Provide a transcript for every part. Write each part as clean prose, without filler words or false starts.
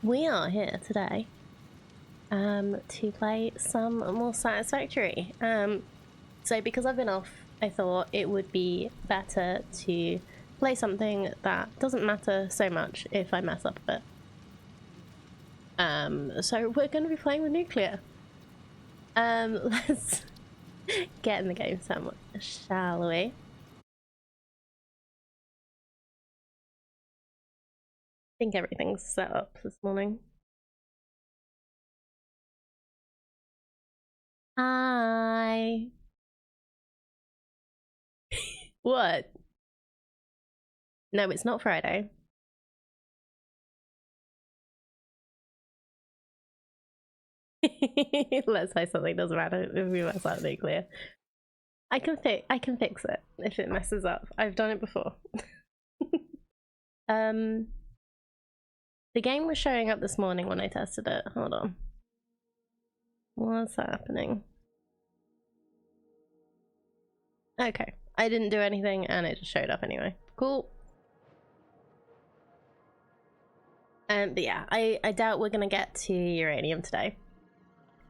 we are here today to play some more Satisfactory. So because I've been off, I thought it would be better to play something that doesn't matter so much if I mess up a bit. So we're going to be playing with nuclear. Let's get in the game somewhat, shall we? I think everything's set up this morning. Hi. What? No, it's not Friday. Let's say something doesn't matter if we mess up nuclear. I can fix it if it messes up. I've done it before. The game was showing up this morning when I tested it. Hold on. What's happening? Okay. I didn't do anything and it just showed up anyway. Cool. But yeah, I doubt we're gonna get to uranium today.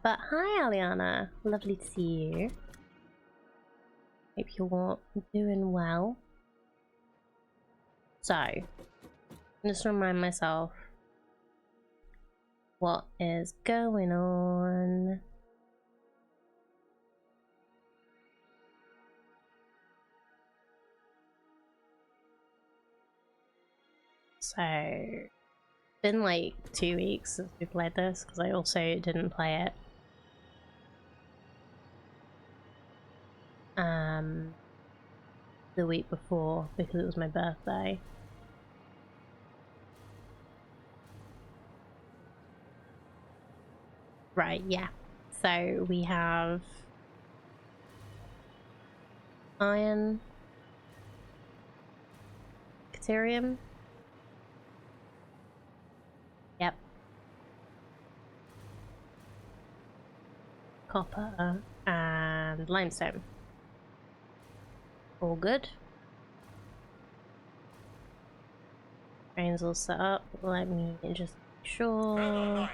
But hi Aliana, lovely to see you. Hope you're doing well. So, just remind myself what is going on. So, it's been like 2 weeks since we played this because I also didn't play it. The week before because it was my birthday. Right, yeah. So we have iron, Caterium. Yep. Copper and limestone. All good. Trains all set up. Let me just make sure.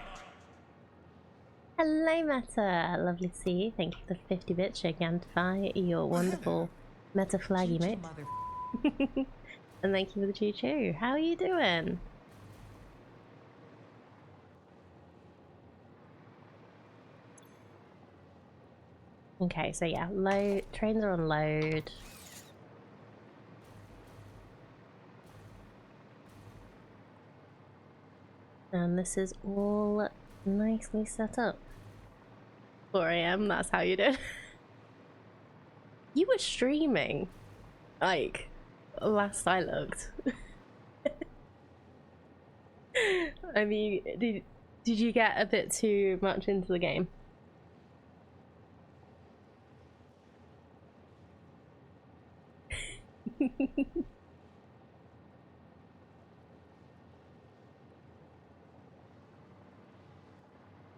Hello, Meta. Lovely to see you. Thank you for the 50 bits. Gigantify your wonderful Meta flaggy, mate. And thank you for the choo-choo. How are you doing? Okay, so yeah, load. Trains are on load. And this is all nicely set up. 4 AM, that's how you did. You were streaming, like, last I looked. I mean, did you get a bit too much into the game?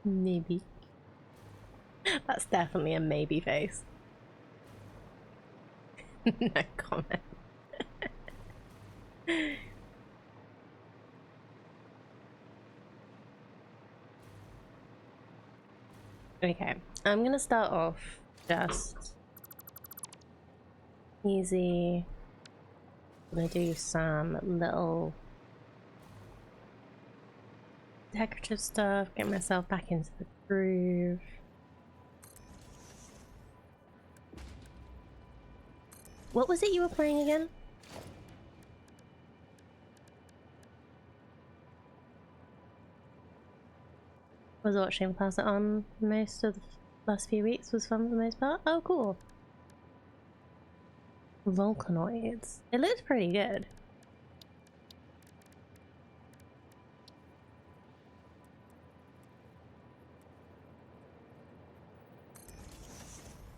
Maybe. That's definitely a maybe face. No comment. Okay, I'm gonna start off just easy. I'm gonna do some little decorative stuff, get myself back into the groove. What was it you were playing again? Was watching Pass It On most of the last few weeks. Was fun for the most part. Oh, cool. Volcanoids. It looks pretty good.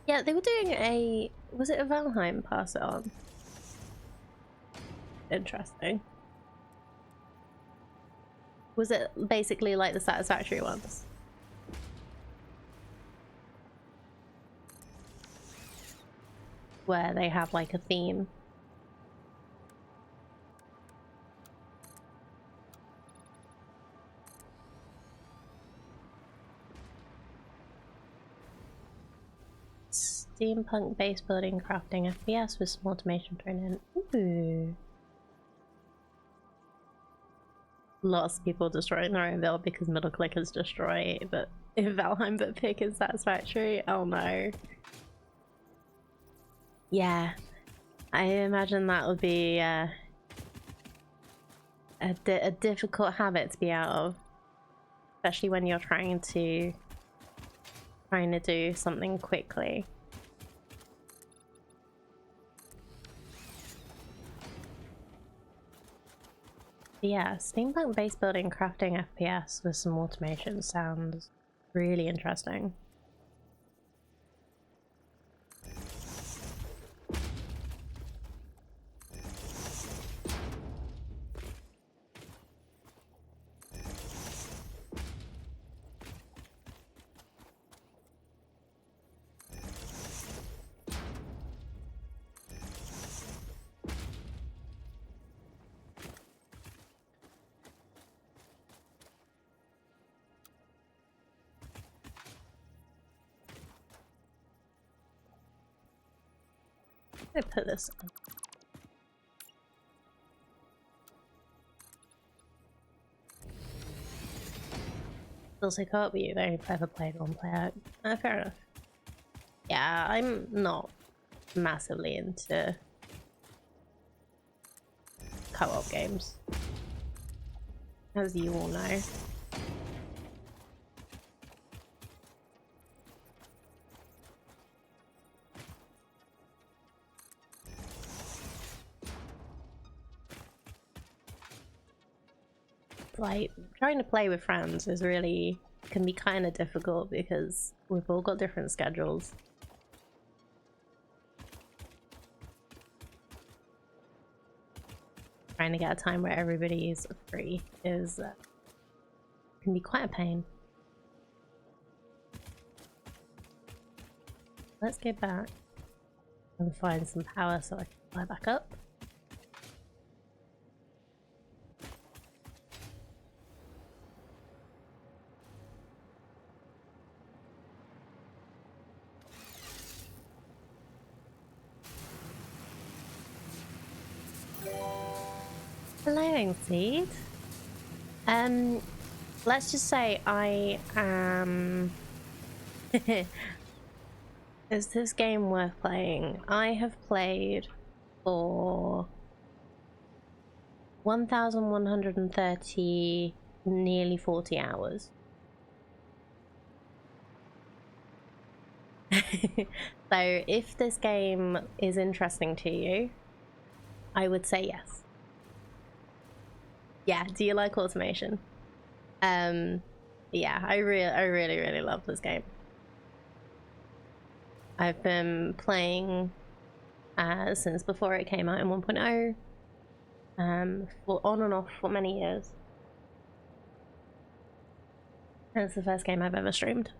Yeah, they were doing a... Was it a Valheim Pass It On? Interesting. Was it basically like the Satisfactory ones? Where they have like a theme? steampunk base building crafting FPS with some automation thrown in. Ooh. Lots of people destroying their own build because middle clickers destroy, but if Valheim but pick is satisfactory, oh no. Yeah, I imagine that would be a difficult habit to be out of, especially when you're trying to do something quickly. But yeah, steampunk base building crafting FPS with some automation sounds really interesting. I put this on. Also co-op, but you've only ever played one player. Fair enough. Yeah, I'm not massively into co-op games, as you all know. Like, trying to play with friends is really can be kind of difficult because we've all got different schedules. Trying to get a time where everybody is free is can be quite a pain. Let's go back and find some power so I can fly back up. Hello, Seed. Let's just say I am. Is this game worth playing? I have played for 1,130, nearly 40 hours. So if this game is interesting to you, I would say yes. Yeah, do you like automation? Yeah, I really love this game. I've been playing since before it came out in 1.0, for on and off for many years. And it's the first game I've ever streamed.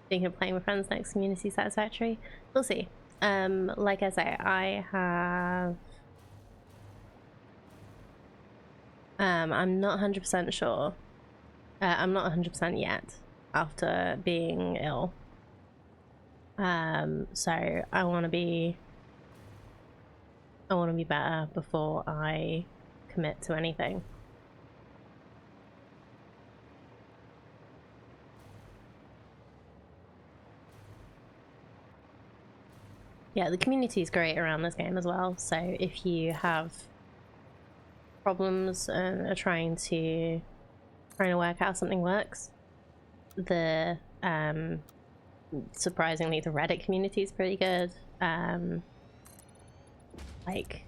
Thinking of playing with friends next, community satisfactory. We'll see. Like I say, I have I'm not 100% sure. I'm not 100% yet after being ill. So I want to be better before I commit to anything. Yeah, the community is great around this game as well. So if you have problems and are trying to work out how something works, the surprisingly the Reddit community is pretty good. Like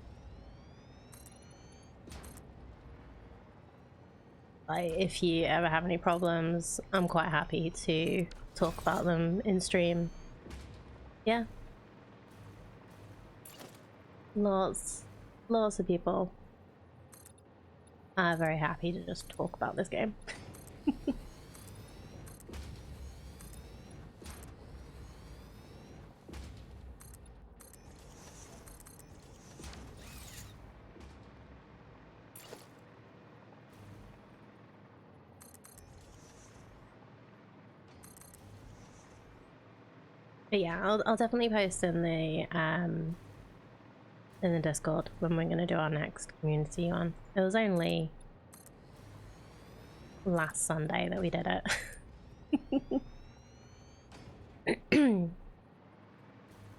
if you ever have any problems, I'm quite happy to talk about them in stream. Yeah, lots of people are very happy to just talk about this game. But yeah, I'll definitely post in the Discord when we're gonna do our next community one. It was only last Sunday that we did it.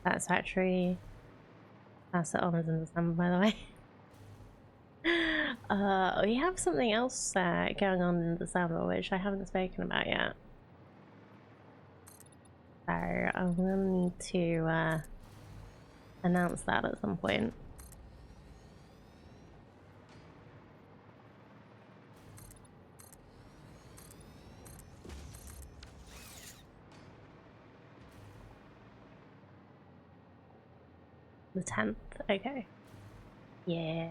Satisfactory. That's the honors in December, by the way. We have something else going on in December, which I haven't spoken about yet. So I'm gonna need to announce that at some point. The 10th, okay. Yeah.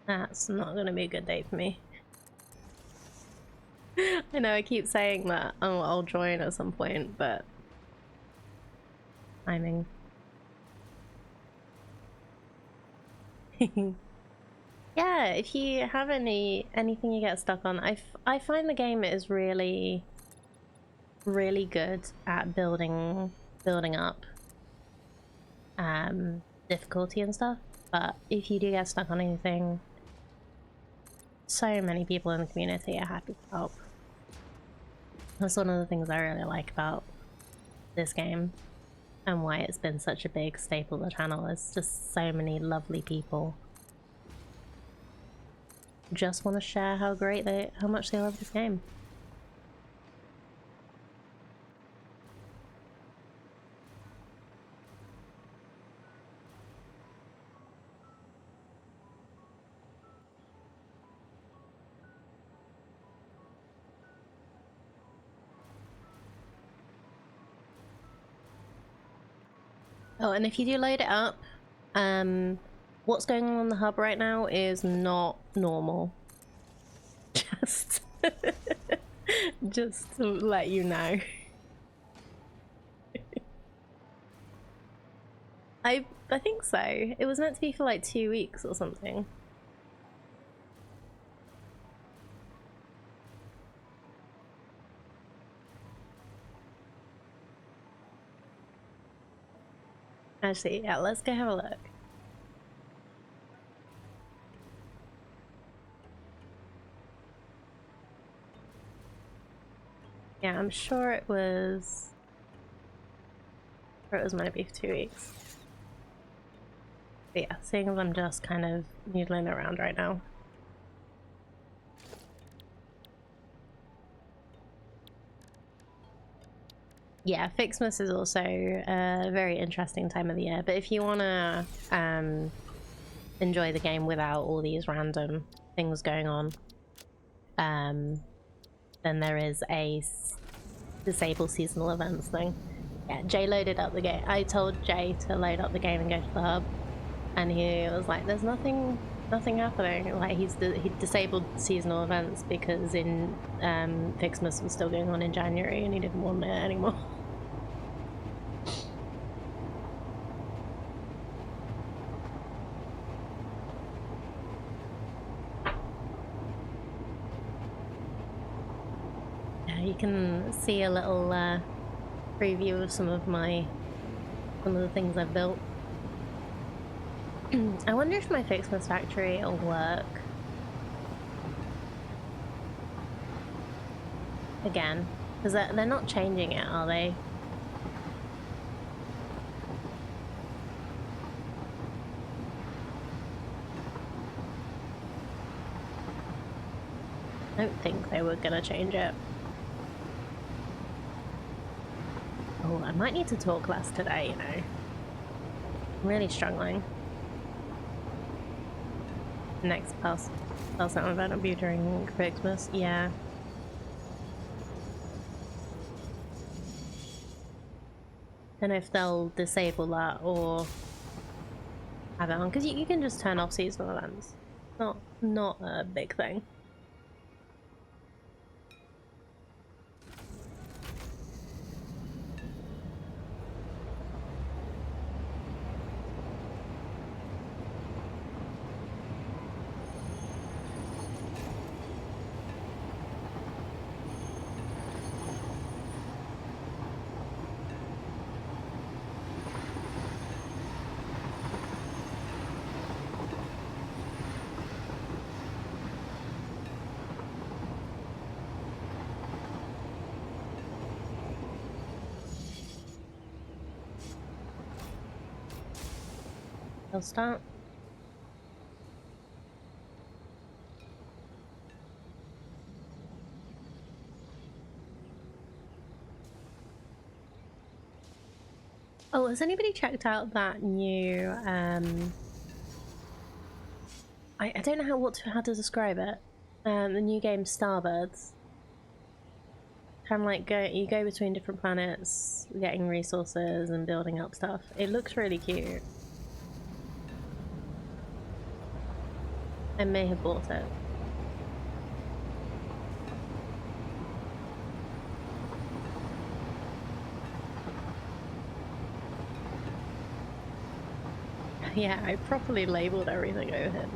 That's not gonna be a good day for me. I know I keep saying that I'll join at some point, but timing. Yeah, if you have anything you get stuck on, I find the game is really good at building up difficulty and stuff. But if you do get stuck on anything, so many people in the community are happy to help. That's one of the things I really like about this game and why it's been such a big staple of the channel. Is just so many lovely people who just want to share how much they love this game. Oh, and if you do load it up, what's going on the hub right now is not normal. Just, just to let you know. I think so. It was meant to be for like 2 weeks or something. Actually, yeah, let's go have a look. Yeah, I'm sure it was... Or it was meant to be for 2 weeks. But yeah, seeing as I'm just kind of noodling around right now. Yeah, Fixmas is also a very interesting time of the year, but if you want to enjoy the game without all these random things going on, then there is a disable seasonal events thing. Yeah, Jay loaded up the game. I told Jay to load up the game and go to the hub, and he was like, there's nothing happening. Like he disabled seasonal events because in Fixmas was still going on in January and he didn't want it anymore. Yeah, you can see a little preview of some of the things I've built. I wonder if my Fixmas factory will work again, because they're not changing it, are they? I don't think they were gonna change it. Oh, I might need to talk less today, you know. I'm really struggling. Next pass out event will be during Christmas. Yeah. Don't know if they'll disable that or have it on, because you can just turn off seasonal events. Not a big thing. I'll start. Oh, has anybody checked out that new I don't know how to describe it. The new game Starbirds. Kind of like you go between different planets, getting resources and building up stuff. It looks really cute. I may have bought it. Yeah, I properly labeled everything over here.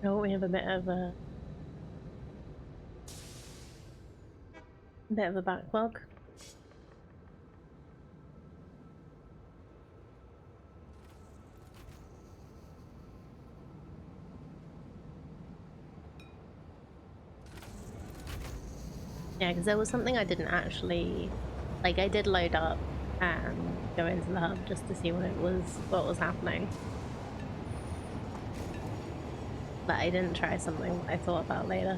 Oh, we have a bit of a backlog. Yeah, because there was something I didn't actually like. I did load up and go into the hub just to see what was happening. But I didn't try something I thought about later.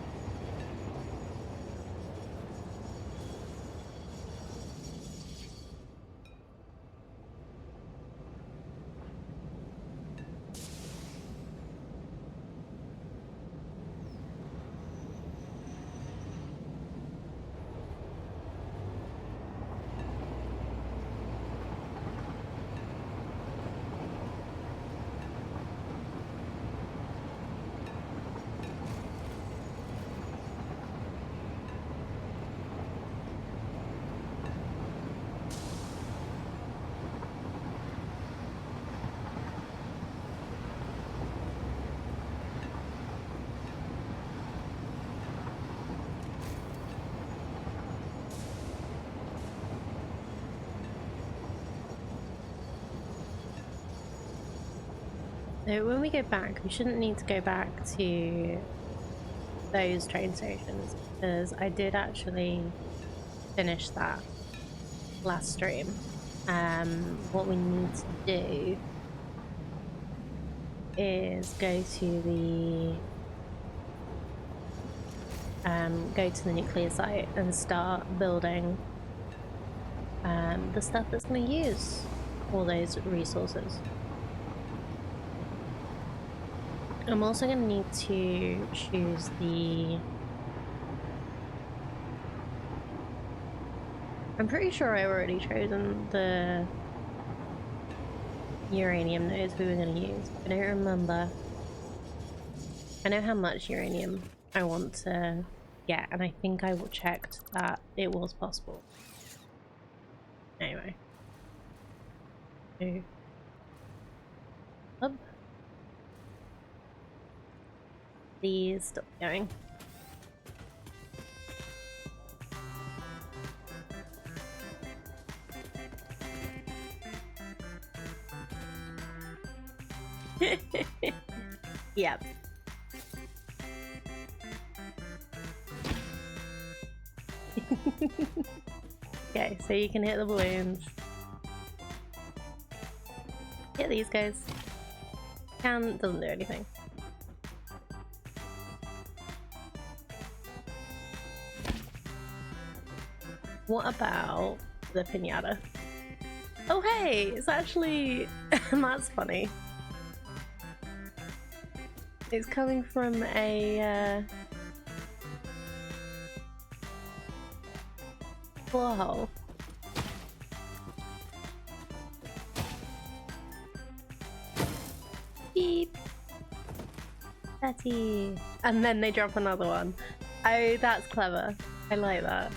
So when we go back, we shouldn't need to go back to those train stations because I did actually finish that last stream. What we need to do is go to the nuclear site and start building the stuff that's going to use all those resources. I'm also going to need to choose the... I'm pretty sure I've already chosen the uranium nodes we were going to use. I don't remember. I know how much uranium I want to get, and I think I checked that it was possible. Anyway. Up. Please stop going. Yep. Okay, so you can hit the balloons. Hit these guys. Doesn't do anything. What about the pinata? Oh hey, it's actually... that's funny. It's coming from a claw hole. Beep. Betty. And then they drop another one. Oh, that's clever. I like that.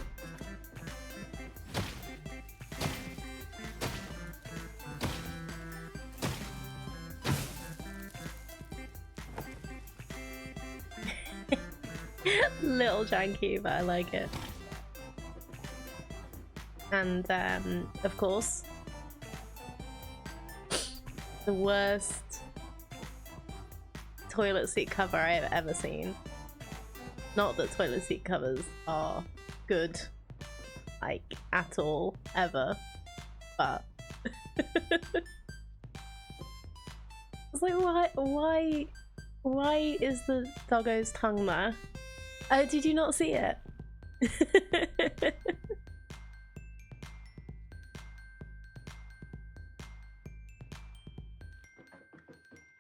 Little janky, but I like it. And of course, the worst toilet seat cover I've ever seen. Not that toilet seat covers are good, like, at all, ever, but it's like, why is the doggo's tongue there? Oh, did you not see it?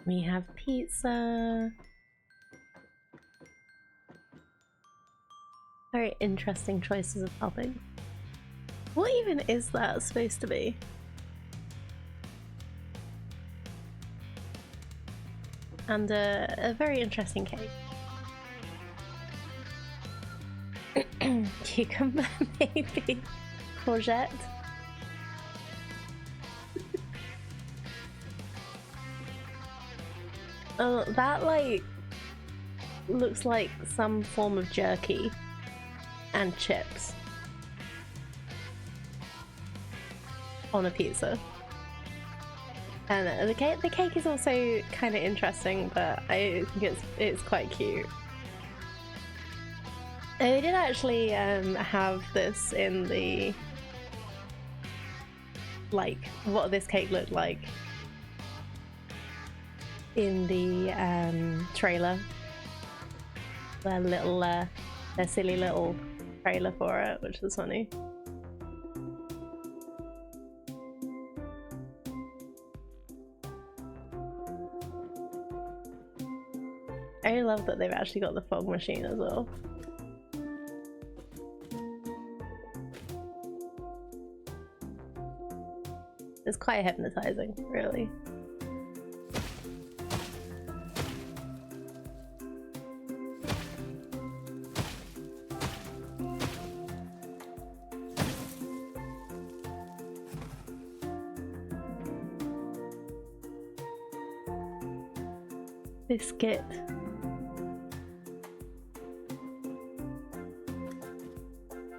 We have pizza. Very interesting choices of topping. What even is that supposed to be? And a very interesting cake. Cucumber, maybe. Courgette. Oh, that like looks like some form of jerky and chips on a pizza. And the cake is also kind of interesting, but I think it's quite cute. They did actually have this in the, like, what this cake looked like in the trailer. Their silly little trailer for it, which is funny. I love that they've actually got the fog machine as well. It's quite hypnotizing, really. Biscuit.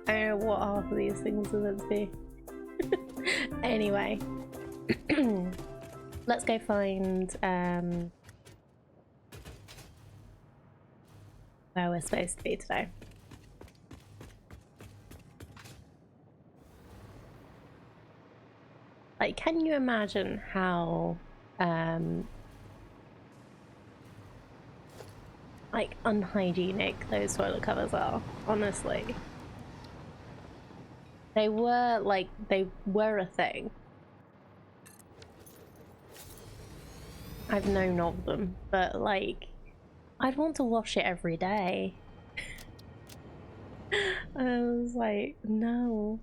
I don't know what half of these things are meant to be. Anyway, let's go find where we're supposed to be today. Like, can you imagine how like unhygienic those toilet covers are? Honestly, they were a thing. I've known of them, but like, I'd want to wash it every day. I was like, no.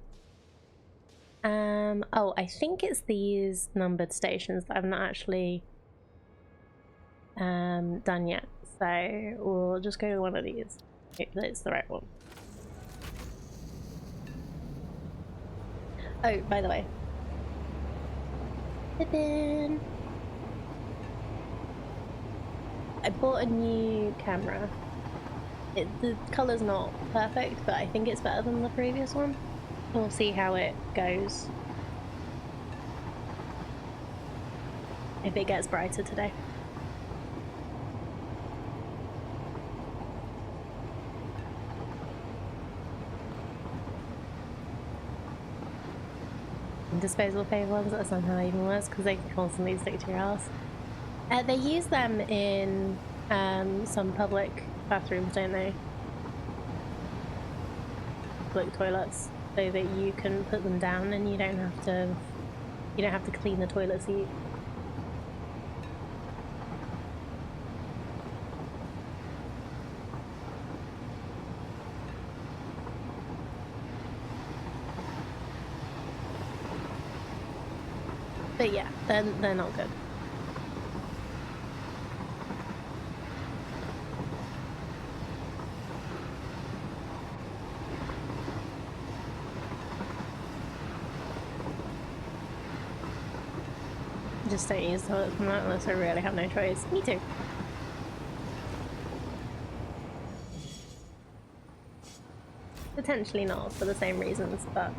Oh, I think it's these numbered stations that I've not actually done yet. So we'll just go to one of these. Hopefully it's the right one. Oh, by the way. Pippin! I bought a new camera. The colour's not perfect, but I think it's better than the previous one. We'll see how it goes. If it gets brighter today. Disposable paper ones are somehow even worse because they can constantly stick to your ass. They use them in some public bathrooms, don't they? Public toilets, so that you can put them down and you don't have to clean the toilet seat. But yeah, they're not good. just don't use toilets from that unless I really have no choice. Me too. Potentially not for the same reasons, but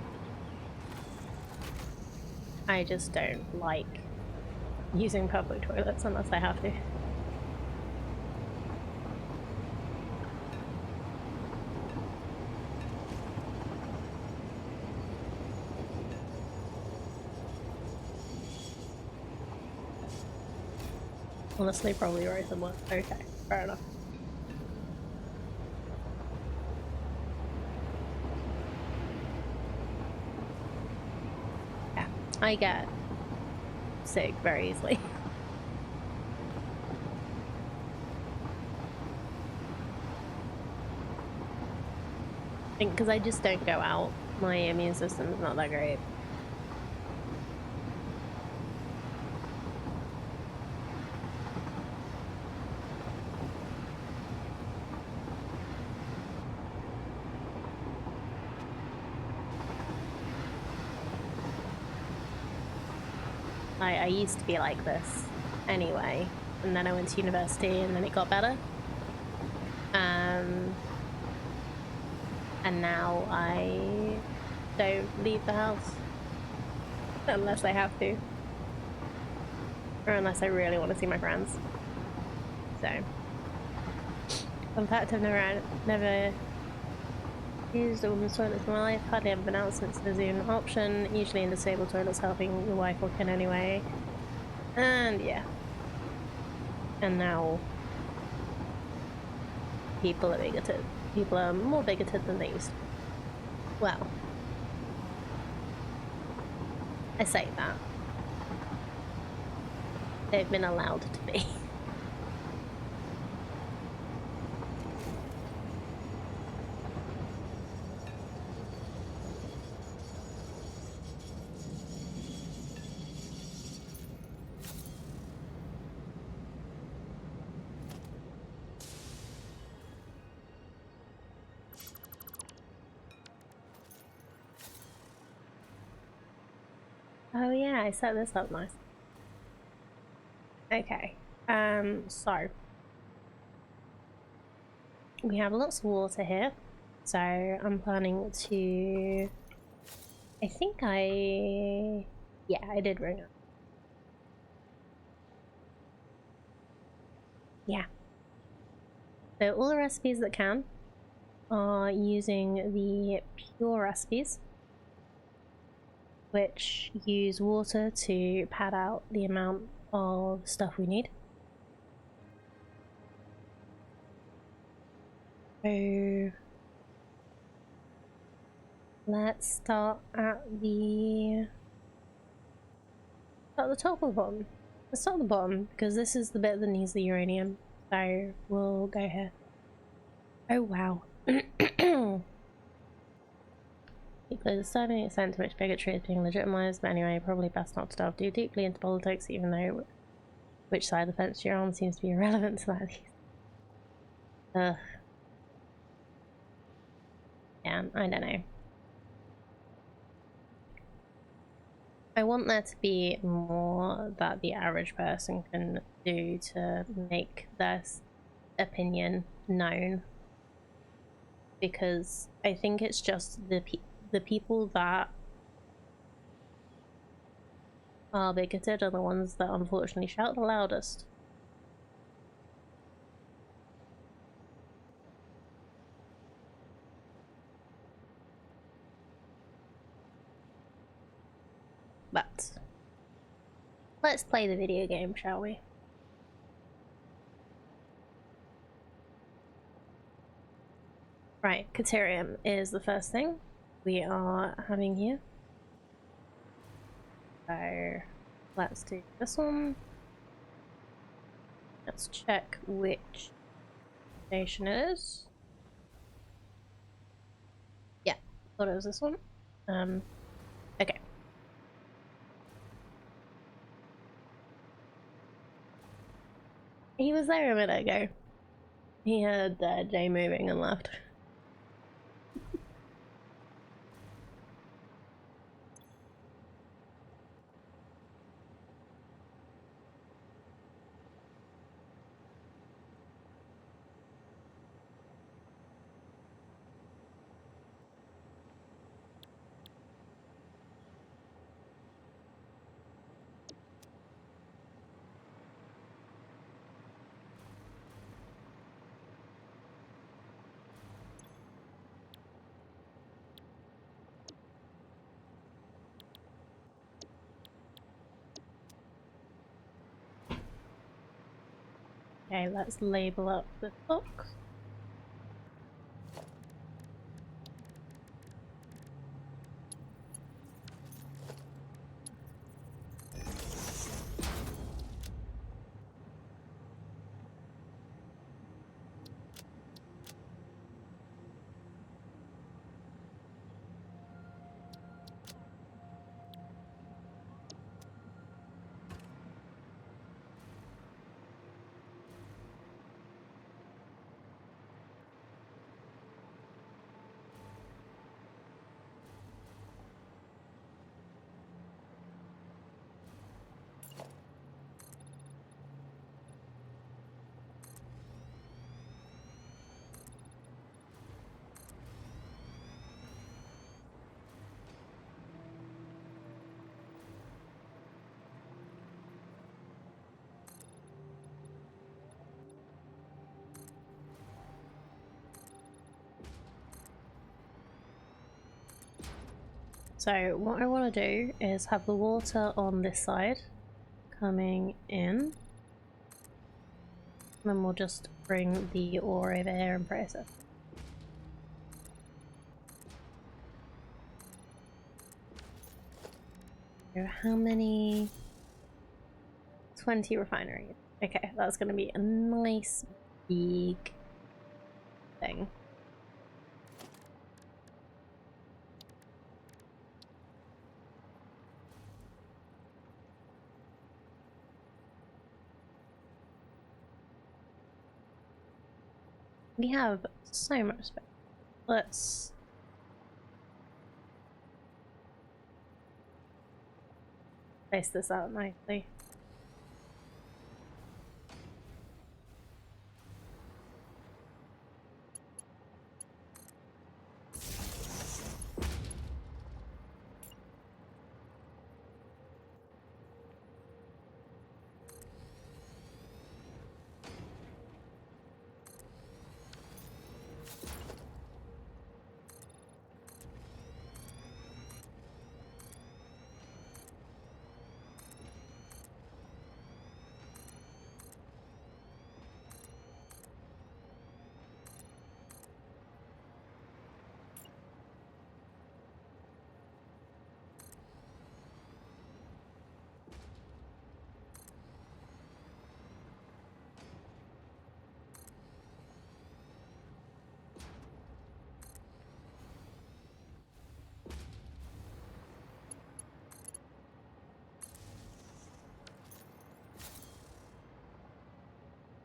I just don't like using public toilets unless I have to. Honestly, probably very similar. Okay, fair enough. Yeah, I get sick very easily. I think because I just don't go out, my immune system's not that great. I used to be like this anyway, and then I went to university and then it got better. And now I don't leave the house unless I have to, or unless I really want to see my friends. So, in fact, I've never used a woman's toilet in my life. Hardly ever been out since there's an option. Usually in disabled toilets, helping your wife or kin anyway. And yeah, and now people are bigoted. People are more bigoted than they used to be. Well, I say that. They've been allowed to be. Oh yeah, I set this up nice. Okay, so we have lots of water here, so I'm planning to, yeah, I did ring it. Yeah. So all the recipes that can are using the pure recipes, which use water to pad out the amount of stuff we need. So let's start at the top or the bottom. Let's start at the bottom because this is the bit that needs the uranium. So we'll go here. Oh wow. Because a certain extent to which bigotry is being legitimized, but anyway, probably best not to delve too deeply into politics, even though which side of the fence you're on seems to be irrelevant to that. Ugh. Yeah, I don't know. I want there to be more that the average person can do to make their opinion known, because I think it's just the people that are bigoted are the ones that unfortunately shout the loudest. But let's play the video game, shall we? Right, Caterium is the first thing we are having here. So let's do this one. Let's check which station it is. Yeah, thought it was this one. Okay. He was there a minute ago. He heard Jay moving and left. Okay, let's label up the book. So what I want to do is have the water on this side coming in. Then we'll just bring the ore over here and process. So how many? 20 refineries. Okay, that's going to be a nice big thing. We have so much space. Let's space this out nicely.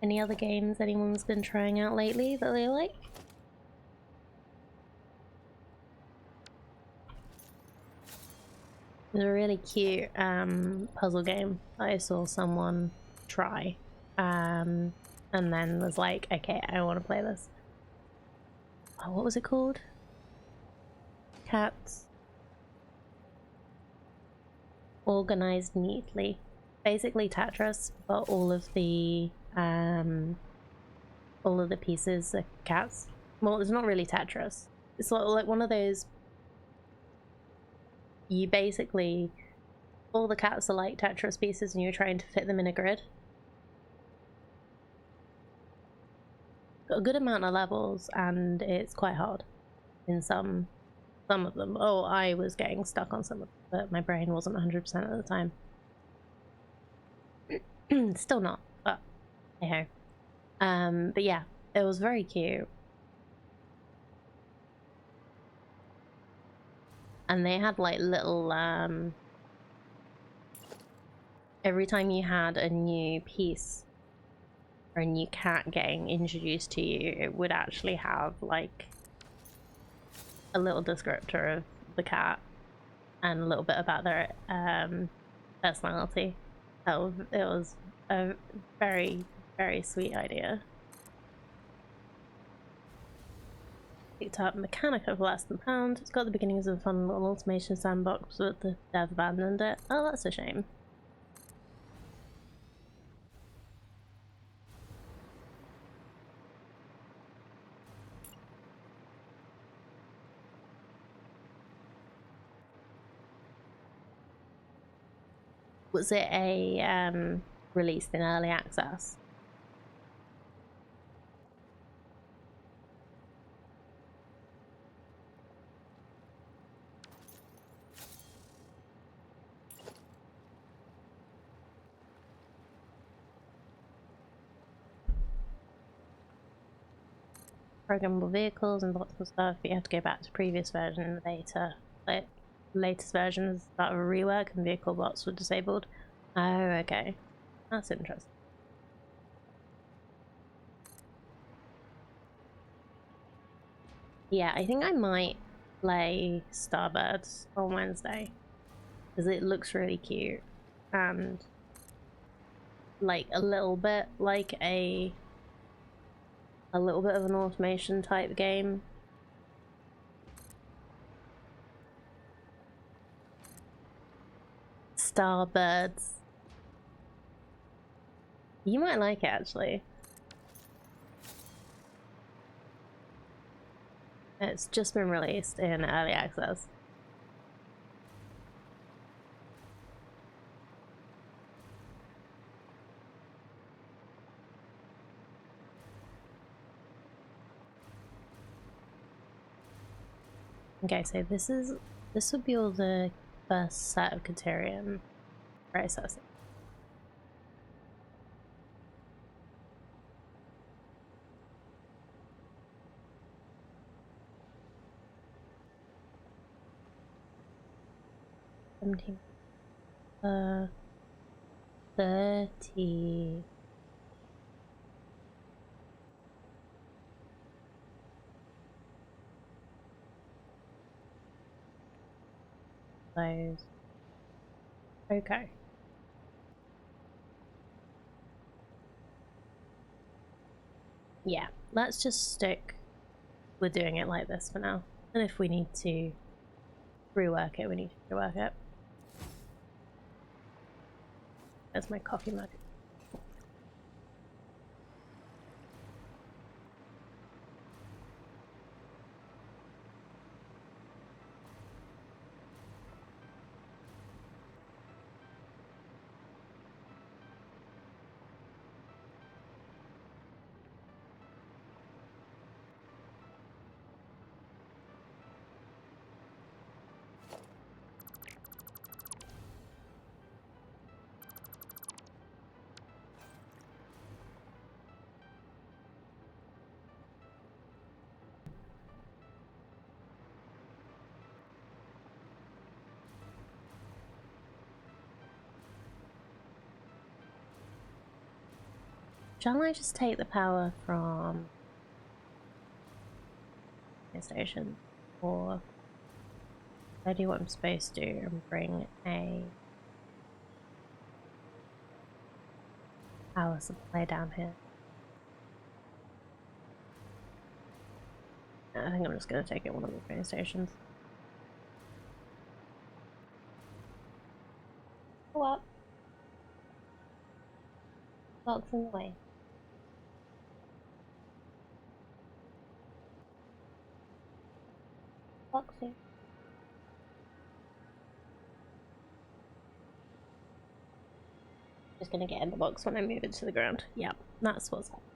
Any other games anyone's been trying out lately that they like? There's a really cute puzzle game that I saw someone try, and then was like, okay, I want to play this. Oh, what was it called? Cats organized neatly. Basically Tetris, but all of the pieces are cats. Well, it's not really Tetris. It's like one of those. You basically, all the cats are like Tetris pieces, and you're trying to fit them in a grid. Got a good amount of levels, and it's quite hard in some of them. Oh, I was getting stuck on some of them, but my brain wasn't 100% at the time. Still not, but hey ho. But yeah, it was very cute. And they had like little every time you had a new piece or a new cat getting introduced to you, it would actually have like a little descriptor of the cat and a little bit about their personality. It was a very, very sweet idea. Picked up Mechanica for less than £1. It's got the beginnings of a fun little automation sandbox, but the dev abandoned it. Oh, that's a shame. Was it a released in early access? programmable vehicles and lots of stuff. You have to go back to previous version later. Like latest versions that were rework and vehicle bots were disabled. Oh, okay. That's interesting. Yeah, I think I might play Starbirds on Wednesday because it looks really cute and like a little bit like a little bit of an automation type game. Starbirds. You might like it actually. It's just been released in early access. Okay, so this would be all the first set of Criterion processing. $17. 30. Those. Okay. Yeah, let's just stick with doing it like this for now. And if we need to rework it, we need to rework it. There's my coffee mug. Shall I just take the power from the station? Or I do what I'm supposed to do and bring a power supply down here? I think I'm just going to take it one of the train stations. Go up. Box in the way. Boxy. Just gonna get in the box when I move it to the ground. Yeah, that's what's happening.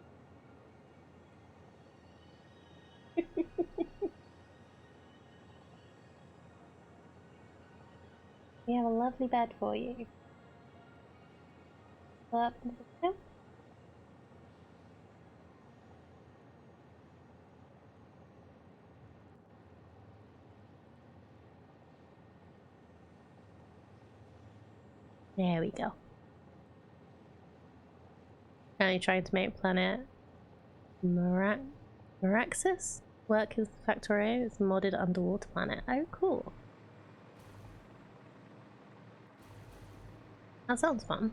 We have a lovely bed for you. Up. There we go. Currently trying to make planet Meraxis work as Factorio. It's a modded underwater planet. Oh, cool. That sounds fun.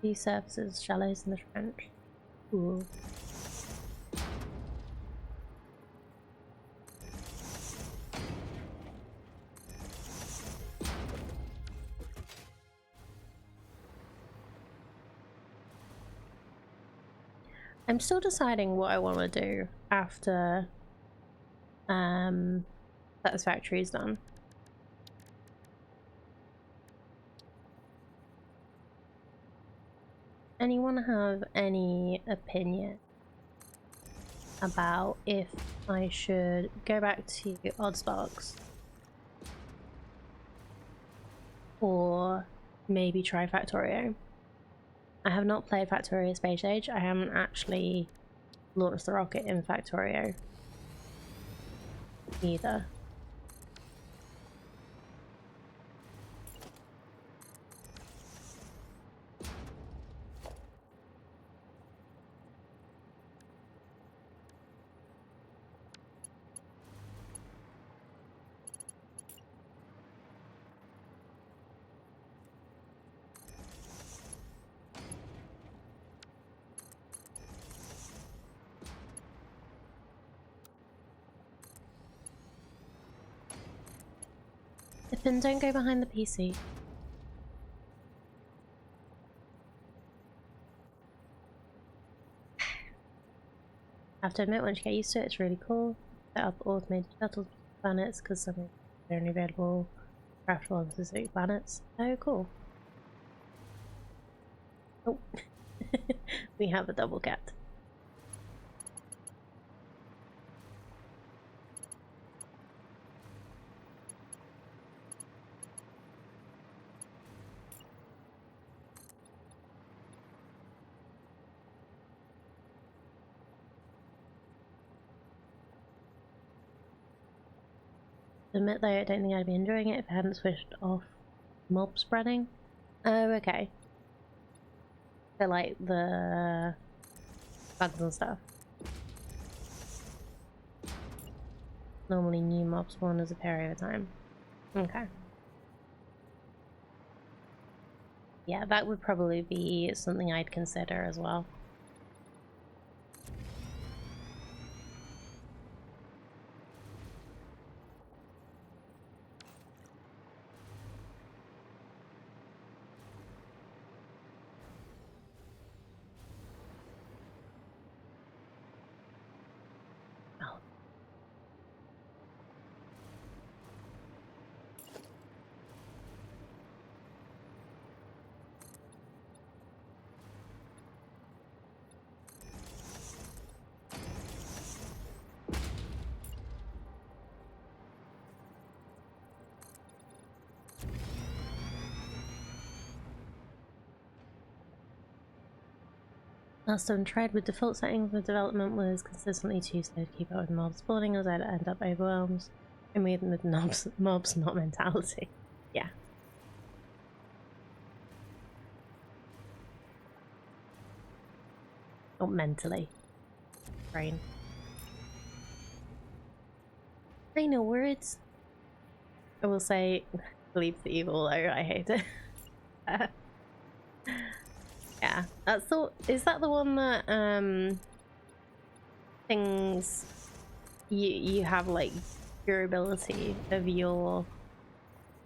Two surfaces, shallows in the trench. Ooh. I'm still deciding what I want to do after Satisfactory is done. Anyone have any opinion? about if I should go back to Oddsparks or maybe try Factorio. I have not played Factorio Space Age. I haven't actually launched the rocket in Factorio either. Then don't go behind the PC. I have to admit, once you get used to it, it's really cool. Set up automated shuttles planets because some are only available craftable on specific planets. Oh, cool. Oh, we have a double cat. Admit though, I don't think I'd be enjoying it if I hadn't switched off mob spreading. Oh, okay. So like the bugs and stuff. Normally new mob spawners appear over time. Okay. Yeah, that would probably be something I'd consider as well. Last time tried with default settings, the development was consistently too slow to keep up with mob spawning, as I'd end up overwhelmed. I mean, with mobs, not mentality. Yeah. Not mentally. Brain. I know words. I will say, believe the evil, though I hate it. Yeah, that's the. Is that the one that things you have like durability of your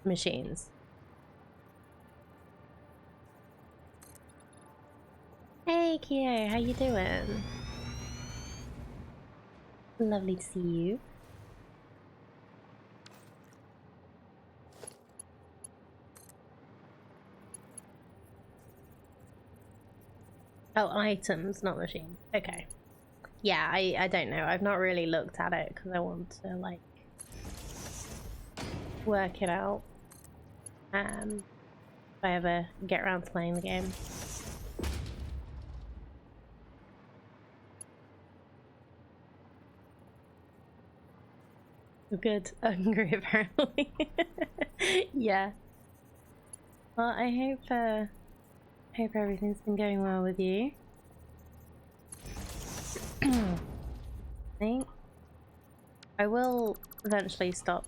machines? Hey Kyo, how you doing? Lovely to see you. Oh, items, not machines. Okay. Yeah, I don't know. I've not really looked at it because I want to like work it out. If I ever get around to playing the game. Good. Hungry apparently. Yeah. Well, I hope everything's been going well with you. I will eventually stop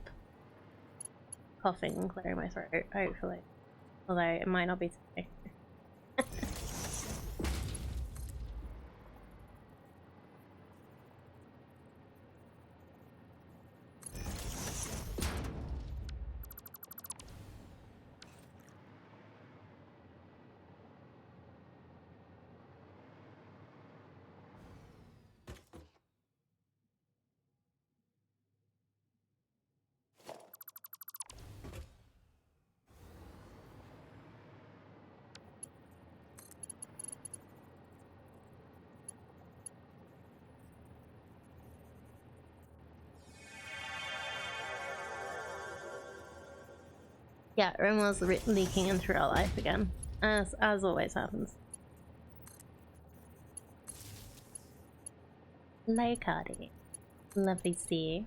coughing and clearing my throat, hopefully. Although it might not be today. Yeah, room was leaking into real life again, as always happens. Hello, Cardi. Lovely to see you.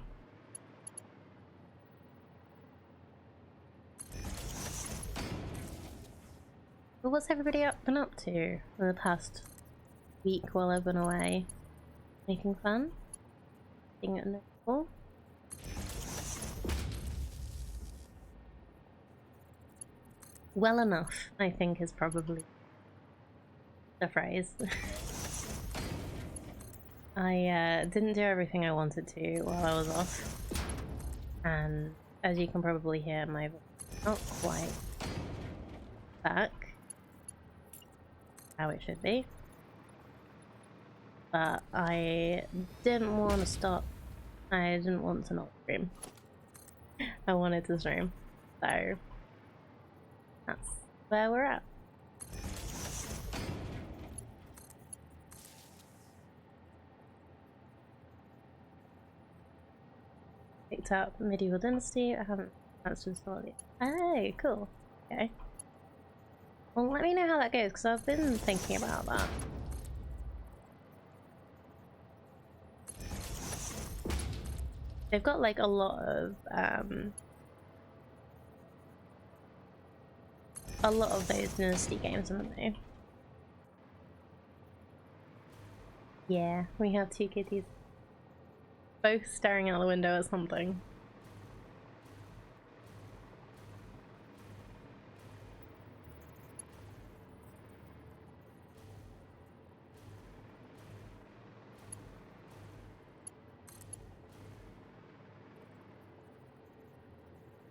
But what's everybody been up to in the past week while I've been away? Making fun? Being at notable? Well enough, I think, is probably the phrase. I didn't do everything I wanted to while I was off, and as you can probably hear, my voice is not quite back how it should be. But I didn't want to stop. I didn't want to not stream. I wanted to stream, so that's where we're at. Picked up Medieval Dynasty. I haven't actually installed it. Oh, cool. Okay. Well, let me know how that goes, because I've been thinking about that. They've got like a lot of those Dynasty games, haven't they? Yeah, we have two kitties, both staring out the window at something.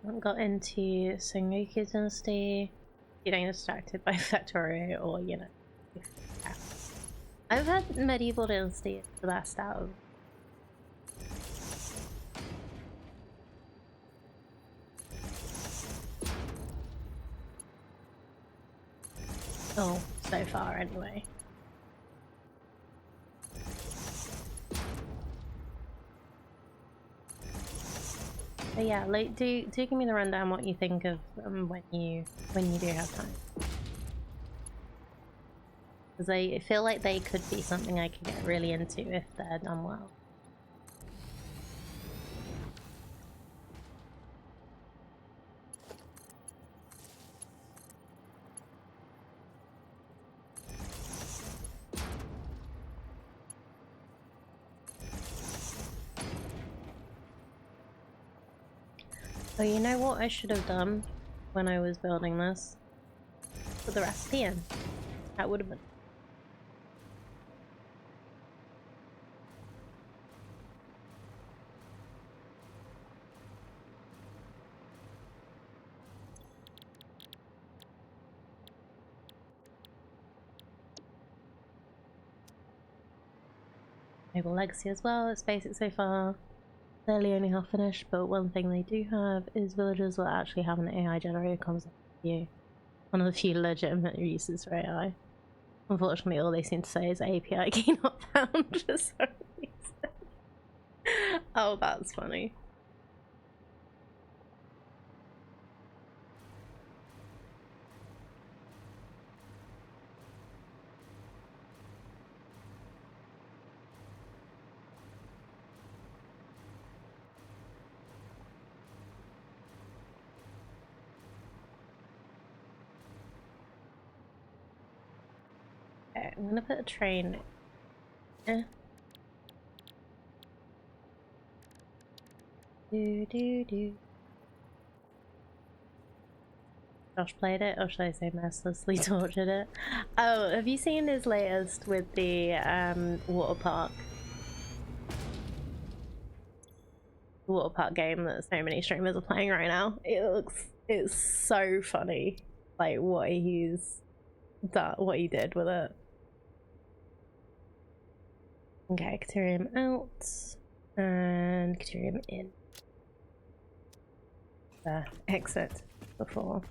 I haven't got into Sengoku Dynasty, getting distracted by Factory, or you know. Yeah. I've had Medieval Dynasty the best out of. Oh, so far anyway. But yeah, like do give me the rundown what you think of them when you do have time. Because I feel like they could be something I could get really into if they're done well. Oh, you know what I should have done when I was building this? Put the recipe in. That would have been. Noble Legacy as well, it's basic so far. Clearly only half finished, but one thing they do have is villagers will actually have an AI generated concept for you. One of the few legitimate uses for AI. Unfortunately, all they seem to say is API key not found for some reason. Oh, that's funny. Okay, I'm gonna put a train. Do. Josh played it, or should I say mercilessly tortured it? Oh, have you seen his latest with the water park? Water park game that so many streamers are playing right now. It's so funny, like what he did with it. Okay, Caterium out and Caterium in. Exit before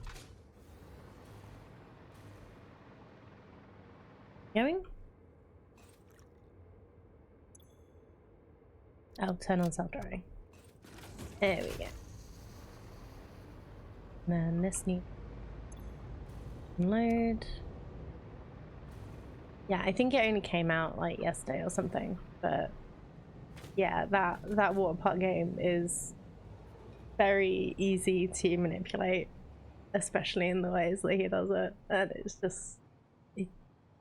going. Oh, turn on self-driving. There we go. then this needs to load. Yeah, I think it only came out like yesterday or something, but yeah, that water park game is very easy to manipulate, especially in the ways that he does it, and it's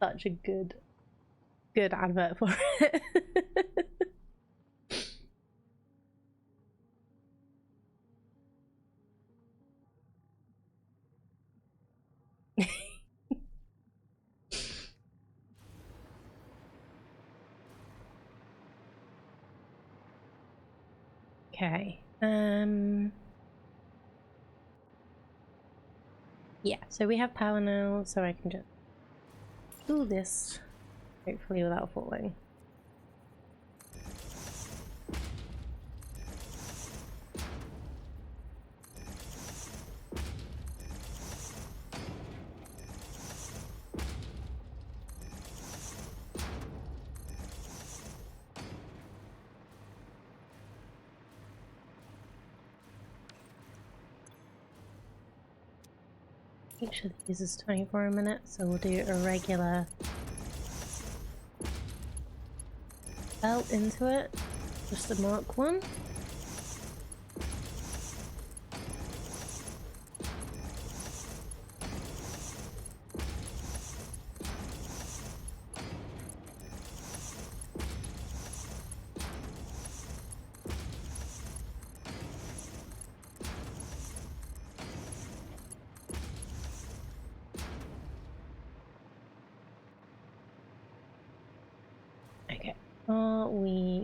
such a good advert for it. Okay. Yeah, so we have power now, so I can just do this, hopefully without falling. Each of these is 24 a minute, so we'll do a regular belt into it, just a Mark 1.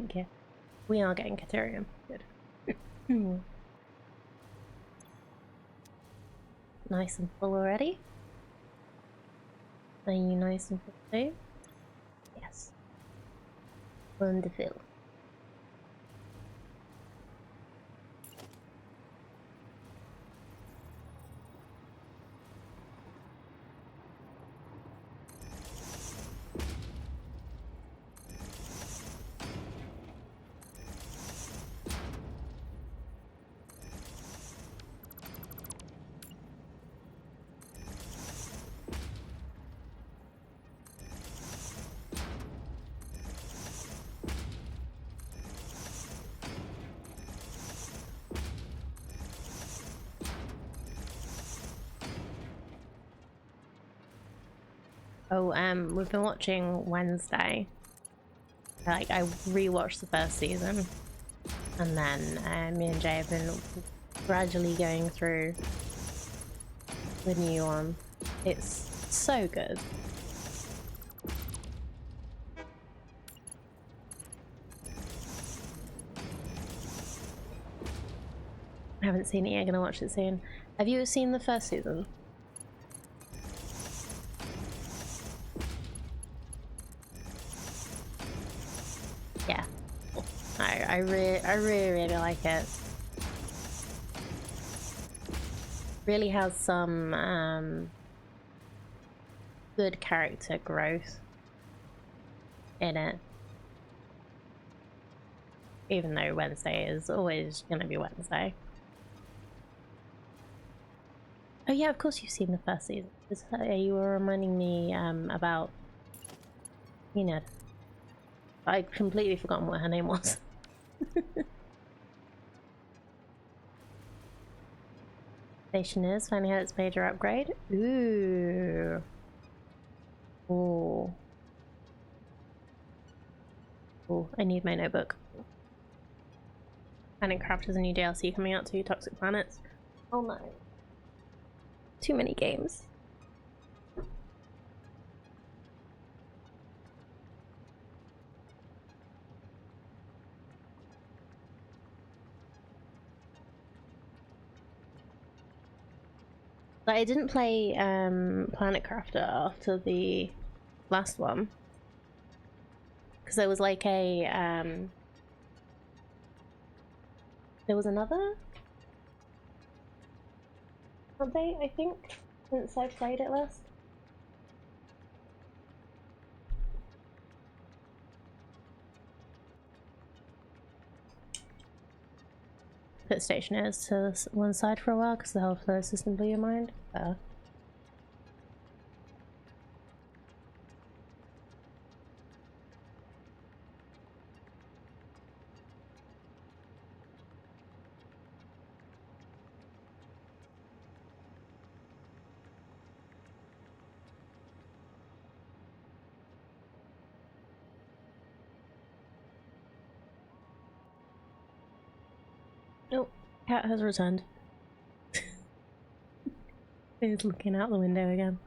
Okay, we are getting Caterium. Good. Nice and full already. Are you nice and full too? Yes. Wonderful. Oh, we've been watching Wednesday. Like, I rewatched the first season, and then me and Jay have been gradually going through the new one. It's so good. I haven't seen it yet, gonna watch it soon. Have you seen the first season? Yeah. I really like it. Really has some good character growth in it. Even though Wednesday is always gonna be Wednesday. Oh yeah, of course you've seen the first season. You were reminding me about, you know, I'd completely forgotten what her name was. Stationers finally had its major upgrade. Ooh. Ooh. Ooh, I need my notebook. Planet Craft has a new DLC coming out too, Toxic Planets. Oh no. Too many games. Like, I didn't play Planet Crafter after the last one. Because there was like a there was another update, I think, since I played it last. put stationers to one side for a while because the whole flow system blew your mind. Oh, cat has returned. He's looking out the window again.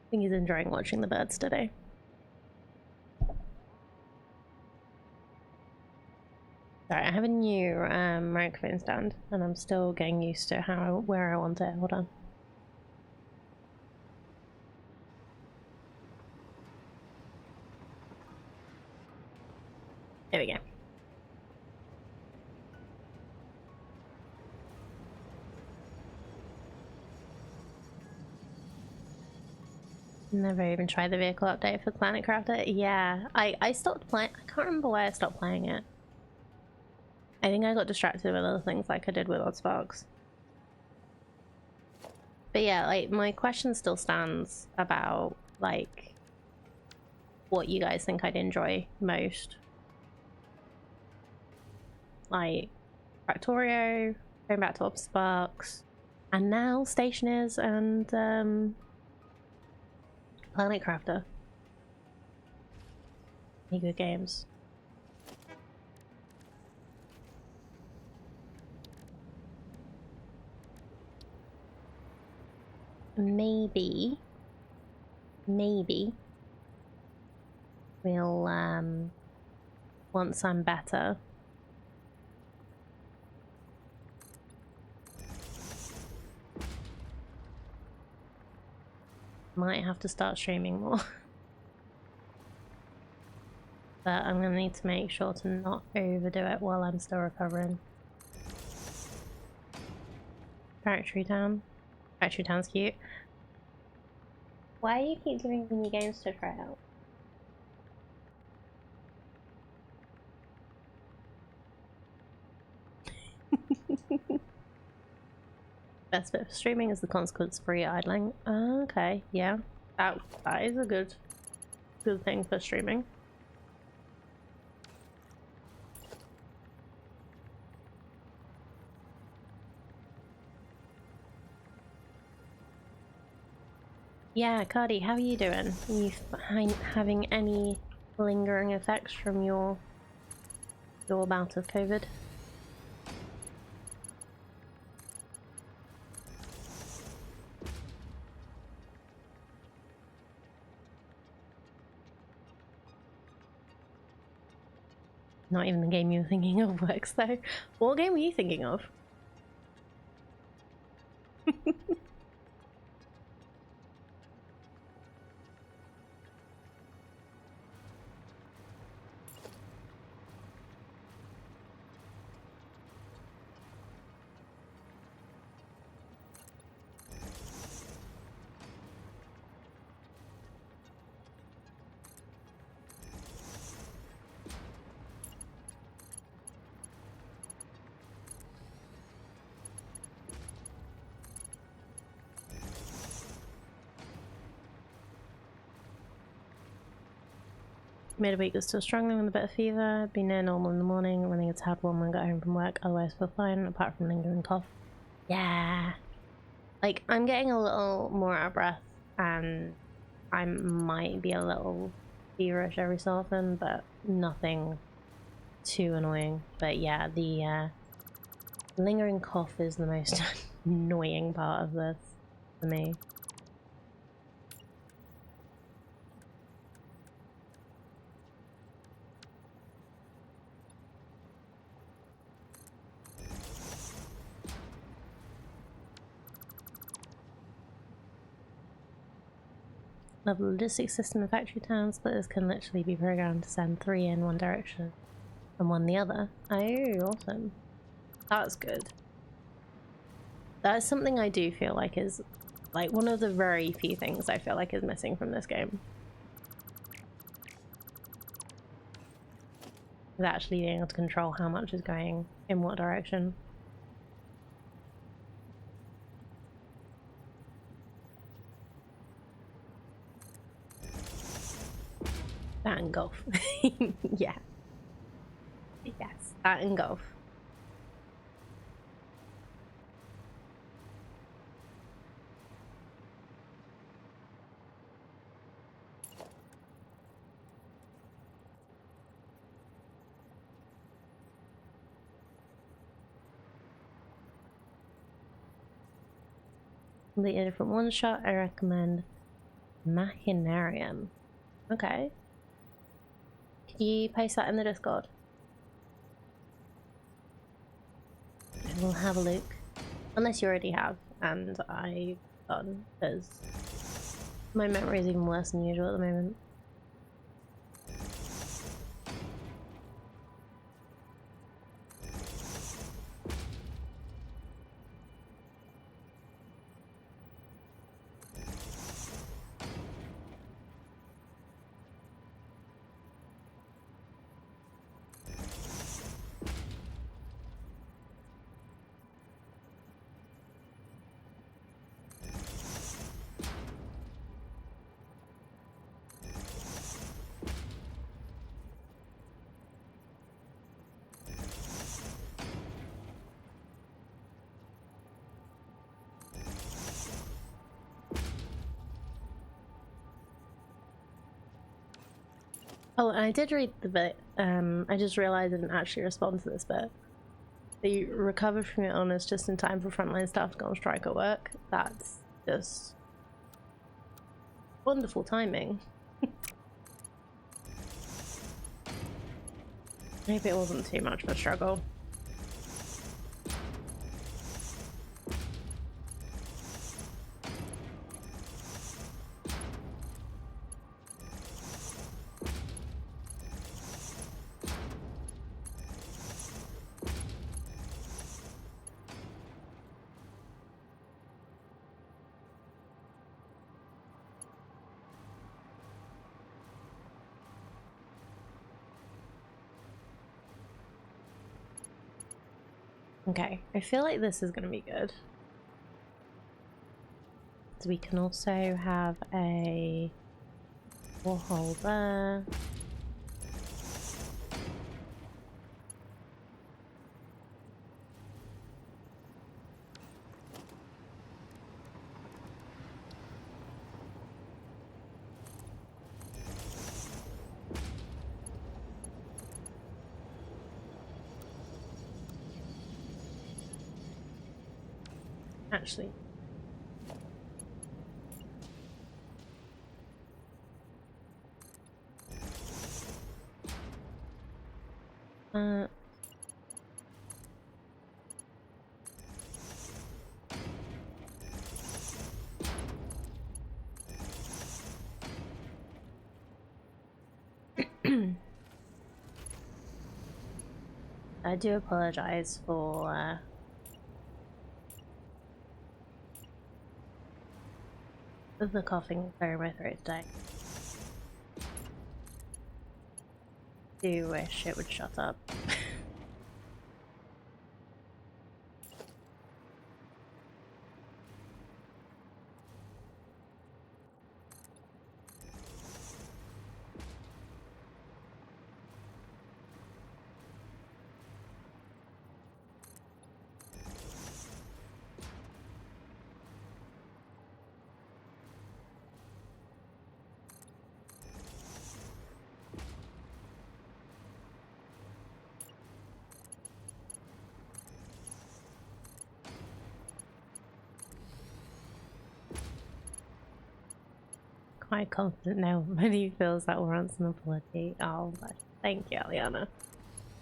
I think he's enjoying watching the birds today. Sorry, I have a new microphone stand and I'm still getting used to where I want it. Hold on. There we go. Never even tried the vehicle update for Planet Crafter. Yeah, I stopped playing. I can't remember why I stopped playing it. I think I got distracted with other things like I did with Odd Sparks. But yeah, like my question still stands about like what you guys think I'd enjoy most. Like Factorio, going back to Odd Sparks, and now Stationers and Planet Crafter. Any good games. Maybe we'll once I'm better, might have to start streaming more. But I'm gonna need to make sure to not overdo it while I'm still recovering. Factory Town. Factory Town's cute. Why do you keep giving me games to try out? Best bit of streaming is the consequence-free idling. Oh, okay, yeah. That is a good thing for streaming. Yeah, Cardi, how are you doing? Are you having any lingering effects from your bout of COVID? Not even the game you were thinking of works though. What game were you thinking of? Midweek was still struggling with a bit of fever, been near normal in the morning, running a tad warm when I got home from work, otherwise feel fine, apart from lingering cough. Yeah. Like, I'm getting a little more out of breath, and I might be a little feverish every so often, but nothing too annoying. But yeah, the lingering cough is the most annoying part of this for me. The logistics system in Factory Town splitters can literally be programmed to send 3 in one direction and 1 the other. Oh, awesome. That's good. That is something I do feel like is like one of the very few things I feel like is missing from this game. Is actually being able to control how much is going in what direction. That and golf. Yeah. Yes, that and golf. Completely different one shot. I recommend Machinarium. Okay. Can you paste that in the Discord? I will have a look. Unless you already have, and I've done, because my memory is even worse than usual at the moment. Oh, and I did read the bit. I just realized I didn't actually respond to this bit. You recovered from your illness just in time for frontline staff to go on strike at work. That's just wonderful timing. Maybe it wasn't too much of a struggle. Okay, I feel like this is going to be good. So we can also have a warhole there. Actually, I do apologize for the coughing clearing my throat today. Do wish it would shut up. Quite confident now when he feels that warrants an apology. Oh, thank you, Aliana.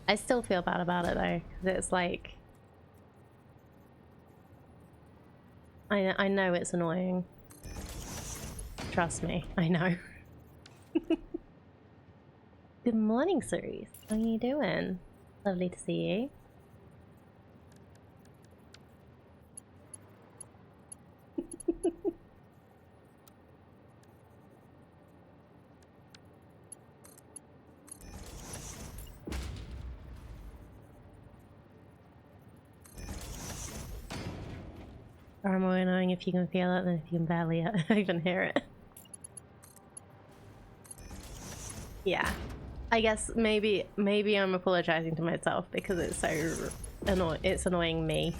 I still feel bad about it though, because it's like I know it's annoying. Trust me, I know. Good morning, Cerise. How are you doing? Lovely to see you. Or more annoying if you can feel it than if you can barely even hear it. Yeah. I guess maybe I'm apologizing to myself because it's so annoying me.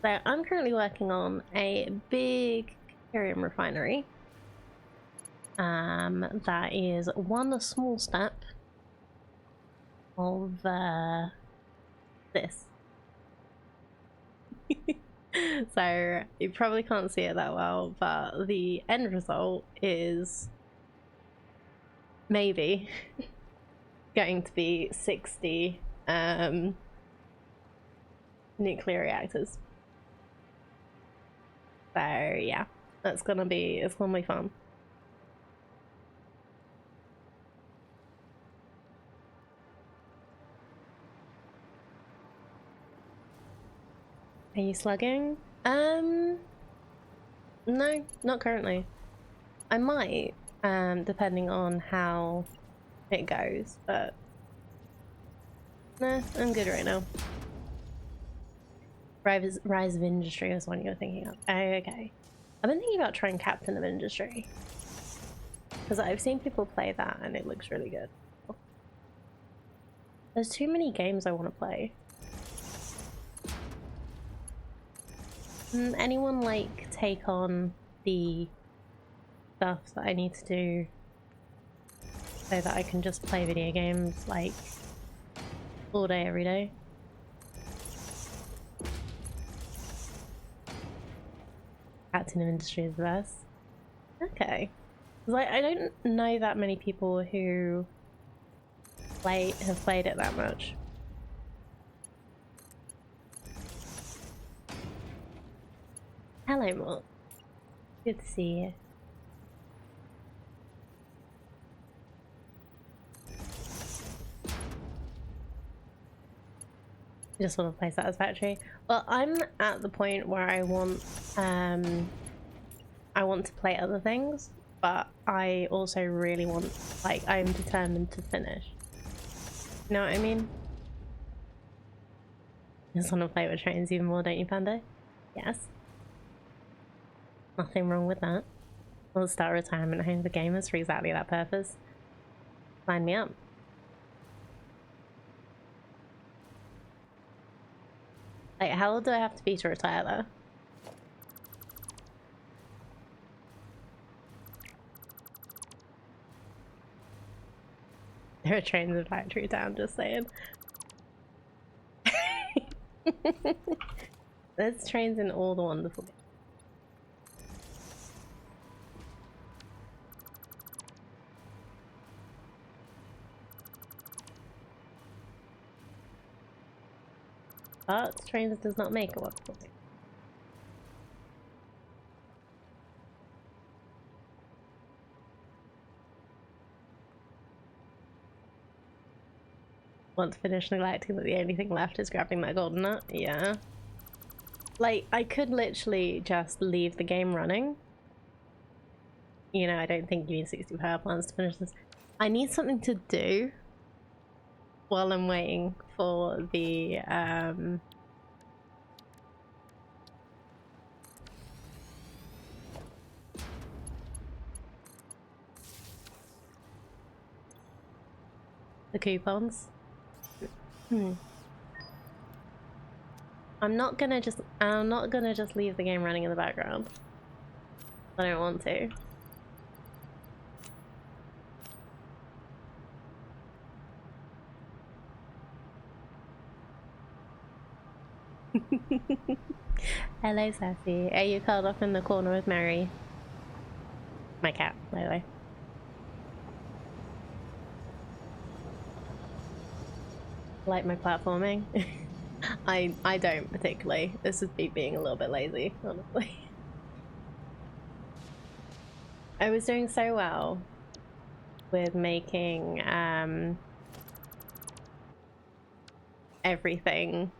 So I'm currently working on a big Ethereum refinery. That is one small step of this. So you probably can't see it that well, but the end result is maybe going to be 60 nuclear reactors. So yeah, it's gonna be fun. Are you slugging? No, not currently. I might, depending on how it goes, but nah, I'm good right now. Rise of Industry is one you're thinking of. Oh, okay. I've been thinking about trying Captain of Industry. Because I've seen people play that and it looks really good. There's too many games I want to play. Anyone like take on the stuff that I need to do so that I can just play video games like all day, every day? Captain of Industry is the best. Okay. Like, I don't know that many people who have played it that much. Hello, Mark. Good to see you. I just want to play Satisfactory. Well, I'm at the point where I want to play other things, but I also really want, like, I'm determined to finish. You know what I mean? I just want to play with trains even more, don't you, Panda? Yes. Nothing wrong with that. We'll start retirement home for gamers for exactly that purpose. Sign me up. Like, how old do I have to be to retire though? There are trains in Factory Town, just saying. There's trains in all the wonderful games. But trains does not make a wonderful game. Want to finish neglecting that the only thing left is grabbing that golden nut? Yeah. Like, I could literally just leave the game running. You know, I don't think you need 60 power plants to finish this. I need something to do while I'm waiting for the coupons. I'm not gonna just leave the game running in the background. I don't want to. Hello, Sassy. Are you curled up in the corner with Mary? My cat, by the way. Like my platforming? I don't particularly. This is me being a little bit lazy, honestly. I was doing so well with making everything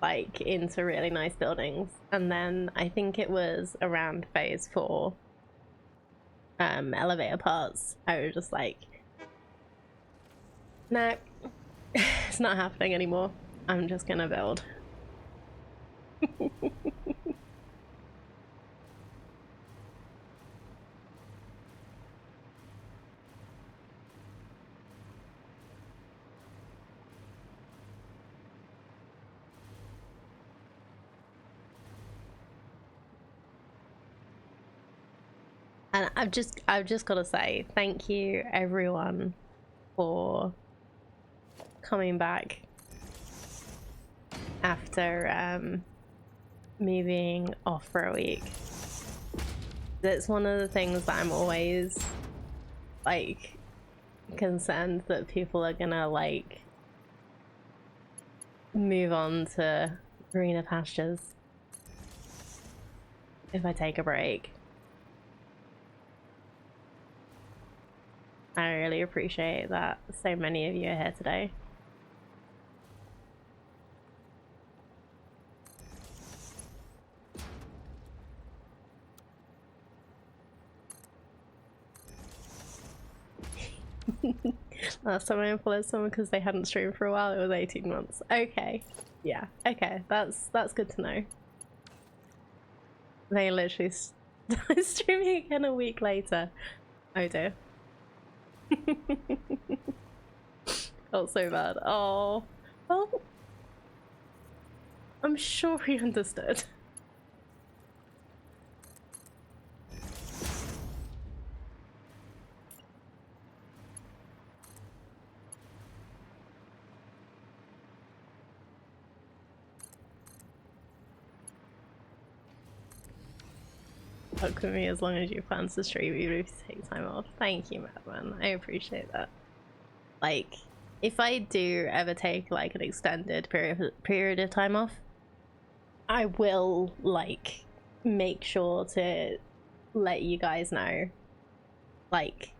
like into really nice buildings, and then I think it was around phase 4 elevator parts I was just like, nah, it's not happening anymore. I'm just gonna build. And I've just got to say thank you everyone for coming back after me being off for a week. That's one of the things that I'm always like concerned that people are gonna like move on to greener pastures if I take a break. I really appreciate that so many of you are here today. Last time I unfollowed someone because they hadn't streamed for a while, it was 18 months. Okay. Yeah, okay. That's good to know. They literally started streaming again a week later. Oh dear. Felt so bad. Oh. Well, I'm sure he understood. Fuck with me as long as you plan to stream, even if you take time off. Thank you, Madman. I appreciate that. Like, if I do ever take like an extended period of time off, I will like make sure to let you guys know like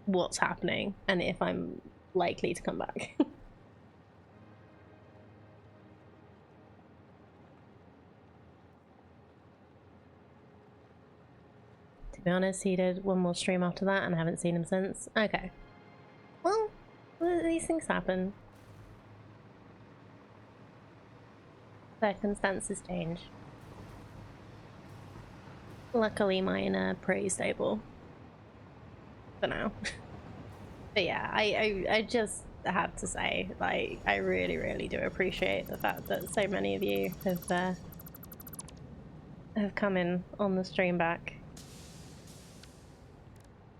what's happening and if I'm likely to come back. To be honest, he did one more stream after that and I haven't seen him since. Okay. Well, these things happen. Circumstances change. Luckily mine are pretty stable for now. But yeah, I just have to say, like, I really do appreciate the fact that so many of you have come in on the stream back.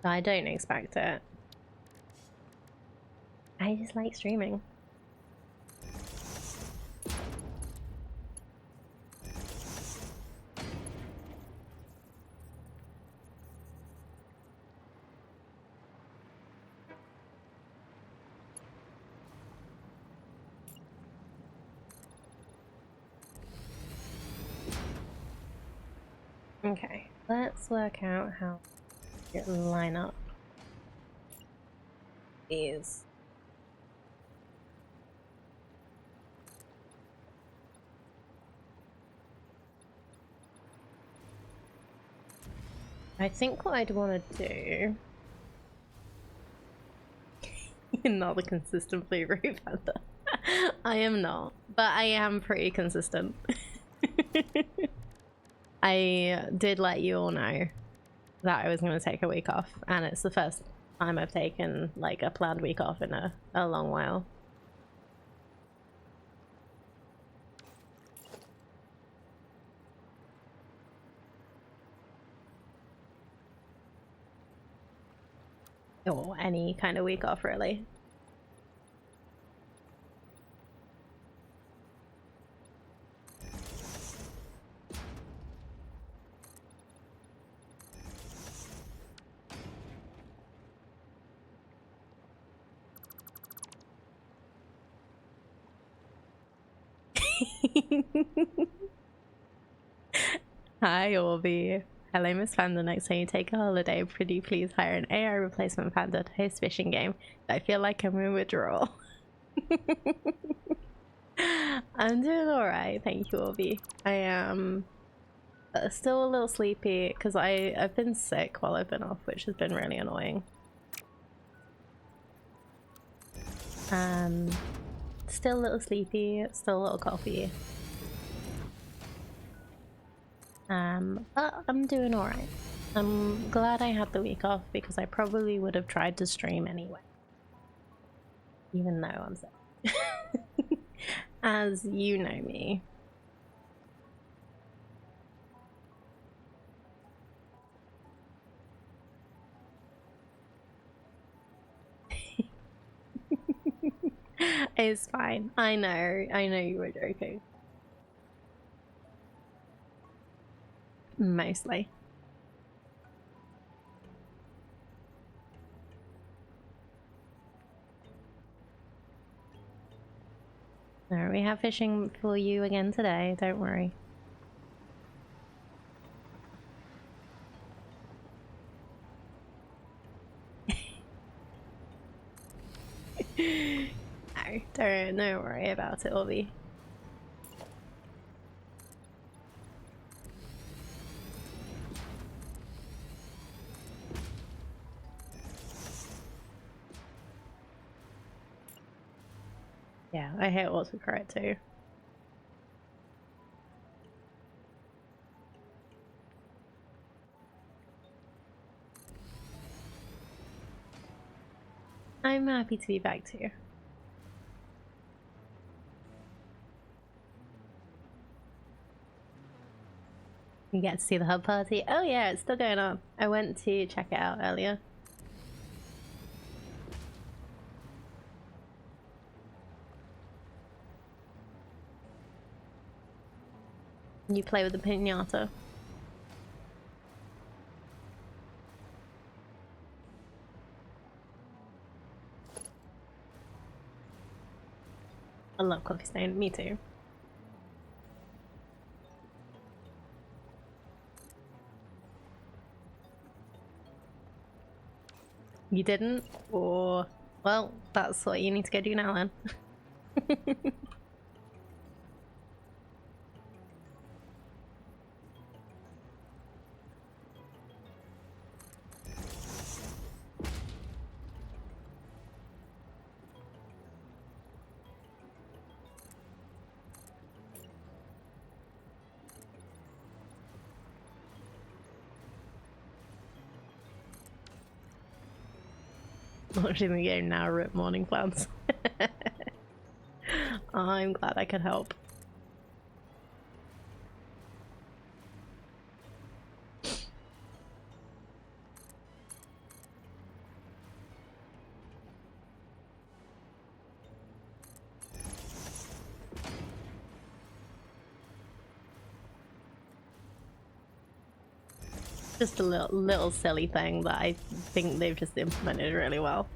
I don't expect it. I just like streaming. Okay, let's work out how to line up these. I think what I'd want to do... You're not the consistent blue roof panda. I am not, but I am pretty consistent. I did let you all know that I was going to take a week off, and it's the first time I've taken like a planned week off in a long while. Or any kind of week off, really. Hi, Orby. Hello, Miss Panda. Next time you take a holiday, pretty please hire an AI replacement panda to host fishing game. I feel like I'm in withdrawal. I'm doing alright, thank you, Orby. I am still a little sleepy because I've been sick while I've been off, which has been really annoying. Still a little sleepy, still a little coffee. But I'm doing alright. I'm glad I had the week off because I probably would have tried to stream anyway. Even though I'm sick. As you know me. It's fine. I know you were joking. Mostly. No, we have fishing for you again today, don't worry. No, don't worry about it, Obi. Yeah, I hate autocorrect too. I'm happy to be back too. You get to see the hub party. Oh yeah, it's still going on. I went to check it out earlier. You play with the piñata. I love Coffee Stain, me too. You didn't? Or, well, that's what you need to go do now then. Watching the game now, rip morning plans. I'm glad I could help. Just a little silly thing that I think they've just implemented really well.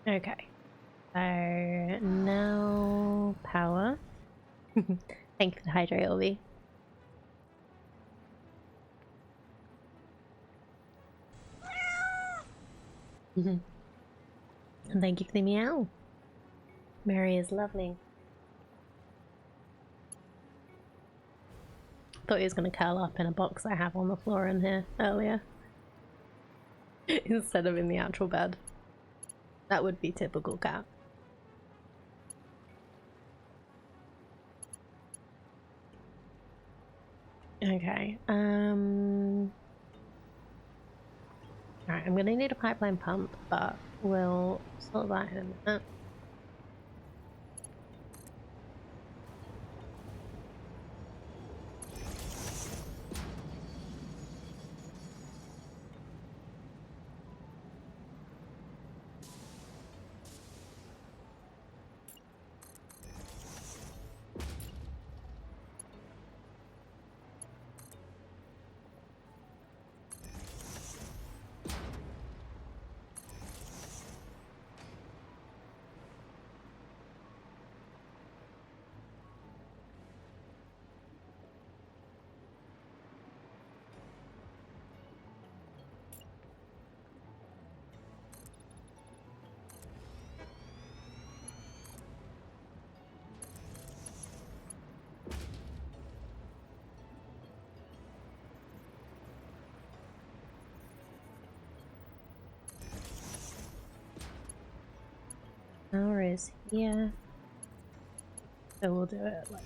Okay, so now power. Thank you for the hydrate, Ollie. And thank you for the meow. Mary is lovely. Thought he was going to curl up in a box I have on the floor in here earlier. Instead of in the actual bed. That would be typical cat. Okay, alright, I'm gonna need a pipeline pump, but we'll sort that in a minute. Power is here. So we'll do it like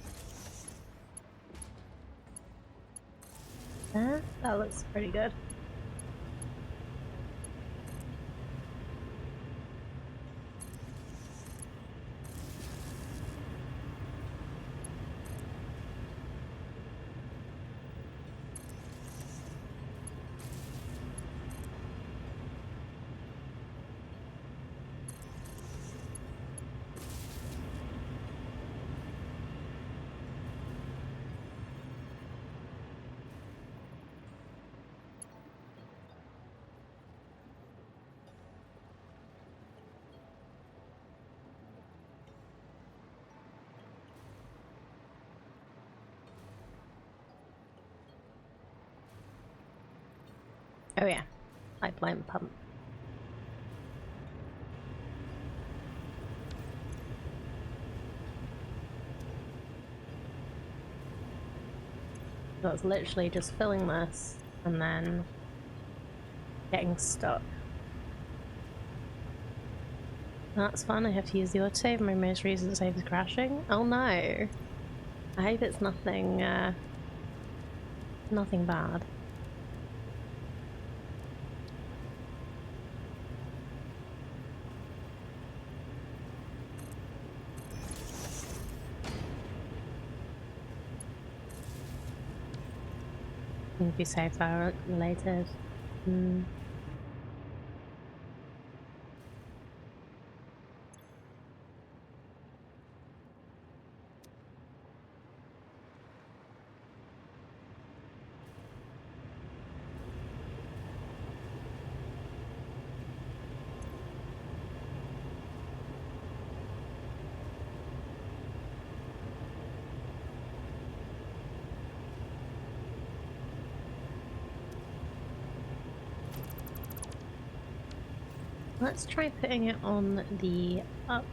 that. That looks pretty good. Oh yeah, pipeline pump. So it's literally just filling this and then getting stuck. That's fun, I have to use the autosave. My most recent save is crashing. Oh no. I hope it's nothing, nothing bad. Need to be safe fire related. Let's try putting it on the up.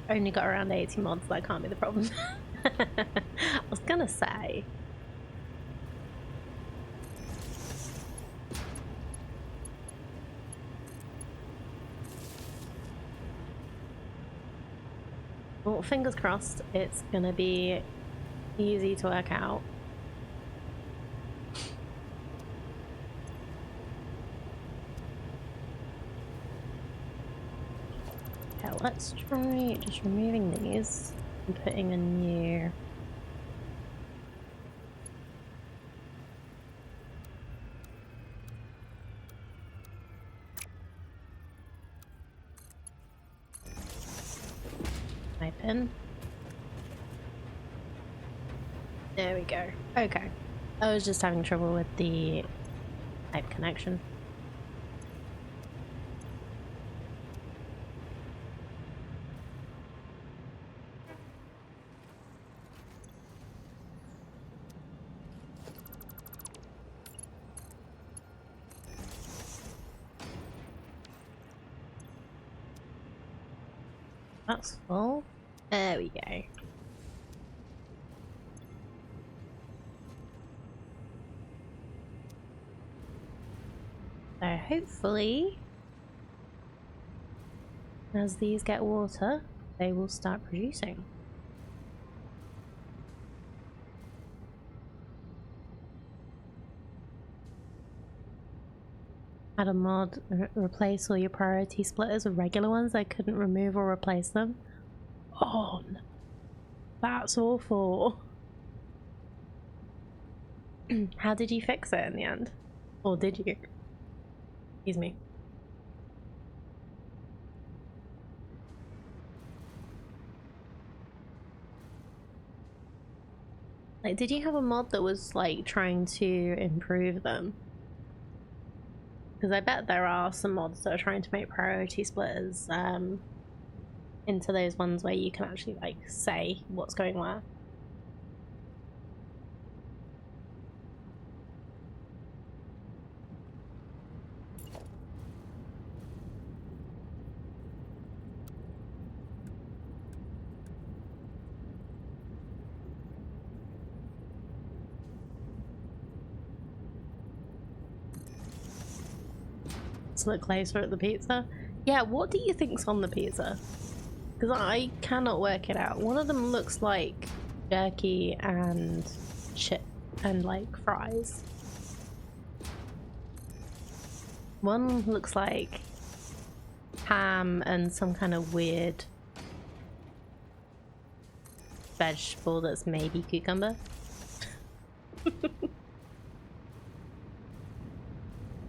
Only got around 80 mods, that can't be the problem. I was gonna say. Well, fingers crossed it's gonna be easy to work out. Okay, let's try just removing these and putting a new... pipe in. There we go. Okay. I was just having trouble with the pipe connection. That's full. There we go. So hopefully, as these get water, they will start producing. Add a mod, replace all your priority splitters with regular ones. I couldn't remove or replace them. Oh, no. That's awful. How did you fix it in the end? Or did you? Excuse me. Like, did you have a mod that was like trying to improve them? Because I bet there are some mods that are trying to make priority splitters into those ones where you can actually like say what's going where. Let's look closer at the pizza. Yeah, what do you think's on the pizza? Because I cannot work it out. One of them looks like jerky and shit and like fries. One looks like ham and some kind of weird vegetable that's maybe cucumber.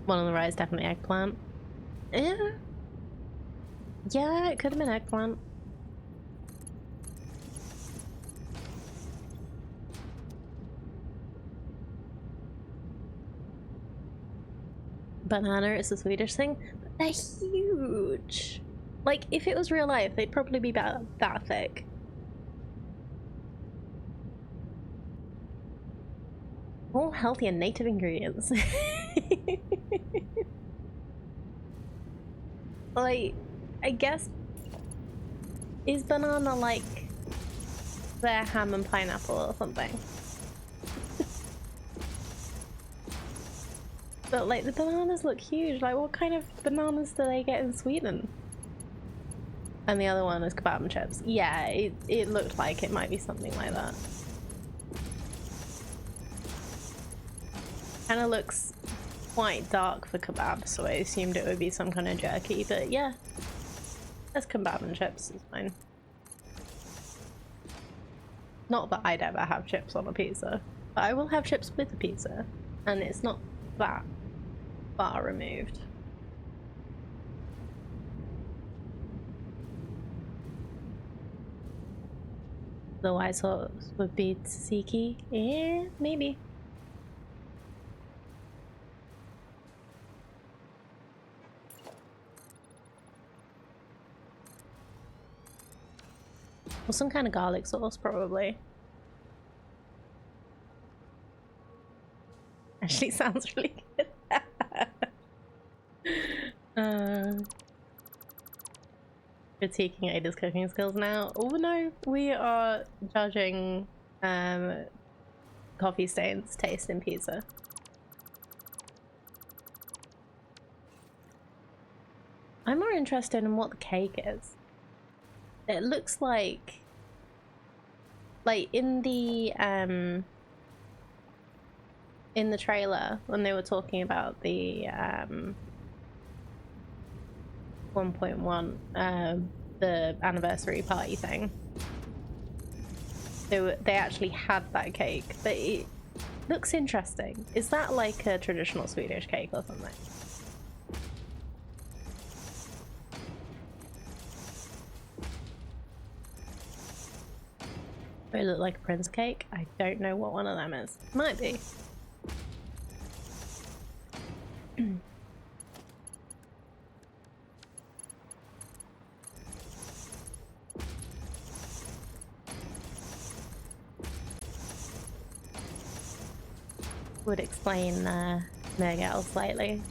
One on the right is definitely eggplant. Yeah. Yeah, it could have been eggplant. Banana is a Swedish thing, but they're huge. Like, if it was real life, they'd probably be about that thick. All healthy and native ingredients. Like, I guess, is banana like their ham and pineapple or something? But like, the bananas look huge. Like, what kind of bananas do they get in Sweden? And the other one is kebab and chips. Yeah, it looked like it might be something like that. Kind of looks quite dark for kebab, so I assumed it would be some kind of jerky, but yeah. That's kebab and chips, is fine. Not that I'd ever have chips on a pizza, but I will have chips with a pizza, and it's not that far removed. The white sauce would be tzatziki? Yeah, maybe. Or some kind of garlic sauce, probably. Actually sounds really good. Critiquing Ada's cooking skills now. Oh no, we are judging coffee stains taste in pizza. I'm more interested in what the cake is. It looks like in the trailer when they were talking about the 1.1 the anniversary party thing, they actually had that cake, but it looks interesting. Is that like a traditional Swedish cake or something? They look like a Prince cake. I don't know what one of them is. Might be. Would explain Mergel slightly.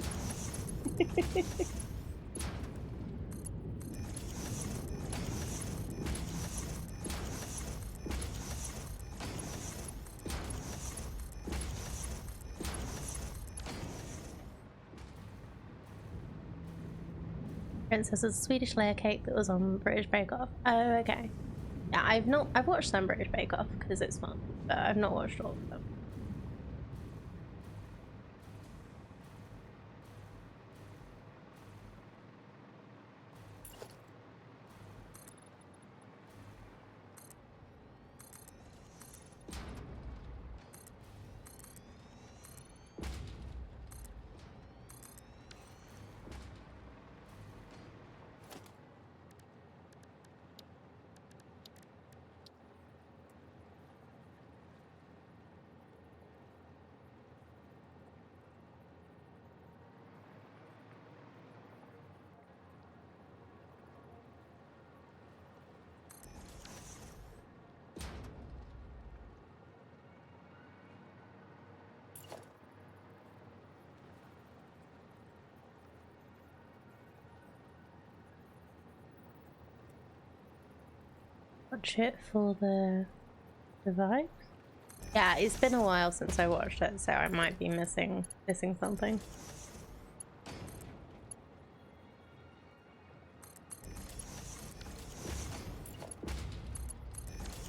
Princess's Swedish layer cake that was on British Bake Off. Oh, okay. Yeah, I've watched some British Bake Off because it's fun, but I've not watched all of them. Watch it for the vibes. Yeah, it's been a while since I watched it, so I might be missing something.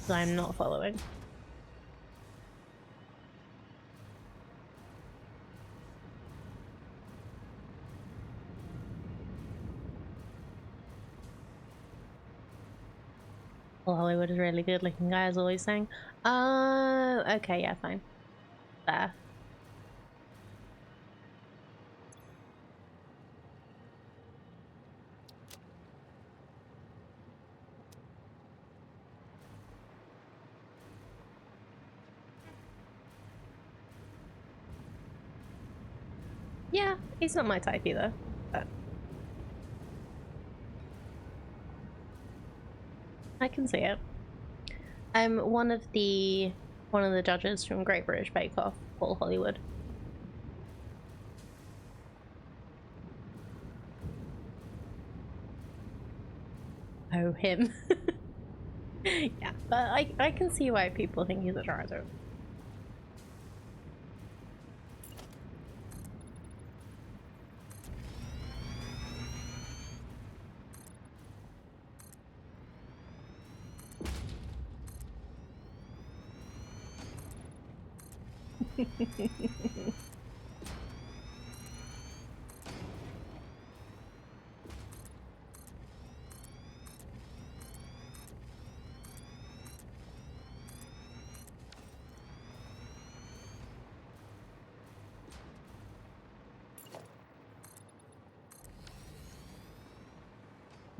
that I'm not following. Well, Hollywood is really good looking guy, as always saying. Oh, okay, yeah, fine. There. Yeah, he's not my type either, but I can see it. One of the judges from Great British Bake Off, Paul Hollywood. Oh, him. Yeah, but I can see why people think he's a Charizard.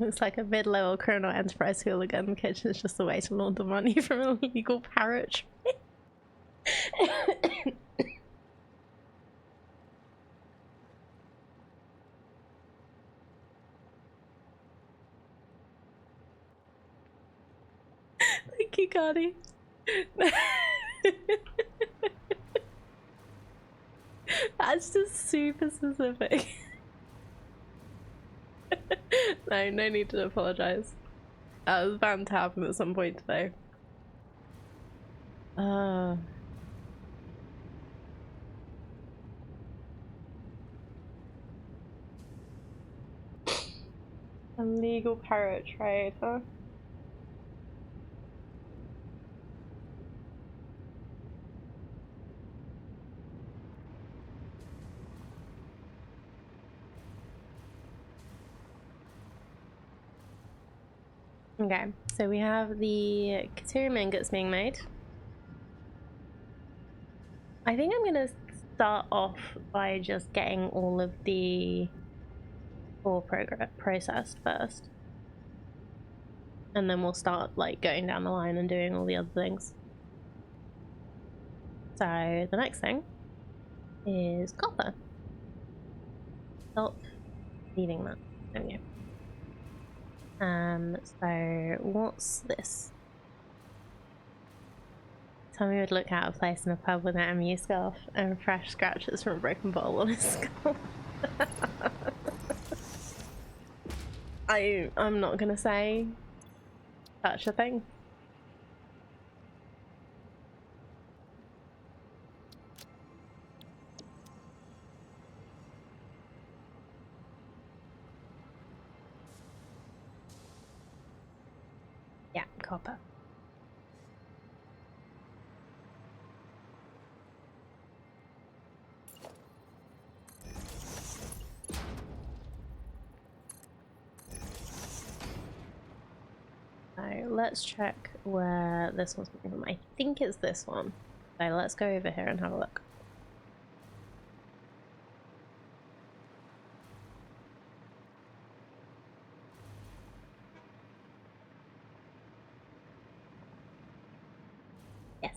It's like a mid-level criminal enterprise hooligan. The kitchen is just a way to launder money from a illegal parrot. Thank you, Cardi. That's just super specific. No need to apologize. That was bound to happen at some point today. Illegal parrot trade, huh? Okay, so we have the Kateri ingots being made. I think I'm gonna start off by just getting all of the ore processed first. And then we'll start like going down the line and doing all the other things. So the next thing is copper. Stop leaving that. There we go. So what's this? Tommy would look out of place in a pub with an MU scarf and fresh scratches from a broken bottle on his skull. I'm not gonna say such a thing. Yeah, copper. So let's check where this one's coming from. I think it's this one. So let's go over here and have a look. Yes.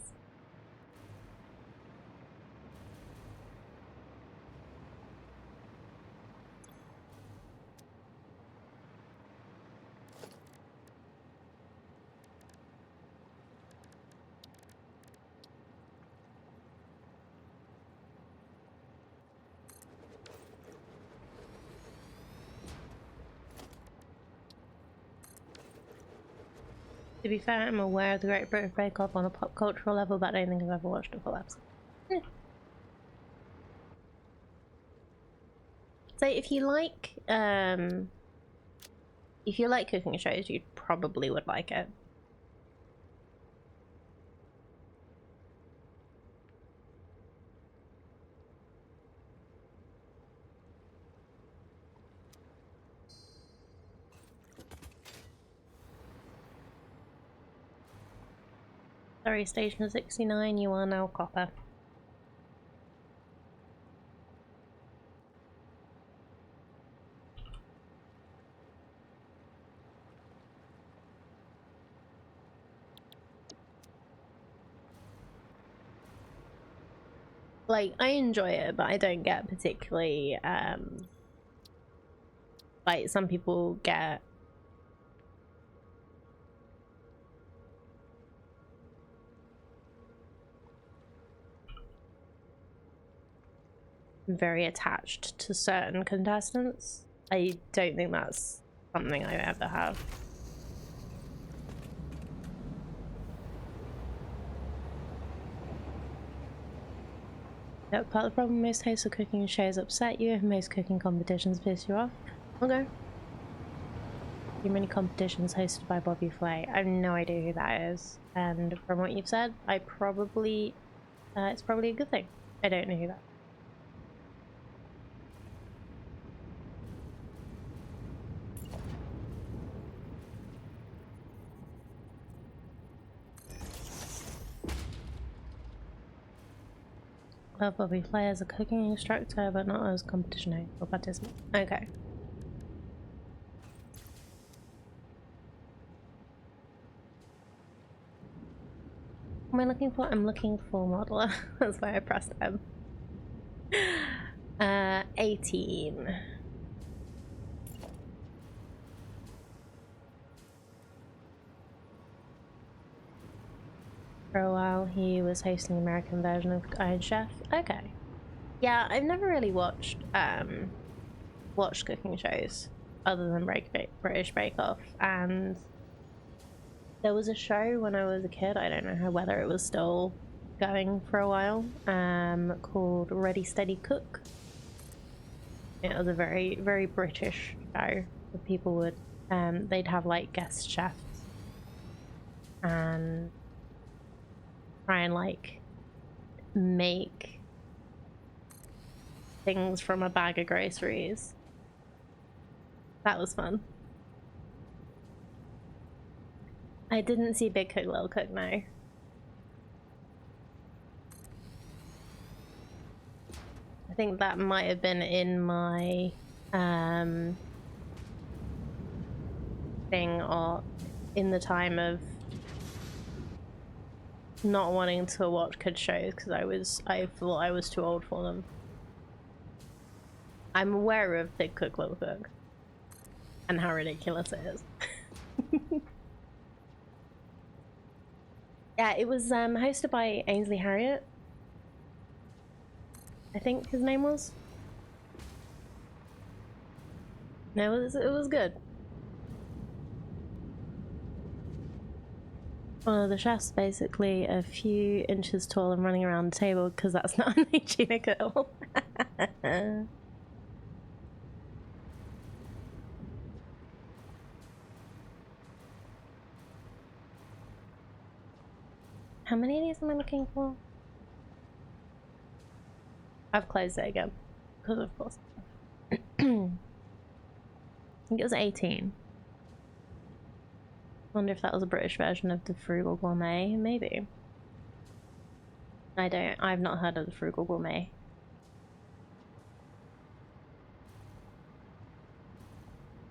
To be fair, I'm aware of the Great British Bake Off on a pop cultural level, but I don't think I've ever watched a full episode. So if you like cooking shows, you probably would like it. Sorry, Station 69, you are now copper. Like, I enjoy it, but I don't get particularly, like, some people get very attached to certain contestants. I don't think that's something I ever have. Yep, part of the problem, most hosts of cooking shows upset you, most cooking competitions piss you off. Okay. Too many competitions hosted by Bobby Flay. I have no idea who that is. And from what you've said, I probably it's probably a good thing. I don't know who that is. Well, Bobby Flay as a cooking instructor, but not as competition host or participant. Okay. What am I looking for? I'm looking for modeler. That's why I pressed M. 18. For a while, he was hosting the American version of Iron Chef. Okay. Yeah, I've never really watched cooking shows other than British Bake Off, and there was a show when I was a kid, I don't know whether it was still going for a while, called Ready Steady Cook. It was a very, very British show. People would, they'd have like guest chefs and try and like make things from a bag of groceries. That was fun. I didn't see Big Cook Little Cook, no. I think that might have been in my thing, or in the time of not wanting to watch kids shows because I thought I was too old for them. I'm aware of Big Cook Little Cook and how ridiculous it is. Yeah, it was hosted by Ainsley Harriott, I think his name was. No, it was good. One of the chefs basically a few inches tall and running around the table because that's not unhygienic at all. How many of these am I looking for? I've closed it again because of course. I think it was 18. Wonder if that was a British version of the Frugal Gourmet, maybe. I've not heard of the Frugal Gourmet.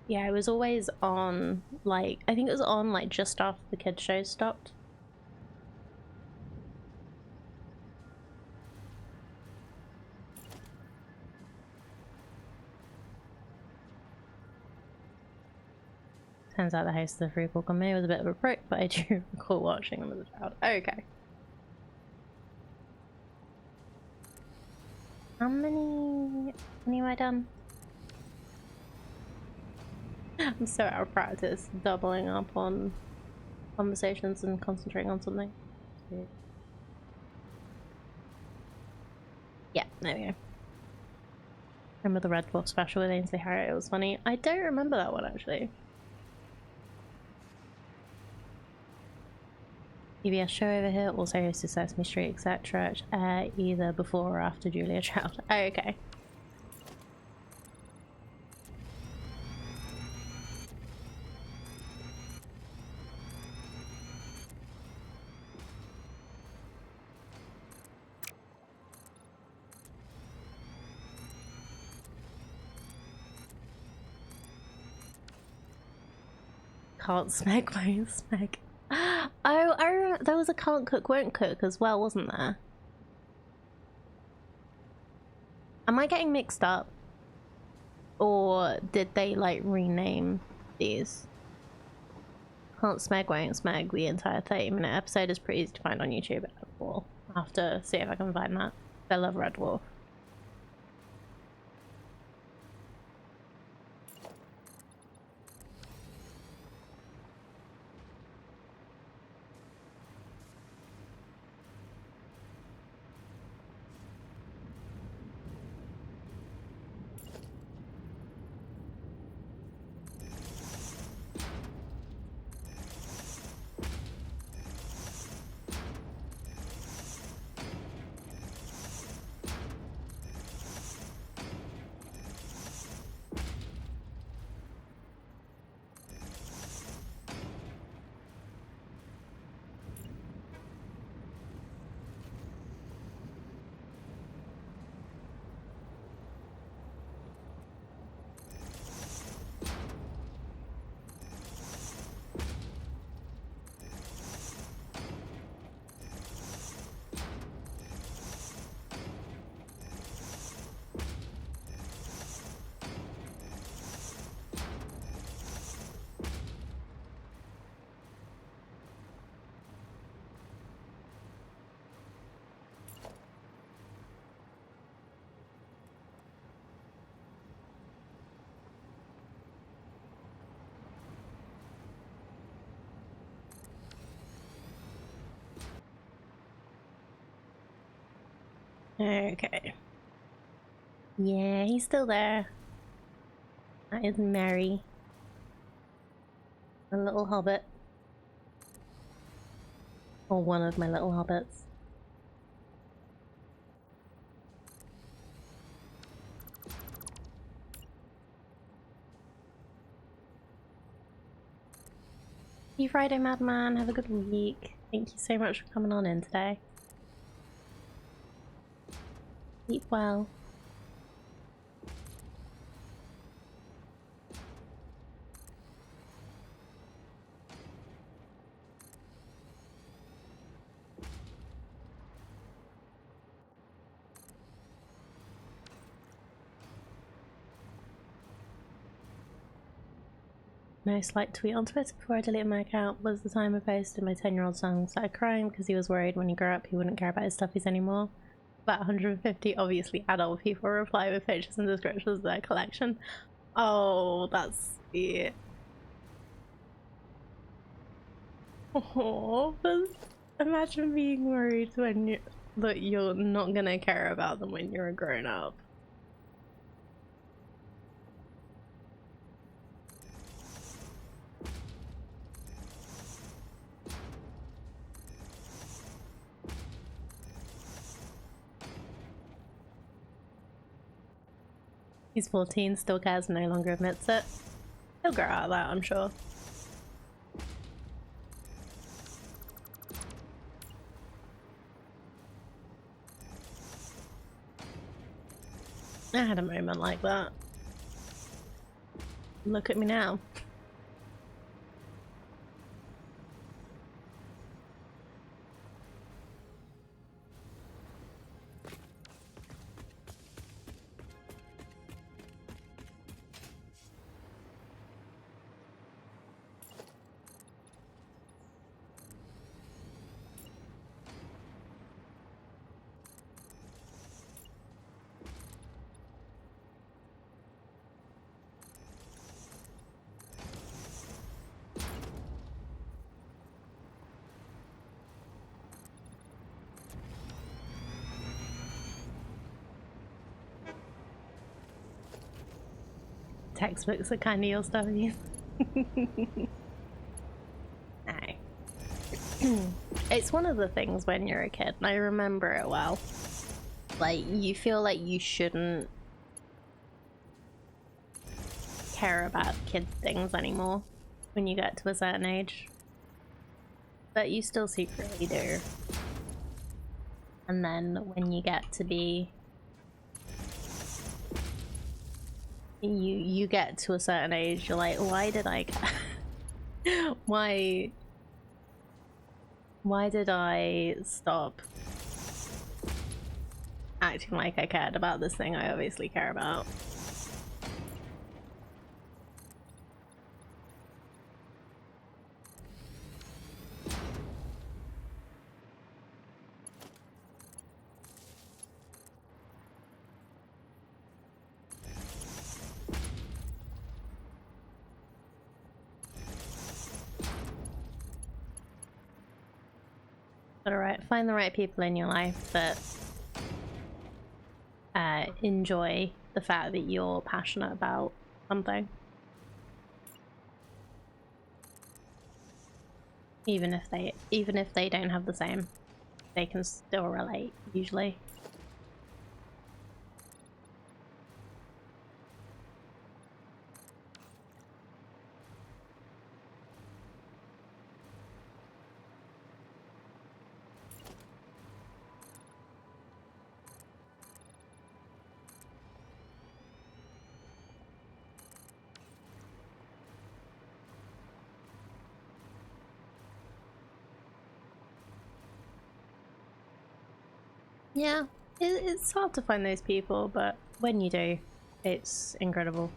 Yeah, it was always on, like, I think it was on, like, just after the kids' show stopped. Turns out the host of the Frugal Gourmet was a bit of a prick, but I do recall watching them as a child. Okay. How many have I done? I'm so out of practice doubling up on conversations and concentrating on something. Yeah, there we go. Remember the Red Dwarf special with Ainsley Harriott? It was funny. I don't remember that one actually. PBS show over here, also hosted Sesame Street, etc. Either before or after Julia Child. Oh, okay. Can't smeg, won't smeg. Oh, I remember there was a can't cook, won't cook as well, wasn't there? Am I getting mixed up? Or did they like rename these? Can't smeg, won't smeg. The entire 30-minute episode is pretty easy to find on YouTube. I'll have to see if I can find that. I love Red Dwarf. Okay. Yeah, he's still there. That is Mary. A little hobbit. Or one of my little hobbits. See you Friday, Madman. Have a good week. Thank you so much for coming on in today. Sleep well. Most liked tweet on Twitter before I deleted my account was the time I posted my 10-year-old son started crying because he was worried when he grew up he wouldn't care about his stuffies anymore. About 150 obviously adult people reply with pictures and descriptions of their collection. Oh, that's sweet. Oh, imagine being worried when that you're not gonna care about them when you're a grown up. He's 14, still cares, no longer admits it. He'll grow out of that, I'm sure. I had a moment like that. Look at me now. Textbooks are kind of your stuff. It's one of the things when you're a kid, and I remember it well. Like, you feel like you shouldn't care about kids' things anymore when you get to a certain age. But you still secretly do. And then when you get to be... You get to a certain age, you're like, why did I care? Why did I stop acting like I cared about this thing I obviously care about? Gotta find the right people in your life that enjoy the fact that you're passionate about something. Even if they don't have the same, they can still relate, usually. Yeah, it's hard to find those people, but when you do, it's incredible.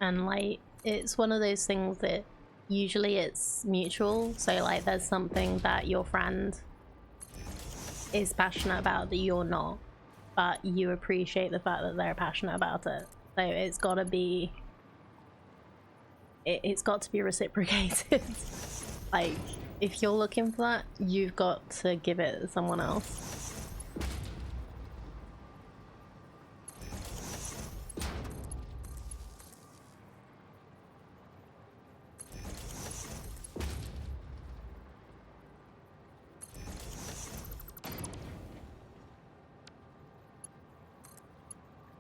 And like, it's one of those things that usually it's mutual, so like there's something that your friend is passionate about that you're not, but you appreciate the fact that they're passionate about it. So it's got to be it's got to be reciprocated. Like, if you're looking for that, you've got to give it to someone else.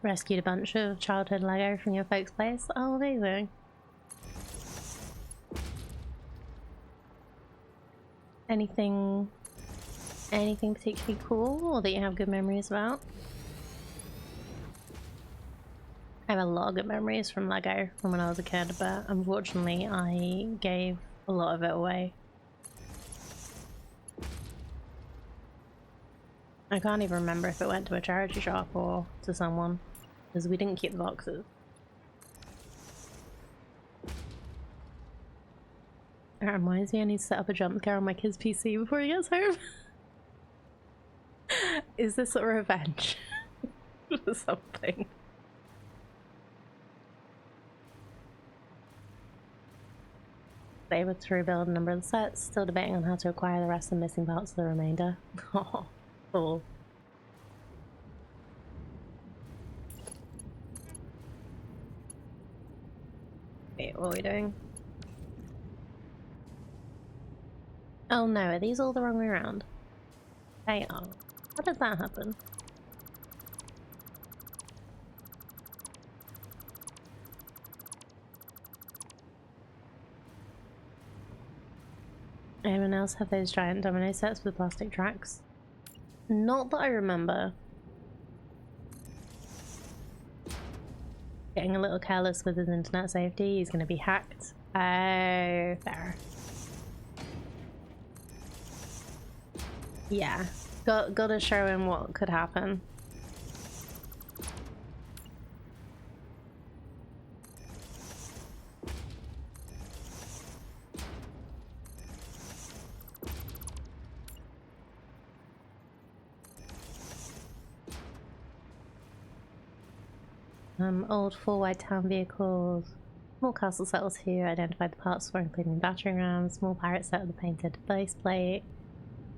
Rescued a bunch of childhood Lego from your folks' place. Oh, amazing. Anything particularly cool or that you have good memories about? I have a lot of good memories from Lego from when I was a kid, but unfortunately I gave a lot of it away. I can't even remember if it went to a charity shop or to someone, because we didn't keep the boxes. That reminds me, I need to set up a jump scare on my kid's PC before he gets home. Is this a revenge for something? They were to rebuild a number of the sets, still debating on how to acquire the rest of the missing parts of the remainder. Oh, cool. Wait, what are we doing? Oh no, are these all the wrong way around? They are. How did that happen? Anyone else have those giant domino sets with plastic tracks? Not that I remember. Getting a little careless with his internet safety, he's gonna be hacked. Oh, fair. Yeah, gotta show him what could happen. Old four wide town vehicles, small castle settles here, identified the parts for including battering rams, small pirate set with a painted base plate,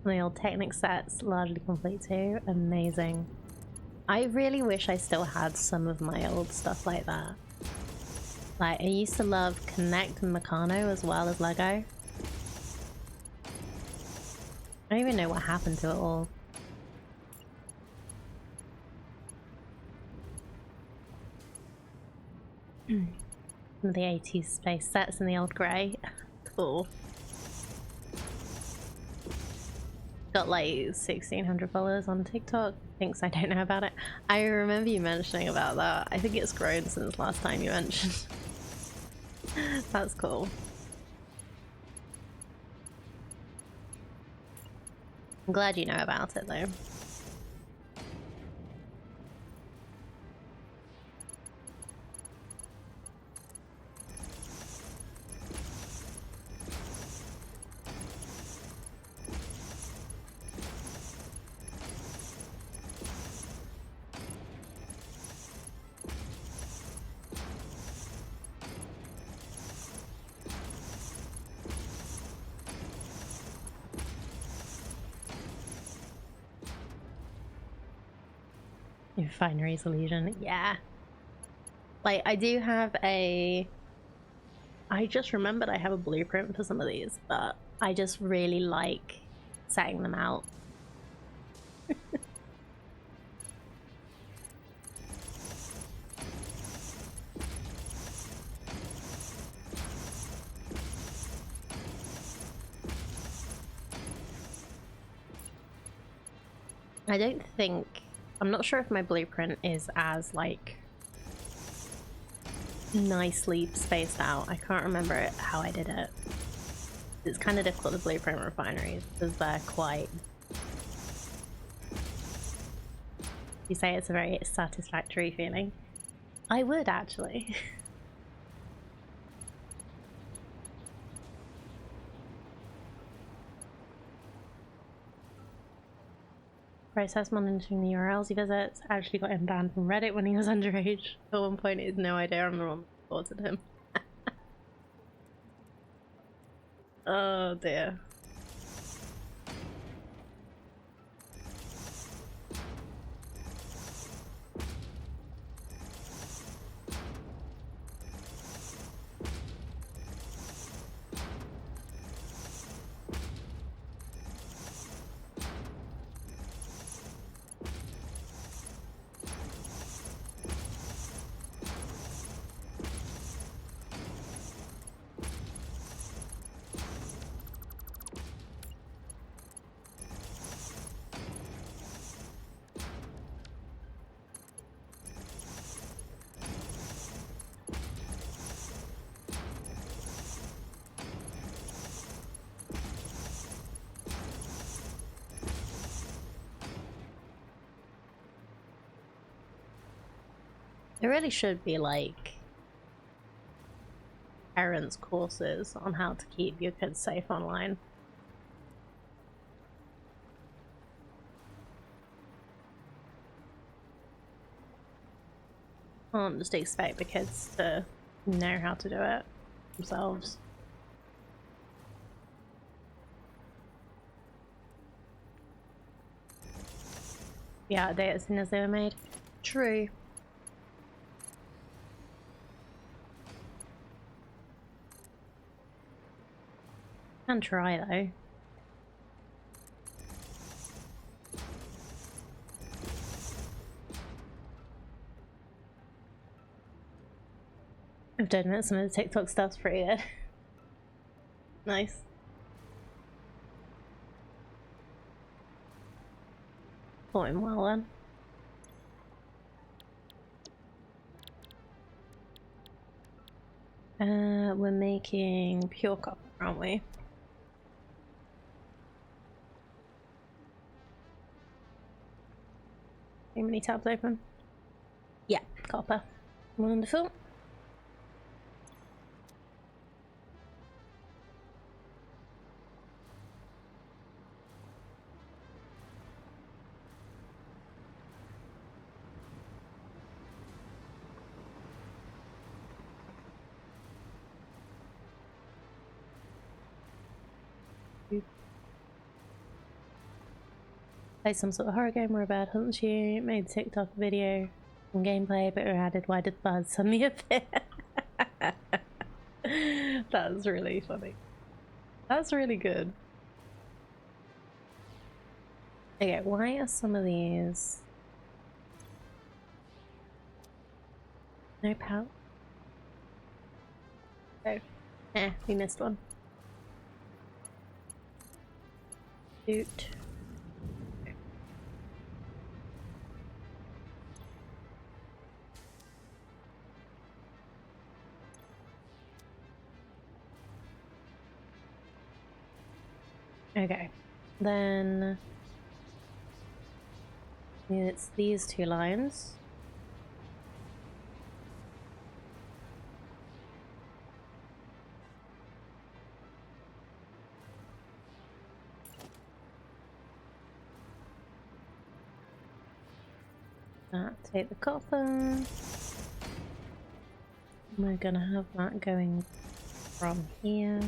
and the old Technic sets, largely complete too. Amazing. I really wish I still had some of my old stuff like that. Like, I used to love Connect and Meccano as well as Lego. I don't even know what happened to it all. Some of the 80s space sets in the old grey. Cool. Got like 1,600 followers on TikTok. Thinks I don't know about it. I remember you mentioning about that. I think it's grown since last time you mentioned. That's cool. I'm glad you know about it though. Refinery's illusion, yeah. Like, I do have a... I just remembered I have a blueprint for some of these, but I just really like setting them out. I don't think... I'm not sure if my blueprint is as, like, nicely spaced out. I can't remember how I did it. It's kind of difficult to blueprint refineries because they're quite... You say it's a very satisfactory feeling. I would, actually. Process monitoring the URLs he visits. Actually got him banned from Reddit when he was underage. At one point, he had no idea I'm the one that reported him. Oh dear. There really should be, like, parents' courses on how to keep your kids safe online. Can't just expect the kids to know how to do it themselves. Yeah, out of date as soon as they were made. True. Can try though. I've done it. Some of the TikTok stuff's pretty good. Nice. Thought him well then. We're making pure copper, aren't we? How many tabs open? Yeah, copper. Wonderful. Play some sort of horror game or a bird hunts you. Made a TikTok video and gameplay, but we added why did the birds suddenly appear? That's really funny. That's really good. Okay, why are some of these... No power? Oh. We missed one. Shoot. Okay. Then it's these two lines. Take the copper. We're gonna have that going from here.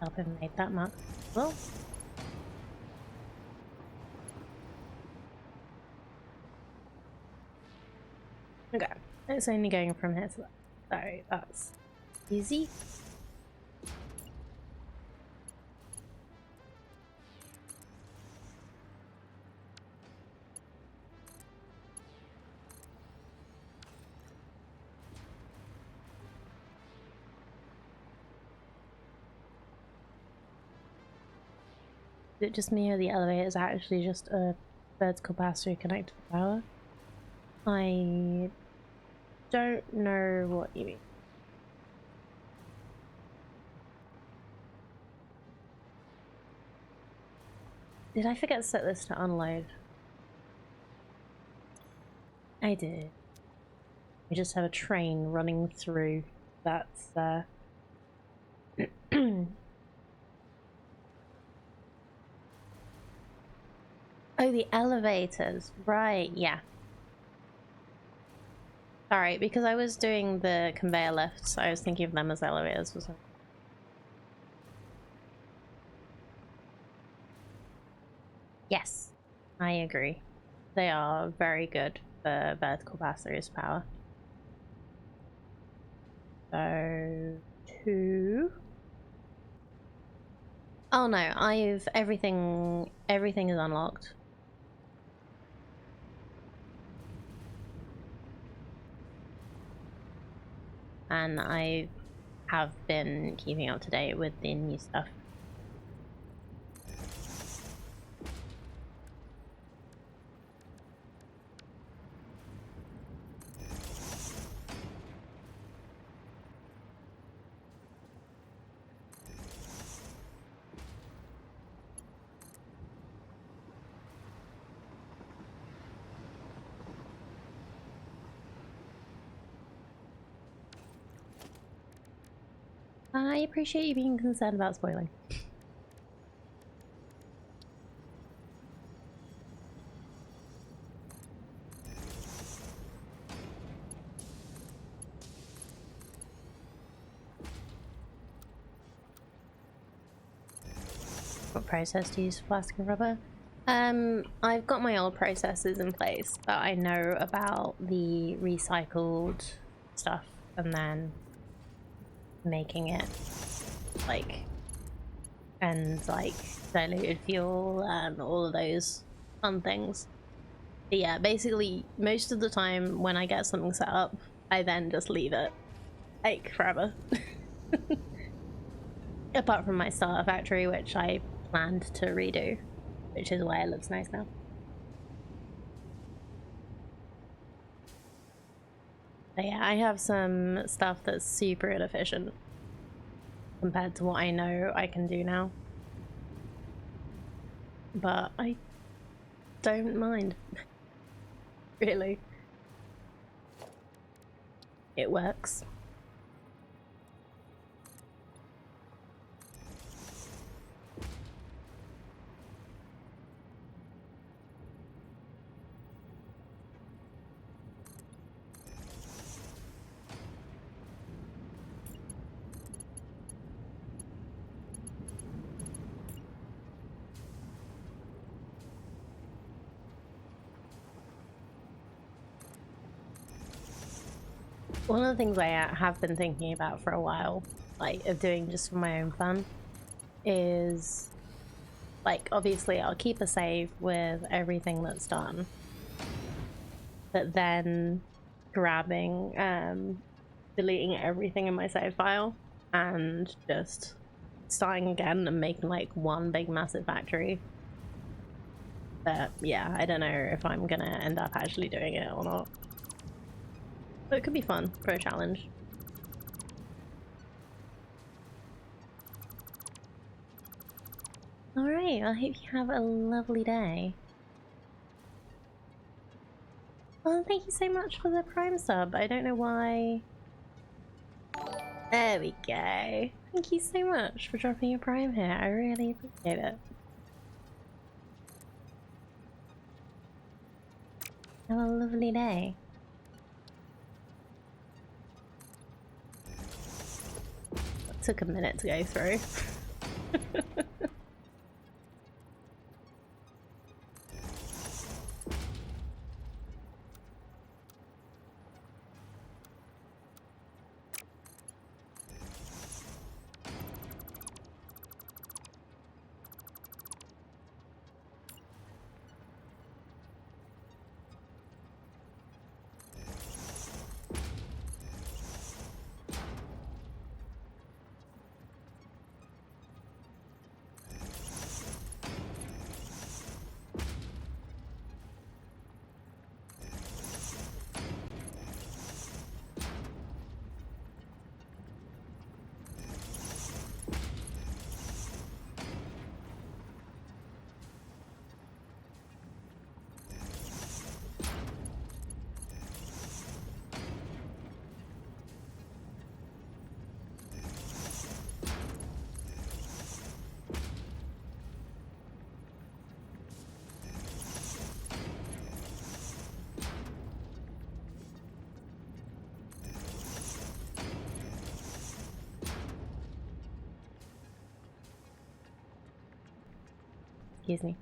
Help him make that mark as well. Okay, it's only going from here to there, so that's easy. Is it just me or the elevator is actually just a vertical battery connected to power? I don't know what you mean. Did I forget to set this to unload? I did. We just have a train running through. That's Oh, the elevators. Right, yeah. Sorry, because I was doing the conveyor lifts, I was thinking of them as elevators or something. Yes, I agree. They are very good for vertical batteries power. So, 2. Oh no, everything is unlocked. And I have been keeping up to date with the new stuff. I appreciate you being concerned about spoiling. What process to use for plastic and rubber? I've got my old processes in place, but I know about the recycled stuff and then making it like diluted fuel and all of those fun things. But yeah, basically most of the time when I get something set up, I then just leave it like forever. Apart from my starter factory, which I planned to redo, which is why it looks nice now. But yeah, I have some stuff that's super inefficient compared to what I know I can do now. But I don't mind. Really. It works. One of the things I have been thinking about for a while, like of doing just for my own fun, is, like, obviously I'll keep a save with everything that's done, but then grabbing, deleting everything in my save file and just starting again and making like one big massive factory. But yeah, I don't know if I'm gonna end up actually doing it or not. But it could be fun for a challenge. Alright, I hope you have a lovely day. Well, thank you so much for the Prime sub. I don't know why. There we go. Thank you so much for dropping your Prime here. I really appreciate it. Have a lovely day. That took a minute to go through. Excuse me.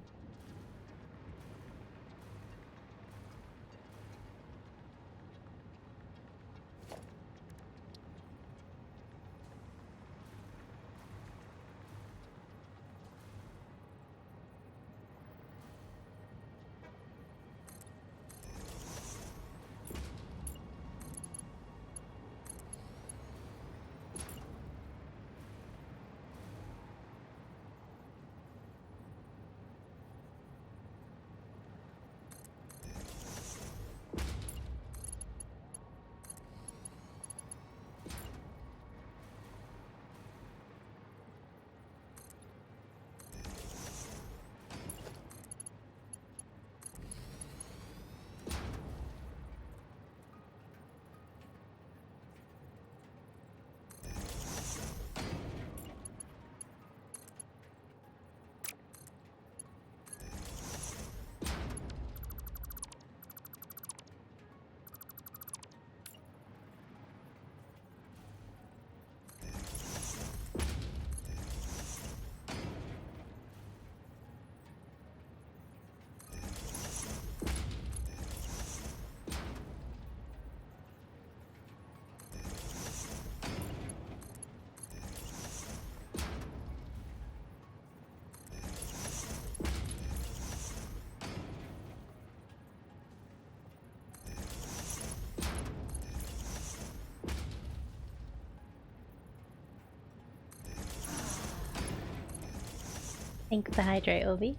Thank you for hydrate, Obi.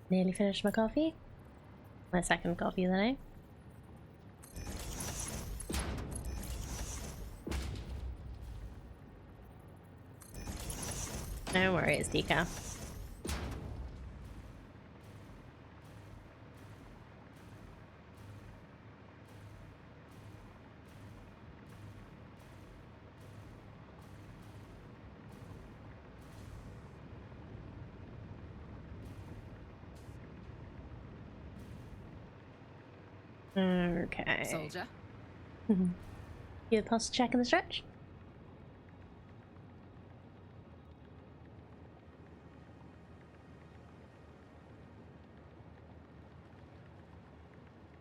Nearly finished my coffee. My second coffee of the day. Don't worry, it's decaf. Okay. Soldier. You past check in the stretch?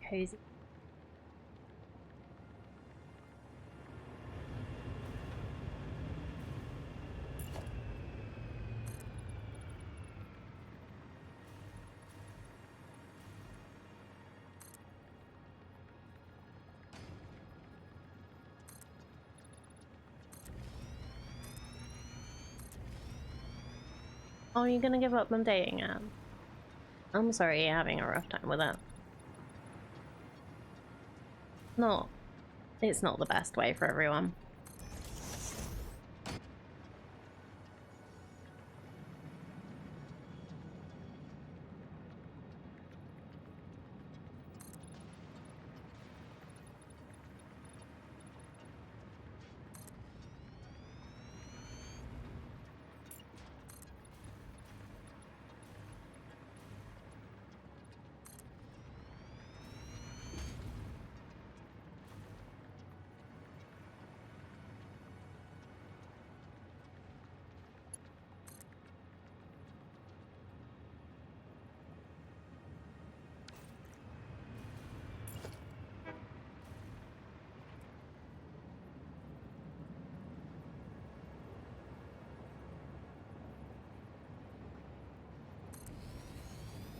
Cozy. Oh, you're gonna give up on dating app? I'm sorry you're having a rough time with it. No, it's not the best way for everyone.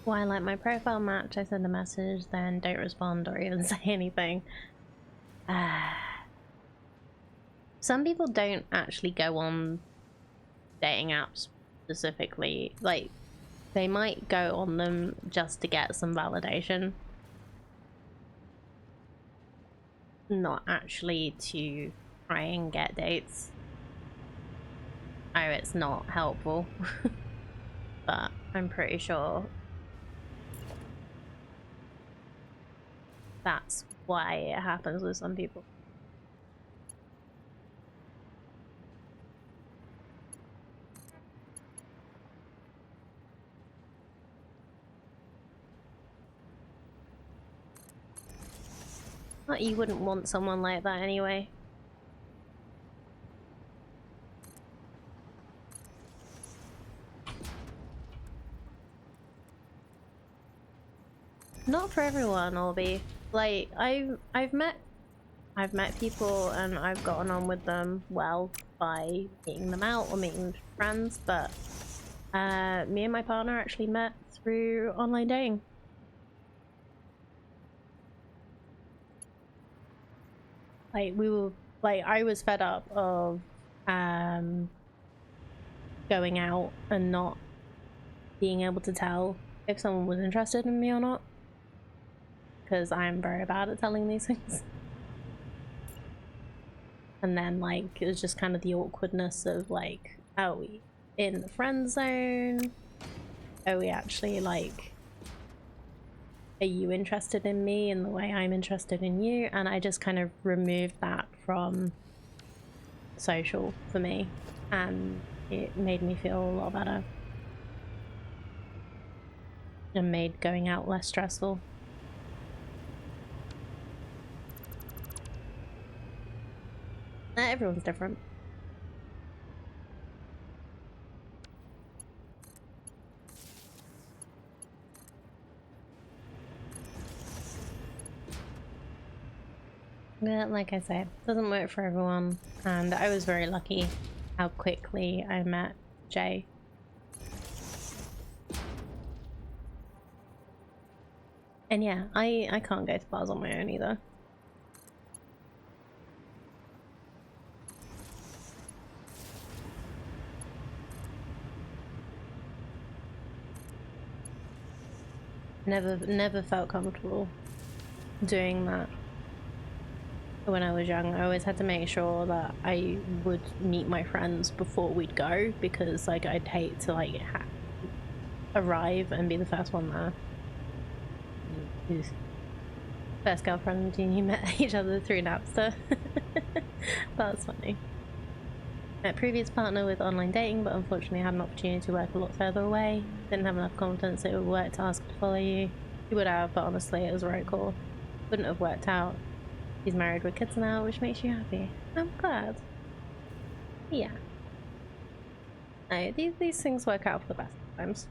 Why, like my profile match, I send a message, then don't respond or even say anything. Some people don't actually go on dating apps specifically. Like, they might go on them just to get some validation, not actually to try and get dates. Oh, it's not helpful. But I'm pretty sure that's why it happens with some people. But you wouldn't want someone like that anyway. Not for everyone, Orby. Like I've met people and I've gotten on with them well by meeting them out or meeting friends, but me and my partner actually met through online dating. Like I was fed up of going out and not being able to tell if someone was interested in me or not, because I'm very bad at telling these things. And then like it was just kind of the awkwardness of like, are we in the friend zone? Are we actually like, are you interested in me in the way I'm interested in you? And I just kind of removed that from social for me, and it made me feel a lot better and made going out less stressful. Everyone's different. Yeah, like I said, it doesn't work for everyone, and I was very lucky how quickly I met Jay. And yeah, I can't go to bars on my own either. Never felt comfortable doing that when I was young. I always had to make sure that I would meet my friends before we'd go, because like I'd hate to like arrive and be the first one there. Who's first girlfriend and you met each other through Napster. That's funny. My previous partner with online dating, but unfortunately had an opportunity to work a lot further away. Didn't have enough confidence it would work to ask to follow you. He would have, but honestly it was the right call. Wouldn't have worked out. He's married with kids now, which makes you happy. I'm glad. Yeah. No, these things work out for the best sometimes.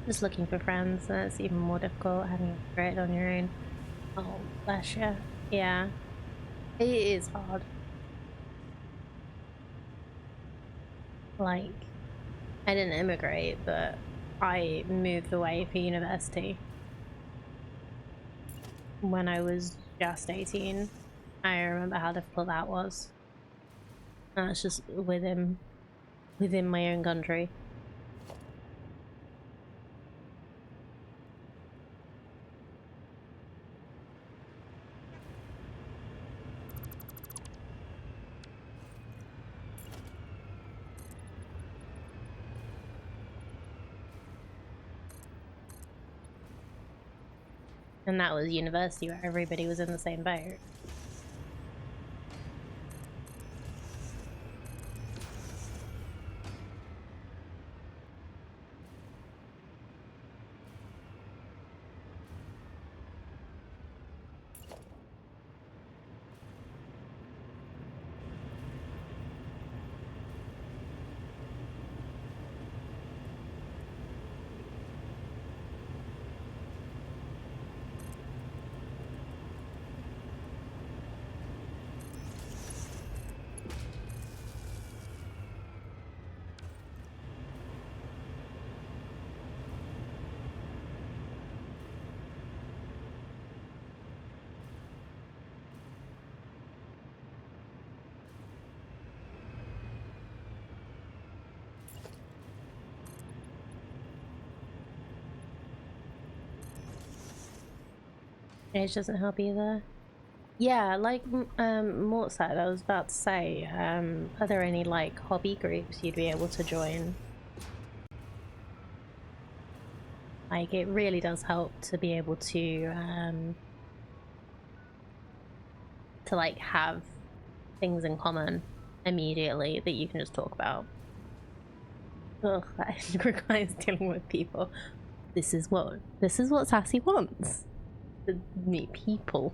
Just looking for friends, that's even more difficult, having to figure it on your own. Oh, bless you. Yeah. It is hard. Like, I didn't immigrate, but I moved away for university when I was just 18. I remember how difficult that was. And that's just within my own country. And that was university where everybody was in the same boat. Age doesn't help either. Yeah, like Mort said, I was about to say, are there any like hobby groups you'd be able to join? Like, it really does help to be able to like have things in common immediately that you can just talk about. Ugh, that requires dealing with people. This is what Sassy wants. To meet people.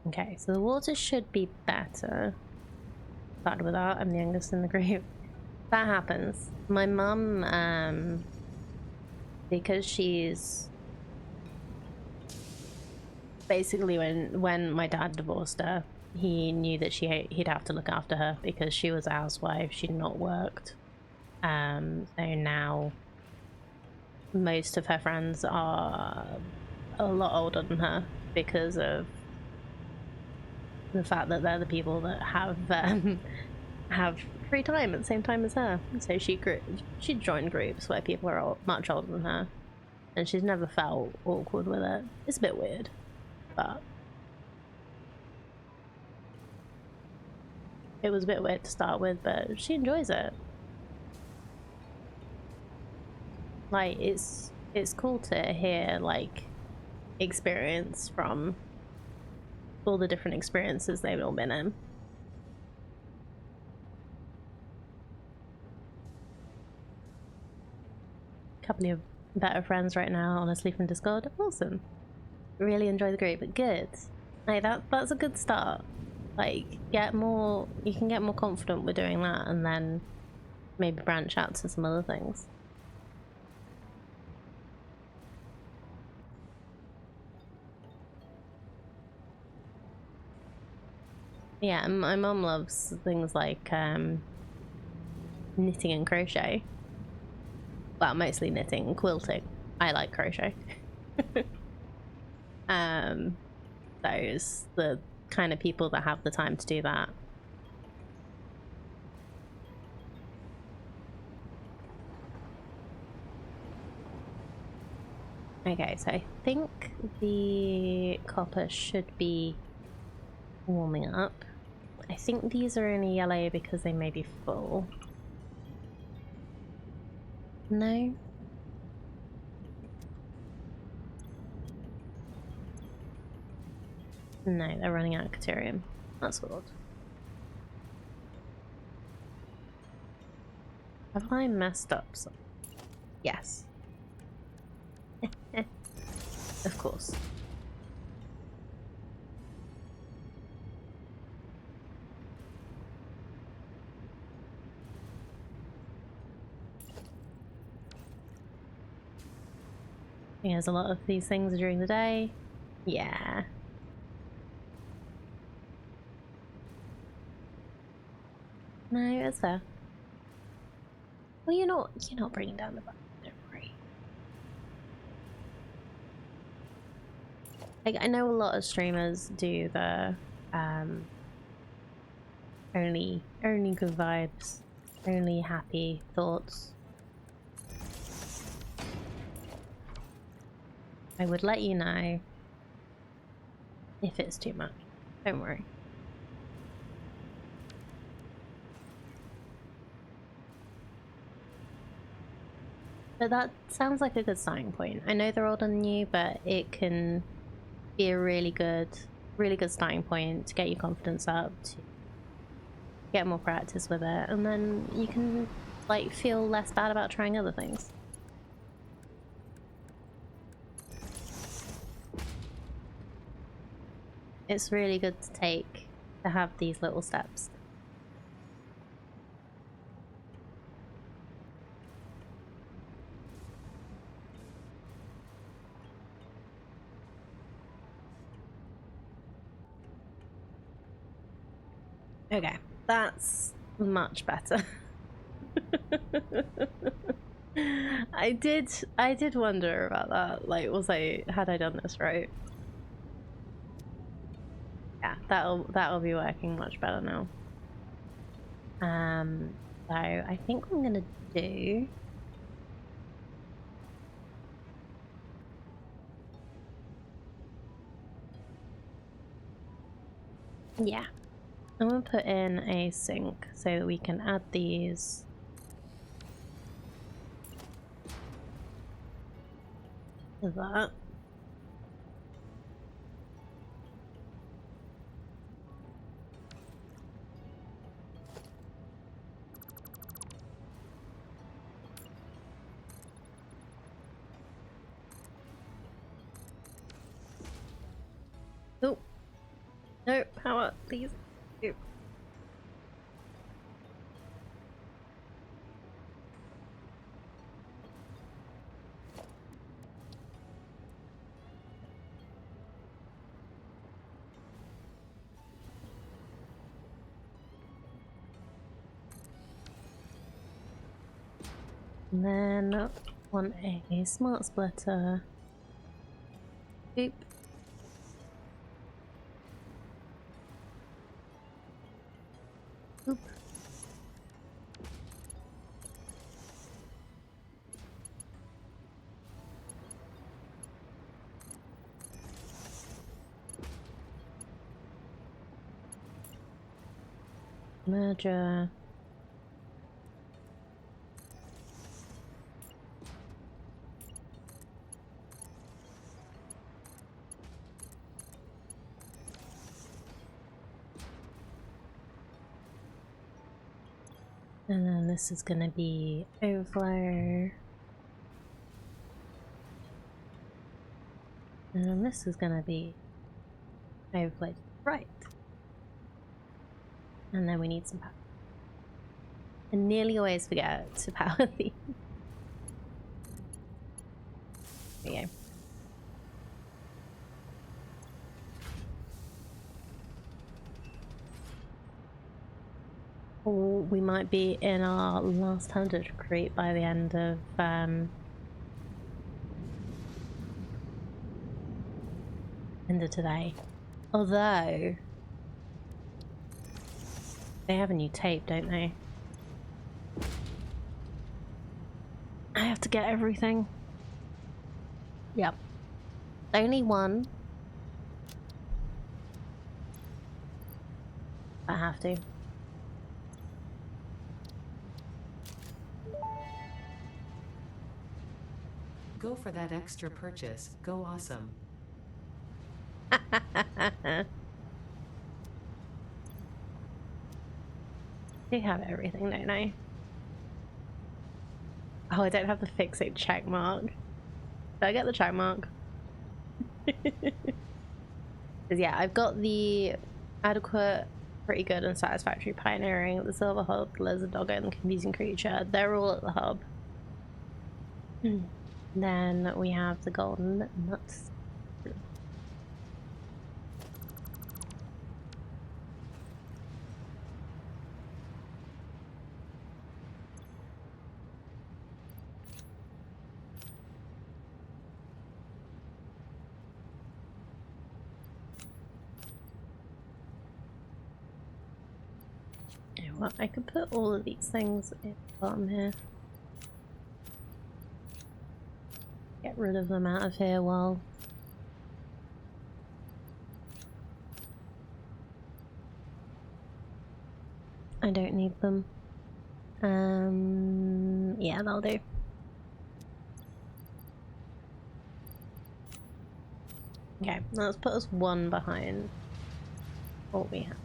Okay, so the water should be better. Started with that, I'm the youngest in the group. That happens. My mum, because she's basically when my dad divorced her, he knew that he'd have to look after her because she was a housewife. She'd not worked. So now most of her friends are a lot older than her because of the fact that they're the people that have free time at the same time as her. So she joined groups where people are much older than her, and she's never felt awkward with it. It's a bit weird, but it was a bit weird to start with, but she enjoys it. Like, it's cool to hear like experience from all the different experiences they've all been in. Couple of better friends right now, honestly, from Discord. Awesome. Really enjoy the group, but good. Like, that's a good start. Like, you can get more confident with doing that, and then maybe branch out to some other things. Yeah, my mum loves things like knitting and crochet. Well, mostly knitting and quilting. I like crochet. Those the kind of people that have the time to do that. Okay, so I think the copper should be warming up. I think these are only yellow because they may be full. No? No, they're running out of Caterium. That's odd. Have I messed up something? Yes. Of course. There's a lot of these things during the day. Yeah. No, it's fair. Well, you're not bringing down the button, don't worry. Like, I know a lot of streamers do the only good vibes, only happy thoughts. I would let you know if it's too much. Don't worry. But that sounds like a good starting point. I know they're older than you, but it can be a really good starting point to get your confidence up, to get more practice with it, and then you can like feel less bad about trying other things. It's really good to have these little steps. Okay, that's much better. I did wonder about that. Like, had I done this right? Yeah, that'll be working much better now. So I think what I'm gonna do. Yeah, I'm gonna put in a sink so that we can add these. To that. Oh, no, how about these? Ew. And then want a smart splitter. Boop. Boop. Merger. And then this is gonna be overflow. And then this is gonna be overflow to the right. And then we need some power. I nearly always forget to power these. There we go. Or we might be in our last 100 creep by the end of today. Although they have a new tape, don't they? I have to get everything. Yep. Only one. I have to. Go for that extra purchase. Go awesome. They have everything, don't I? Oh, I don't have the fixate check mark. Did I get the check mark? Because yeah, I've got the adequate, pretty good, and satisfactory pioneering, the silver hub, the lizard doggo, and the confusing creature. They're all at the hub. Then we have the golden nuts. You know what? I could put all of these things in the bottom here. Get rid of them out of here while I don't need them. Yeah, that'll do. Okay, let's put us one behind what we have.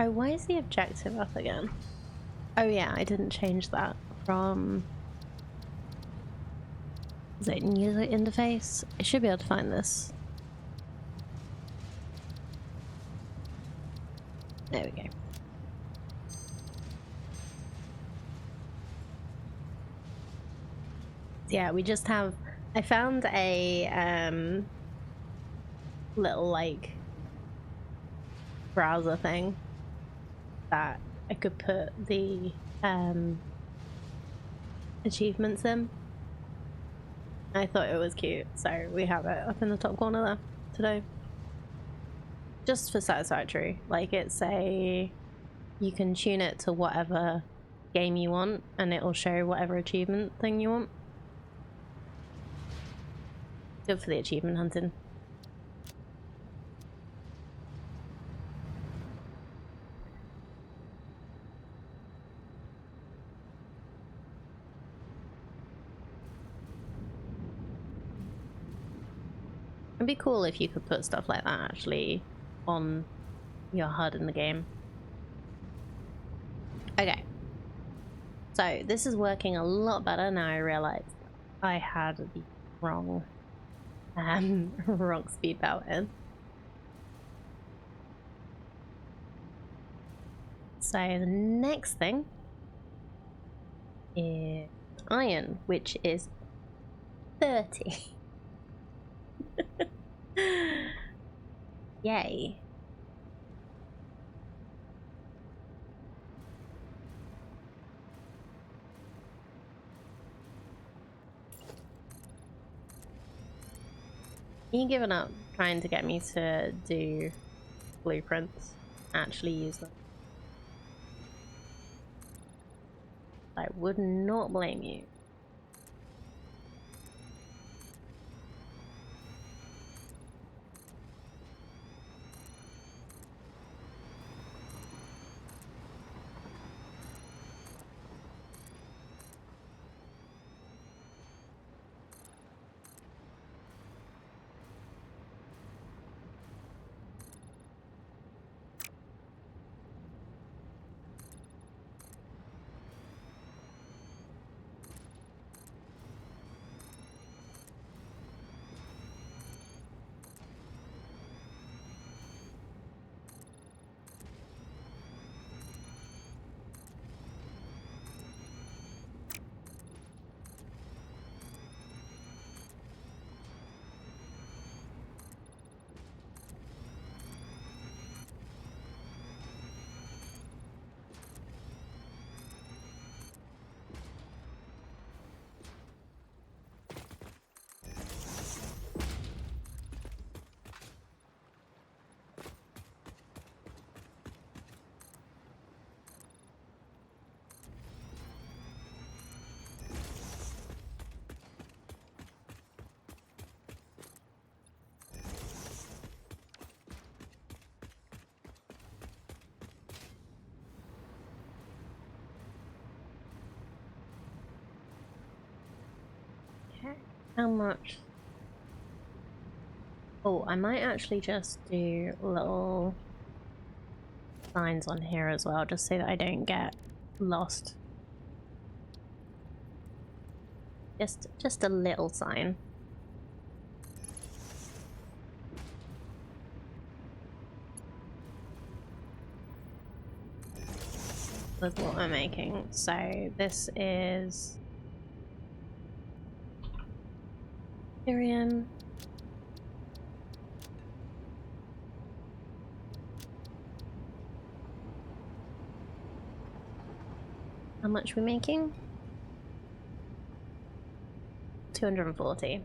Oh, why is the objective up again? Oh yeah, I didn't change that from... Is it user interface? I should be able to find this. There we go. Yeah, we just have... I found a little like browser thing that I could put the achievements in. I thought it was cute, so we have it up in the top corner there today. Just for Satisfactory. Like, it's a... You can tune it to whatever game you want, and it'll show whatever achievement thing you want. Good for the achievement hunting. It'd be cool if you could put stuff like that actually on your HUD in the game. Okay. So this is working a lot better now. I realized I had the wrong wrong speed belt in. So the next thing is iron, which is 30. Yay. You given up trying to get me to do blueprints? Actually use them. I would not blame you. How much? Oh, I might actually just do little signs on here as well, just so that I don't get lost. Just a little sign. with what we're making. So this is Tyrion. How much are we making? 240.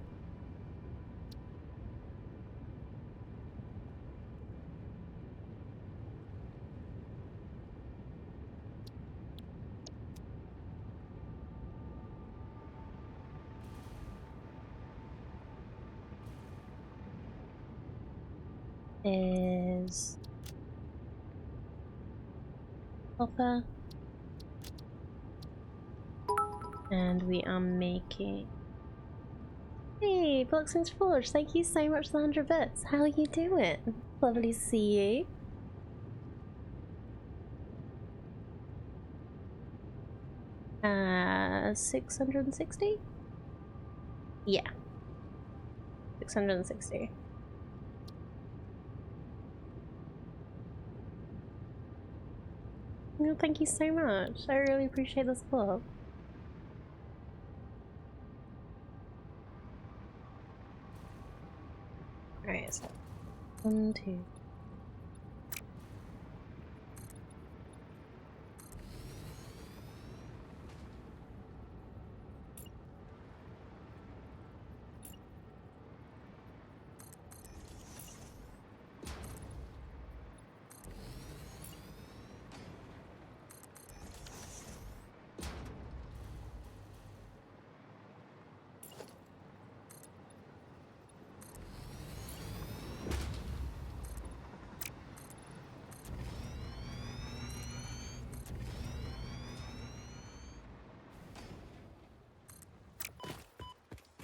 Is copper, and we are making. Hey, Blocksmith's Forge, thank you so much for the 100 bits. How are you doing? Lovely to see you. 660? Yeah. 660. No, thank you so much. I really appreciate the support. Alright, so 1, 2.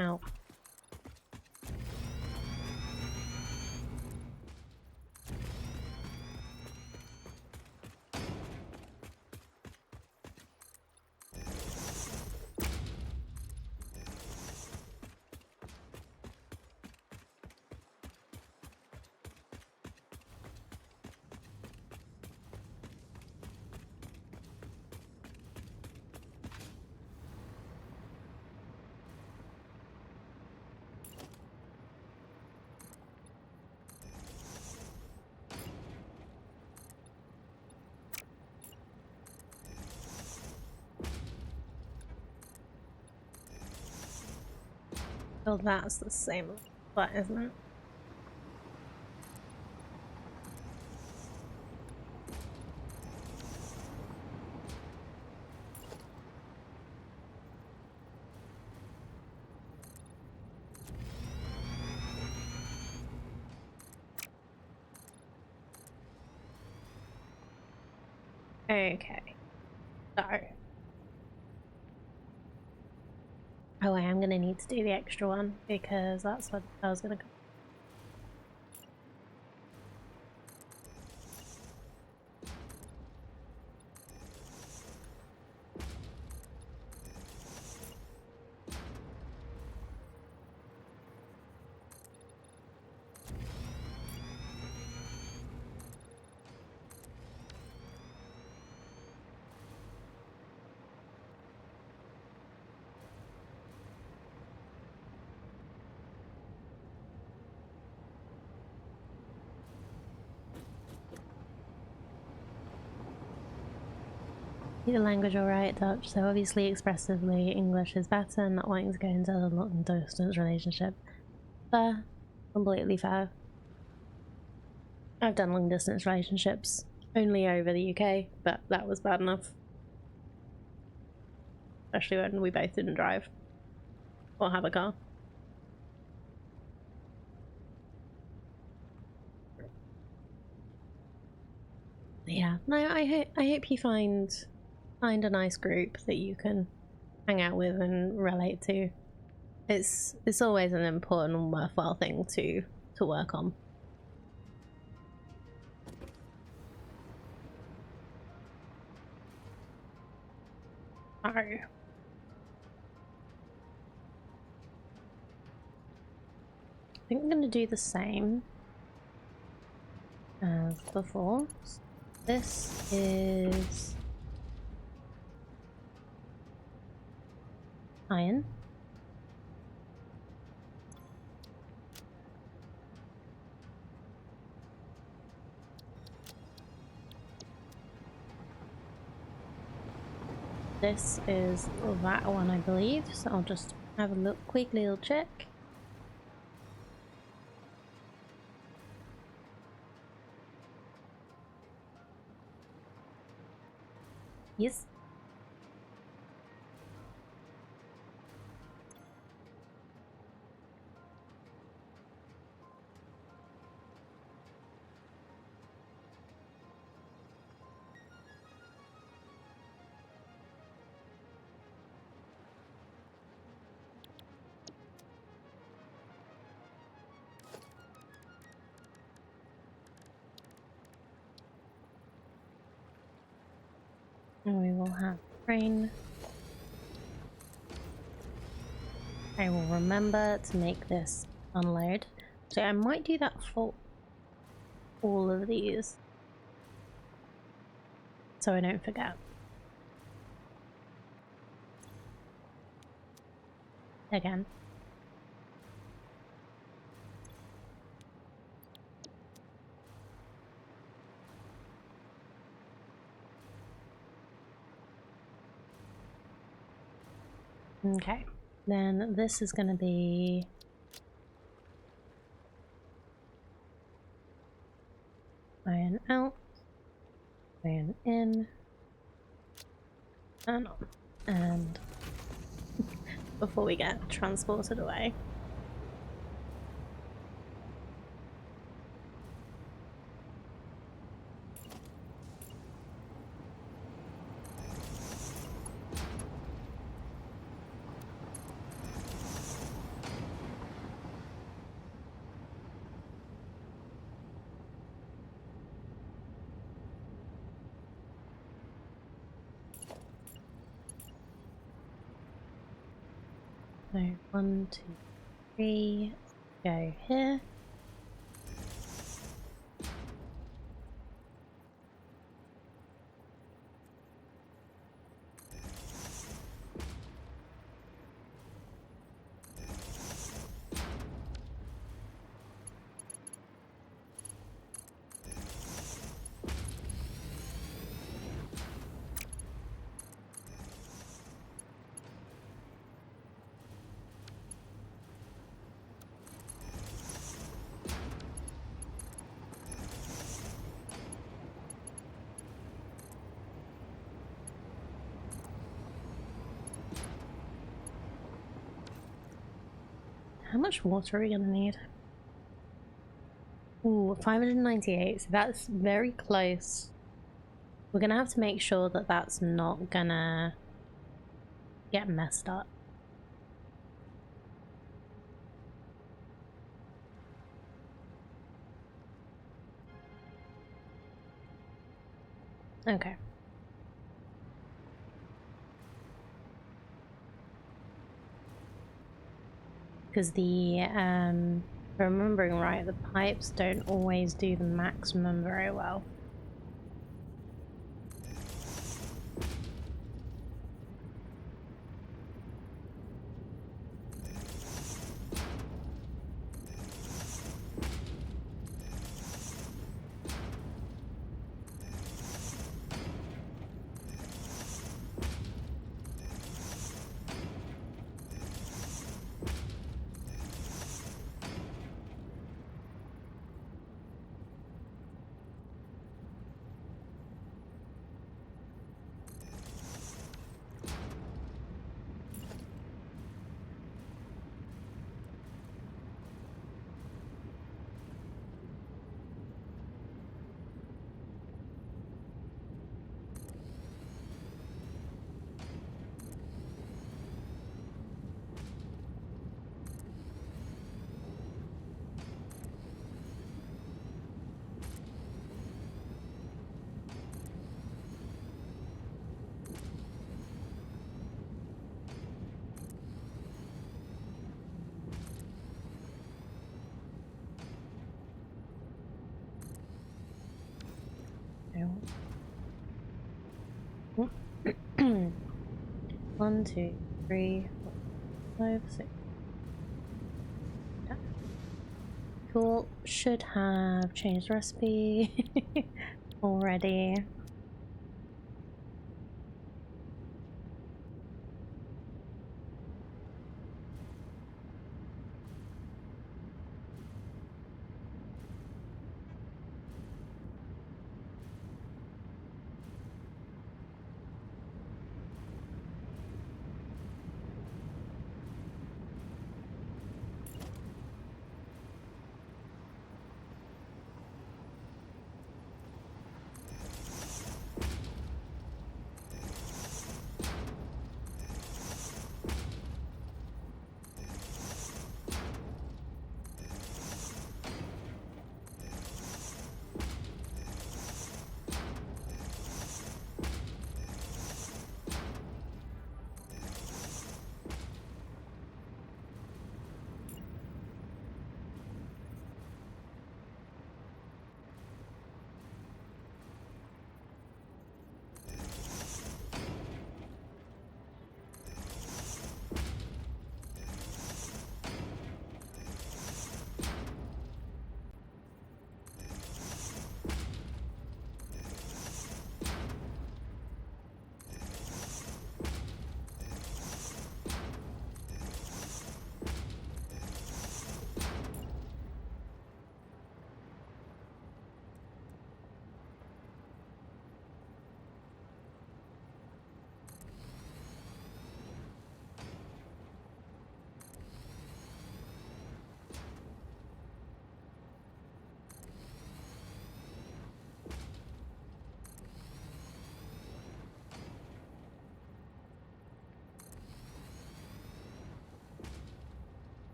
Ow. Oh, that's the same flat, isn't it? Okay. So. Oh, I am gonna need to do the extra one because that's what I was gonna come. The language alright, Dutch, so obviously expressively English is better and not wanting to go into a long distance relationship. Fair. Completely fair. I've done long distance relationships only over the UK, but that was bad enough. Especially when we both didn't drive or have a car. Yeah, no, I hope you find a nice group that you can hang out with and relate to. It's always an important and worthwhile thing to work on. Oh. I think I'm going to do the same as before. This is iron. This is that one, I believe, so I'll just have a look, quick little check. Yes. And we will have rain. I will remember to make this unload. So I might do that for all of these, so I don't forget. Again. Okay, then this is going to be iron out, iron in, and on. And before we get transported away. So 1, 2, 3, go here. How much water are we gonna need? Ooh, 598, so that's very close. We're gonna have to make sure that that's not gonna get messed up. Okay. Because if I'm remembering right, the pipes don't always do the maximum very well. So 1, 2, 3, 4. 5, 6. Yeah. Cool. Should have changed recipe already.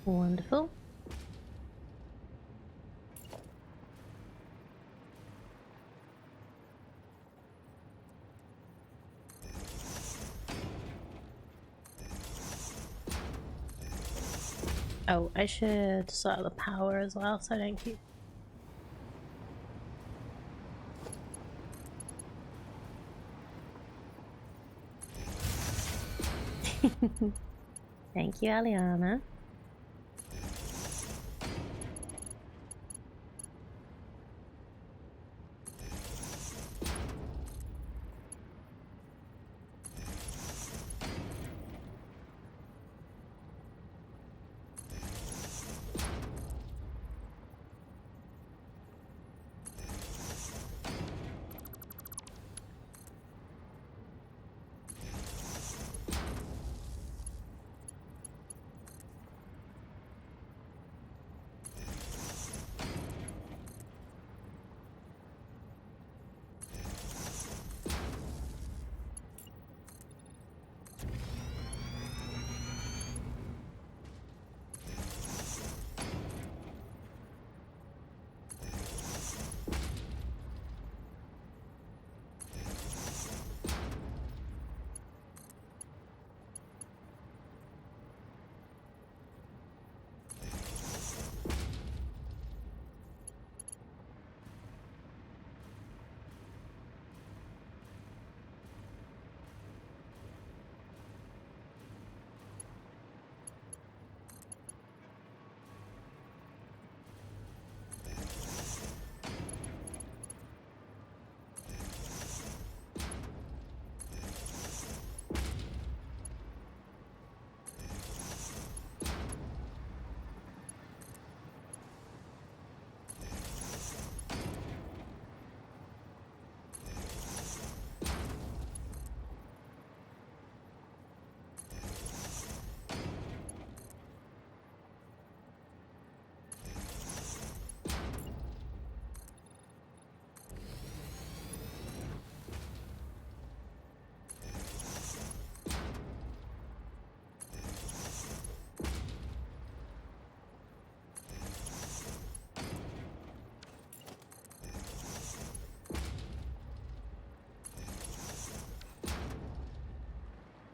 Wonderful. Oh, I should sort the power as well so I don't keep. Thank you, Aliana.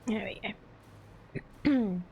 There we go.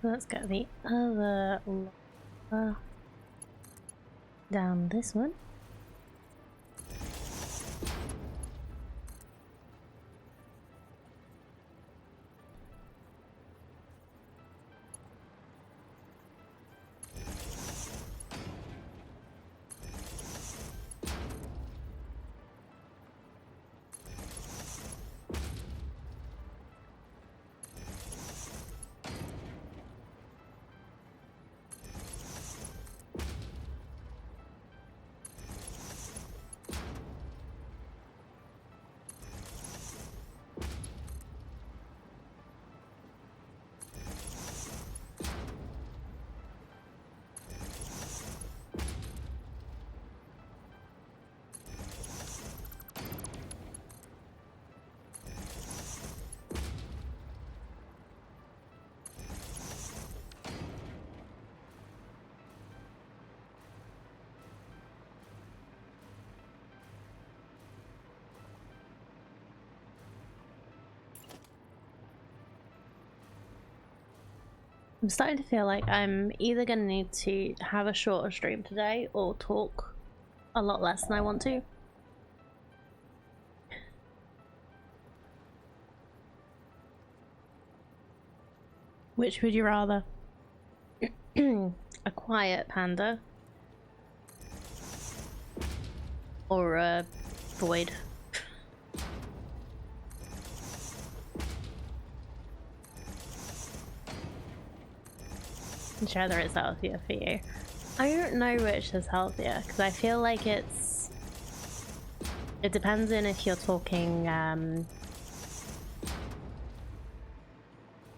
Let's get the other lava down this one. I'm starting to feel like I'm either going to need to have a shorter stream today or talk a lot less than I want to. Which would you rather? A quiet panda or a void? Whichever is healthier for you. I don't know which is healthier because I feel like it depends on if you're talking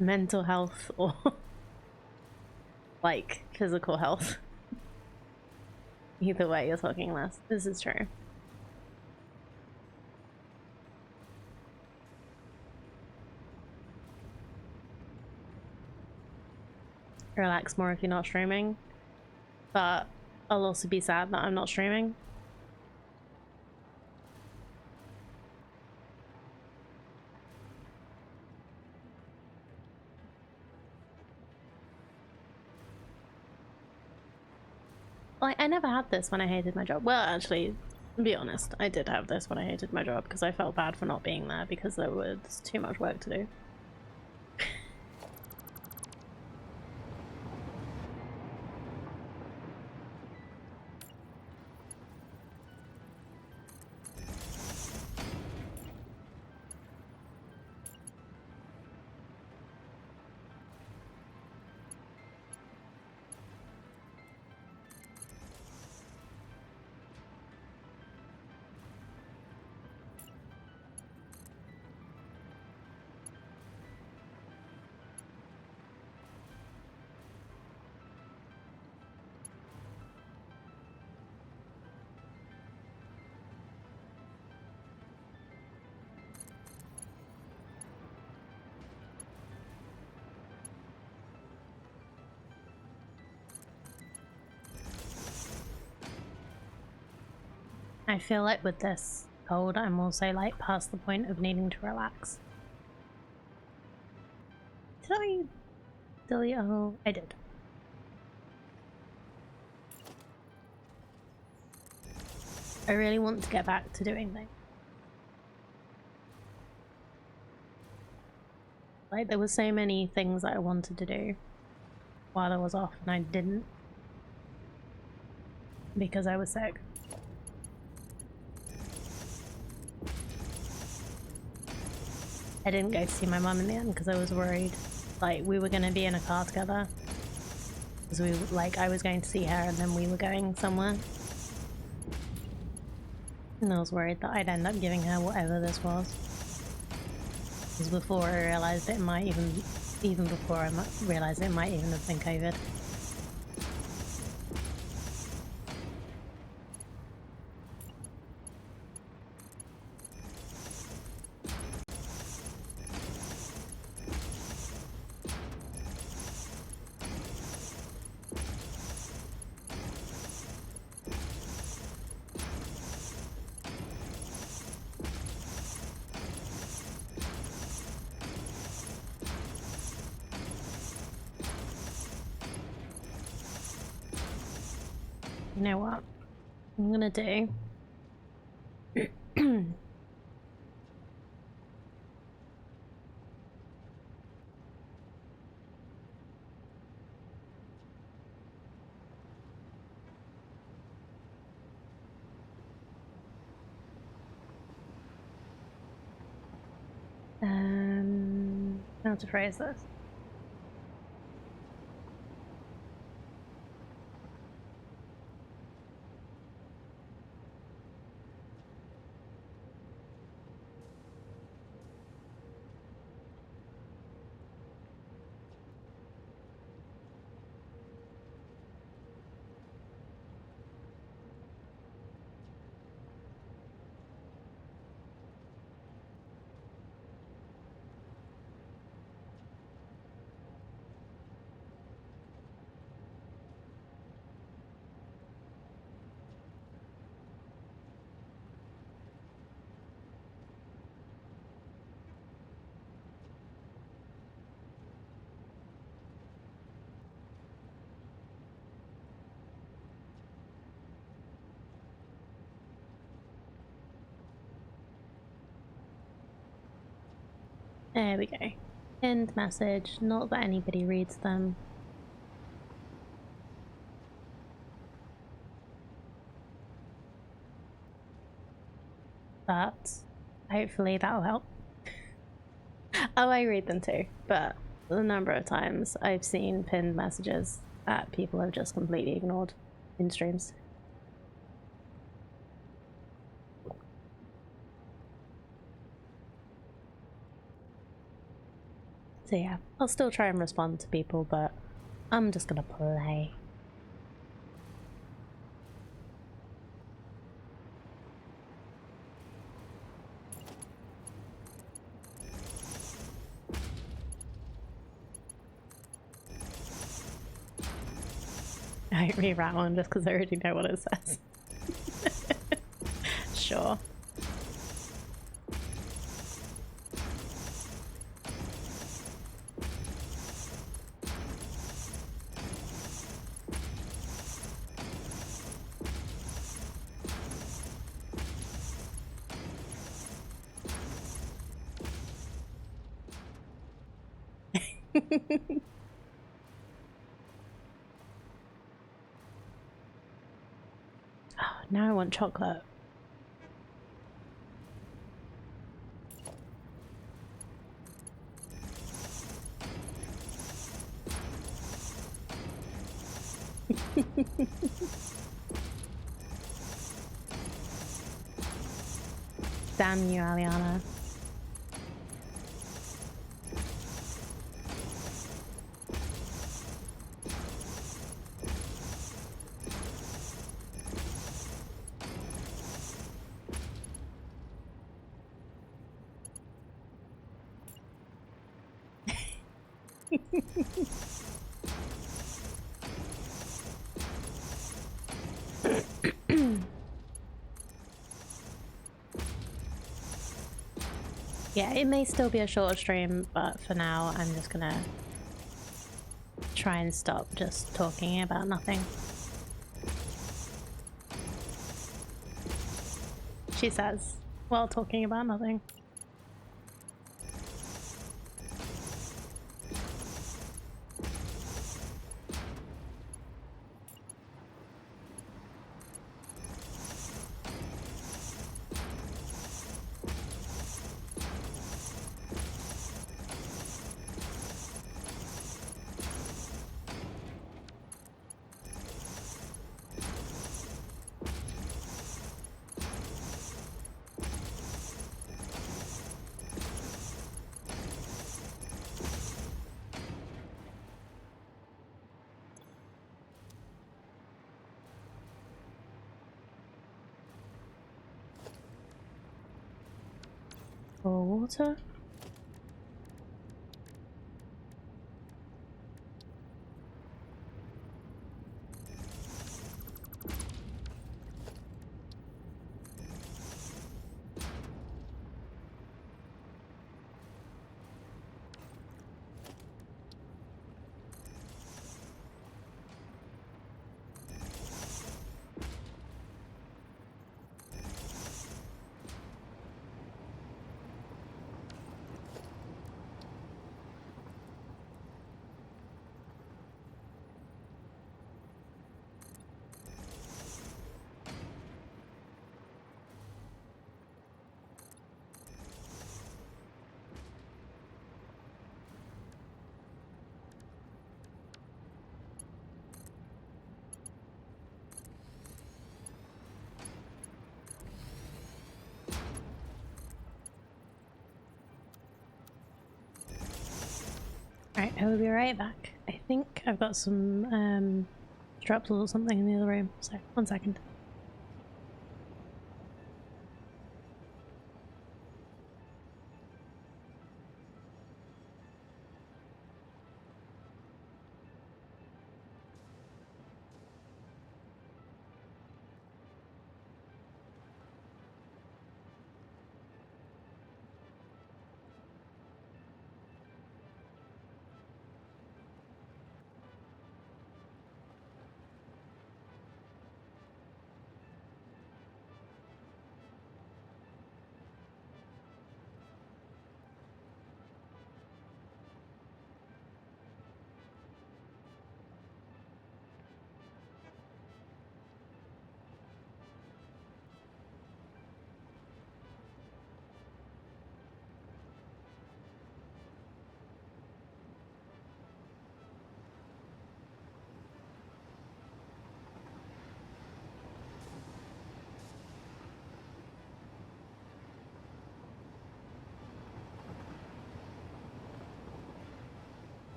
mental health or like physical health. Either way, you're talking less. This is true. Relax more if you're not streaming, but I'll also be sad that I'm not streaming. Like, I never had this when I hated my job. Well, actually, to be honest, I did have this when I hated my job because I felt bad for not being there because there was too much work to do. I feel like with this cold, I'm also like past the point of needing to relax. Did I delete? Oh, I did. I really want to get back to doing things. Like, there were so many things that I wanted to do while I was off and I didn't because I was sick. I didn't go to see my mum in the end because I was worried. Like, we were going to be in a car together. Because I was going to see her and then we were going somewhere. And I was worried that I'd end up giving her whatever this was. Because before I realised it might even before I realised it might even have been COVID. You know what I'm gonna do? How to phrase this? There we go. Pinned message, not that anybody reads them. But hopefully that'll help. Oh, I read them too, but the number of times I've seen pinned messages that people have just completely ignored in streams. So yeah, I'll still try and respond to people, but I'm just gonna play. I read that one just because I already know what it says. Sure. Oh, now I want chocolate. Damn you, Aliana. Yeah, it may still be a shorter stream, but for now I'm just gonna try and stop just talking about nothing. She says, while talking about nothing. For water? I will be right back. I think I've got some straps or something in the other room, so 1 second.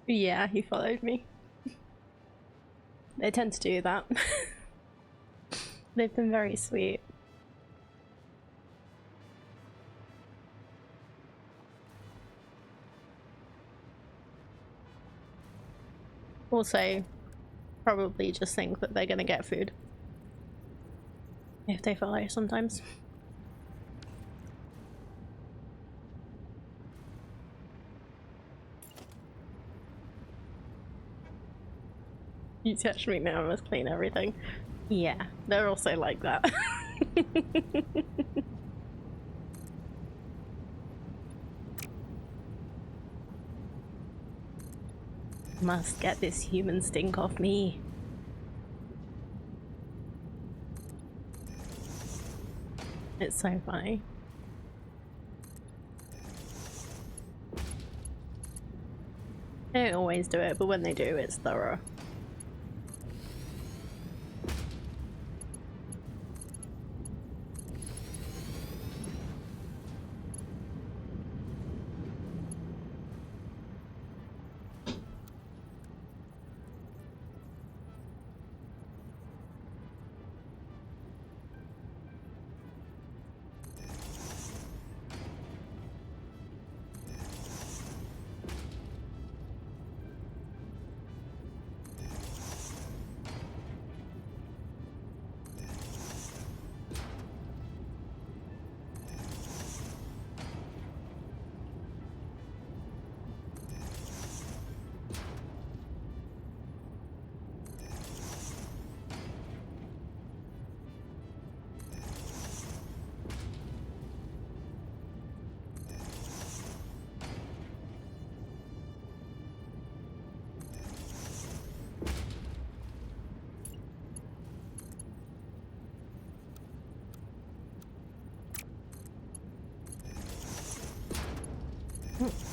Yeah, he followed me. They tend to do that. They've been very sweet. Also, probably just think that they're gonna get food. If they follow sometimes. You touch me now, I must clean everything. Yeah, they're also like that. Must get this human stink off me. It's so funny. They don't always do it, but when they do, it's thorough.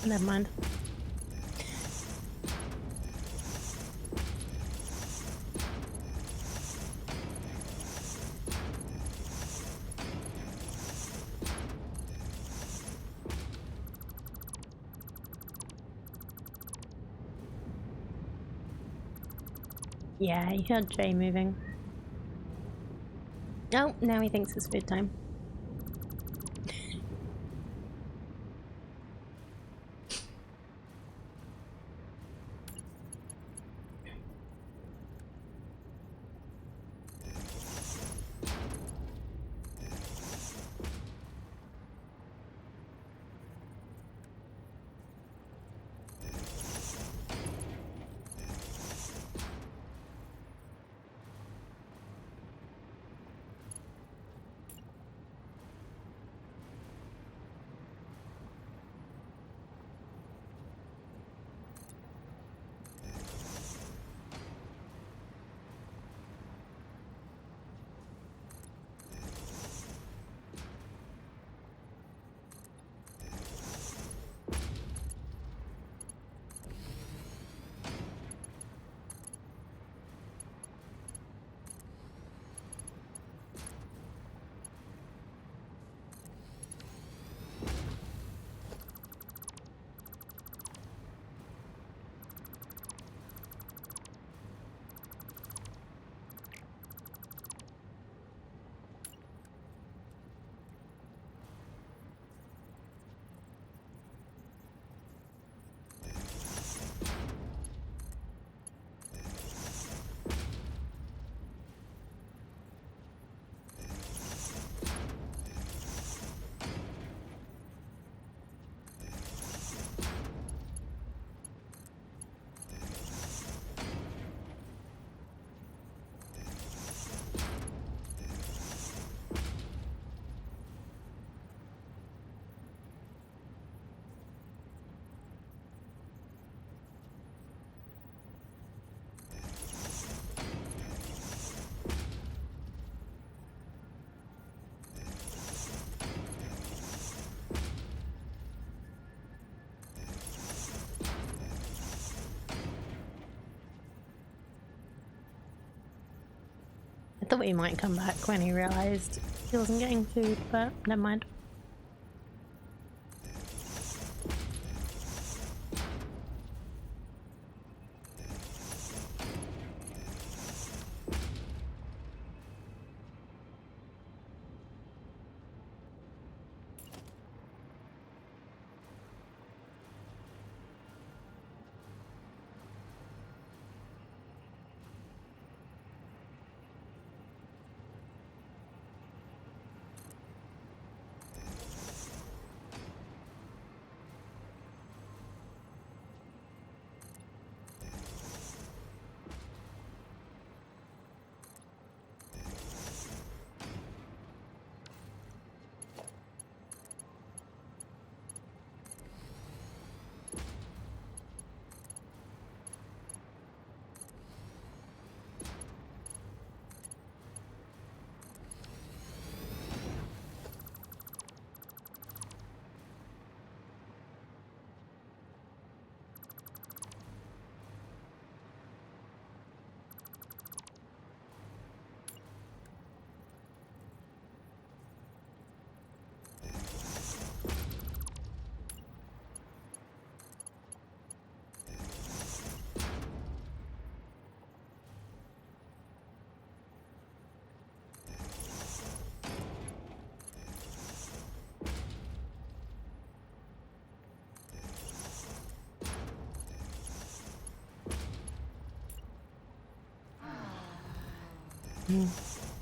Never mind. Yeah, you heard Jay moving. Oh, now he thinks it's food time. thought he might come back when he realised he wasn't getting food, but never mind.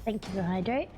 Thank you for hydrate.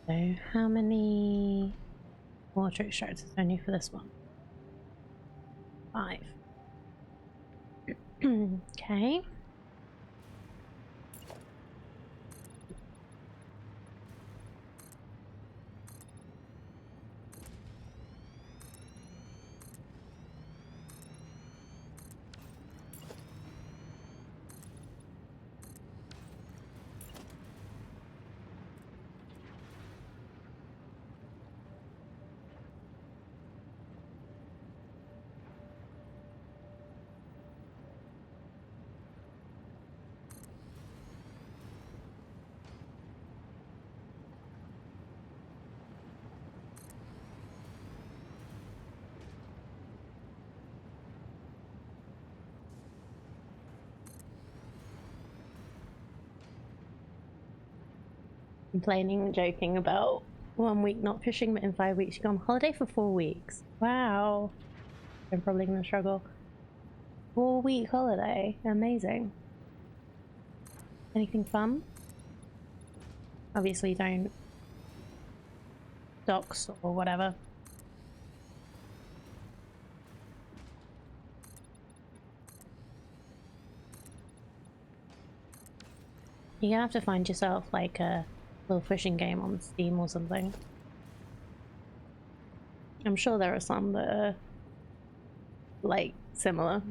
So how many water extractors do I need for this one? 5. Okay. Complaining and joking about 1 week not fishing, but in 5 weeks you go on holiday for 4 weeks. Wow. I'm probably gonna struggle. 4-week holiday. Amazing. Anything fun? Obviously don't docks or whatever. You're gonna have to find yourself like a little fishing game on Steam or something. I'm sure there are some that are like similar.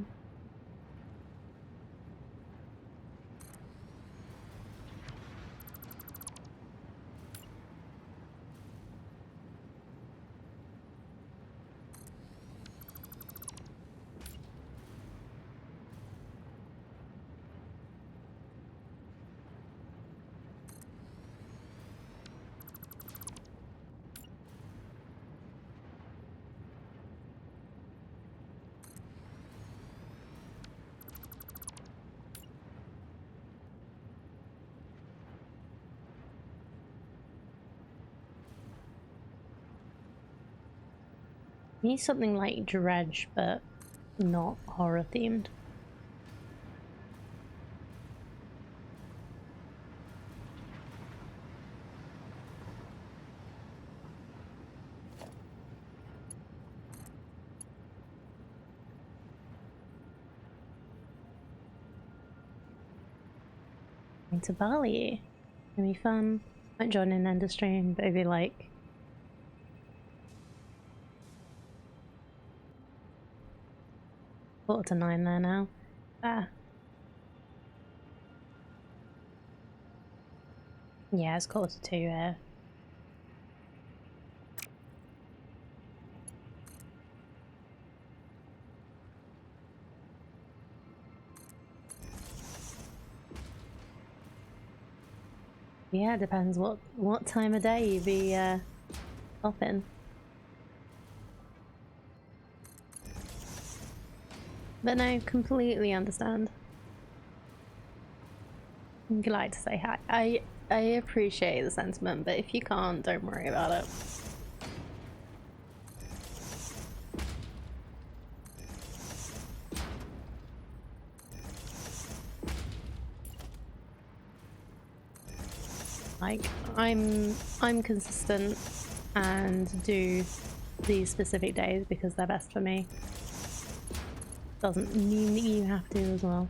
Need something like Dredge, but not horror themed. Going to Bali. Gonna be fun. Might join an end of stream, but it'd be like 8:45 there now. Yeah, it's 1:45 here. Yeah, it depends what time of day you be popping. But no, completely understand. I'm glad to say hi. I appreciate the sentiment, but if you can't, don't worry about it. Like, I'm consistent and do these specific days because they're best for me. Doesn't mean that you have to as well.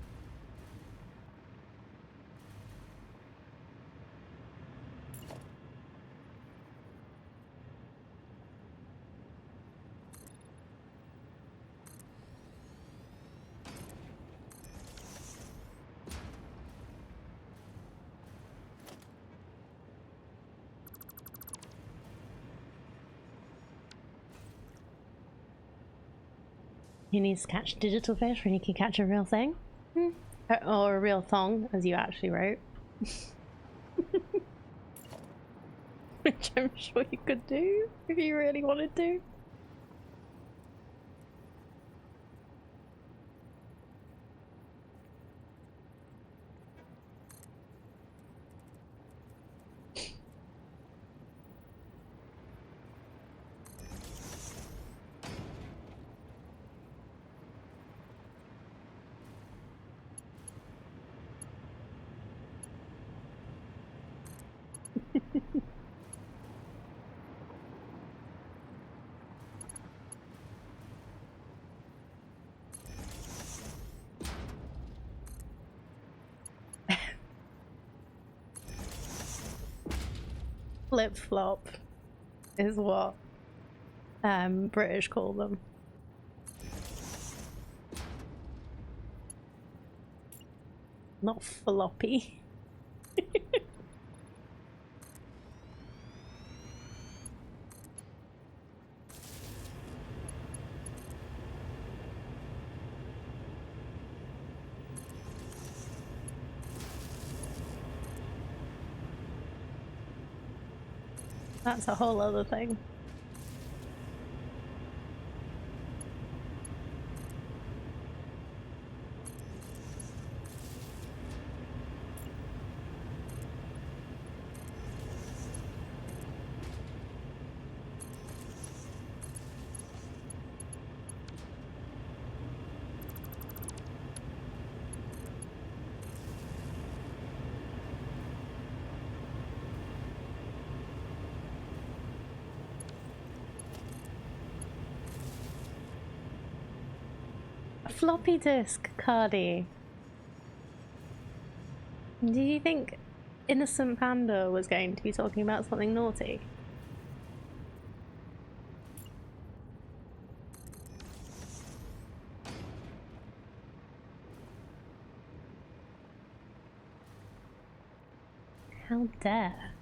He needs to catch digital fish when he can catch a real thing. Or a real thong, as you actually wrote. Which I'm sure you could do if you really wanted to. Flip-flop is what British call them. Not floppy. That's a whole other thing. A floppy disk, Cardi. Did you think Innocent Panda was going to be talking about something naughty? How dare.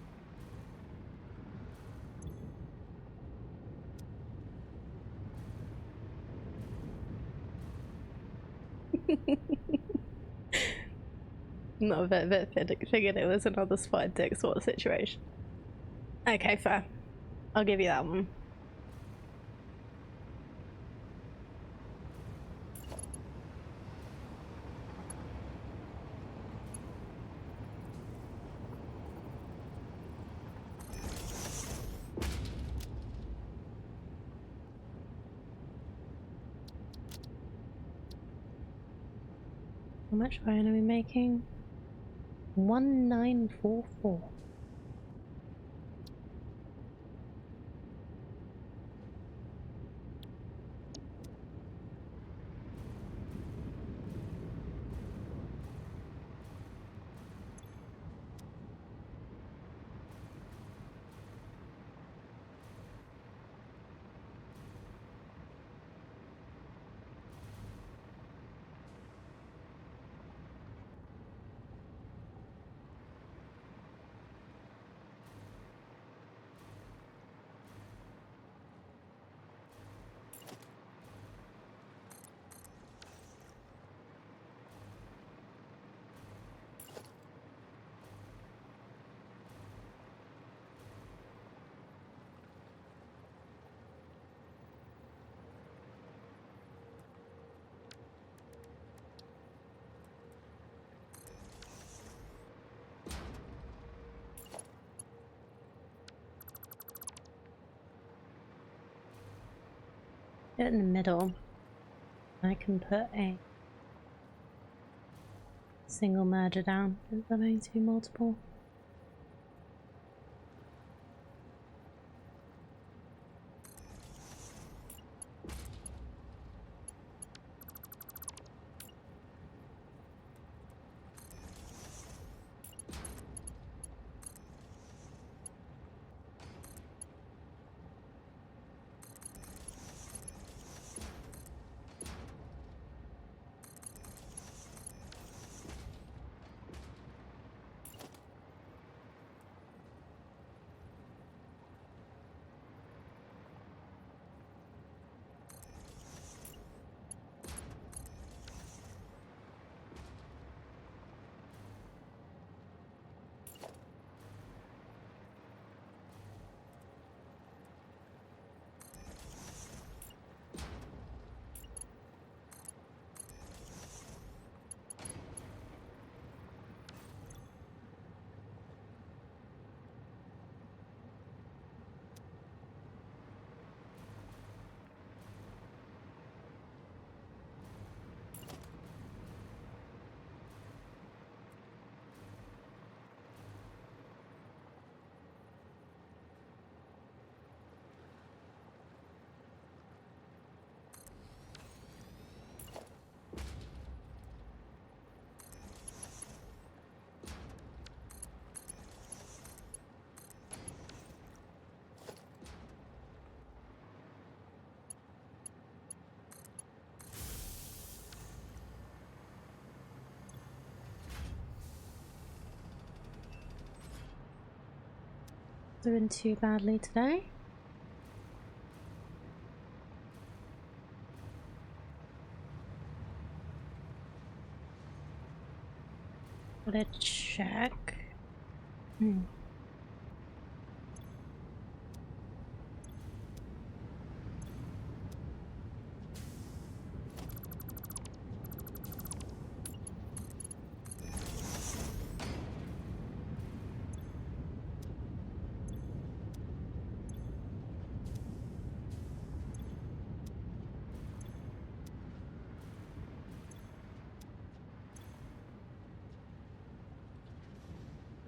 Not a bit figured it was another spotted dick sort of situation. Okay, fair. I'll give you that one. How much iron are we making? 1944. In the middle, I can put a single merger down. Is that going to be multiple? Doing too badly today. Gotta check.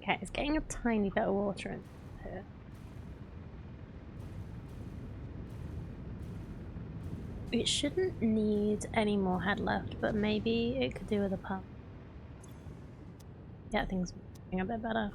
Okay, it's getting a tiny bit of water in here. It shouldn't need any more head left, but maybe it could do with a pump. Yeah, things moving a bit better.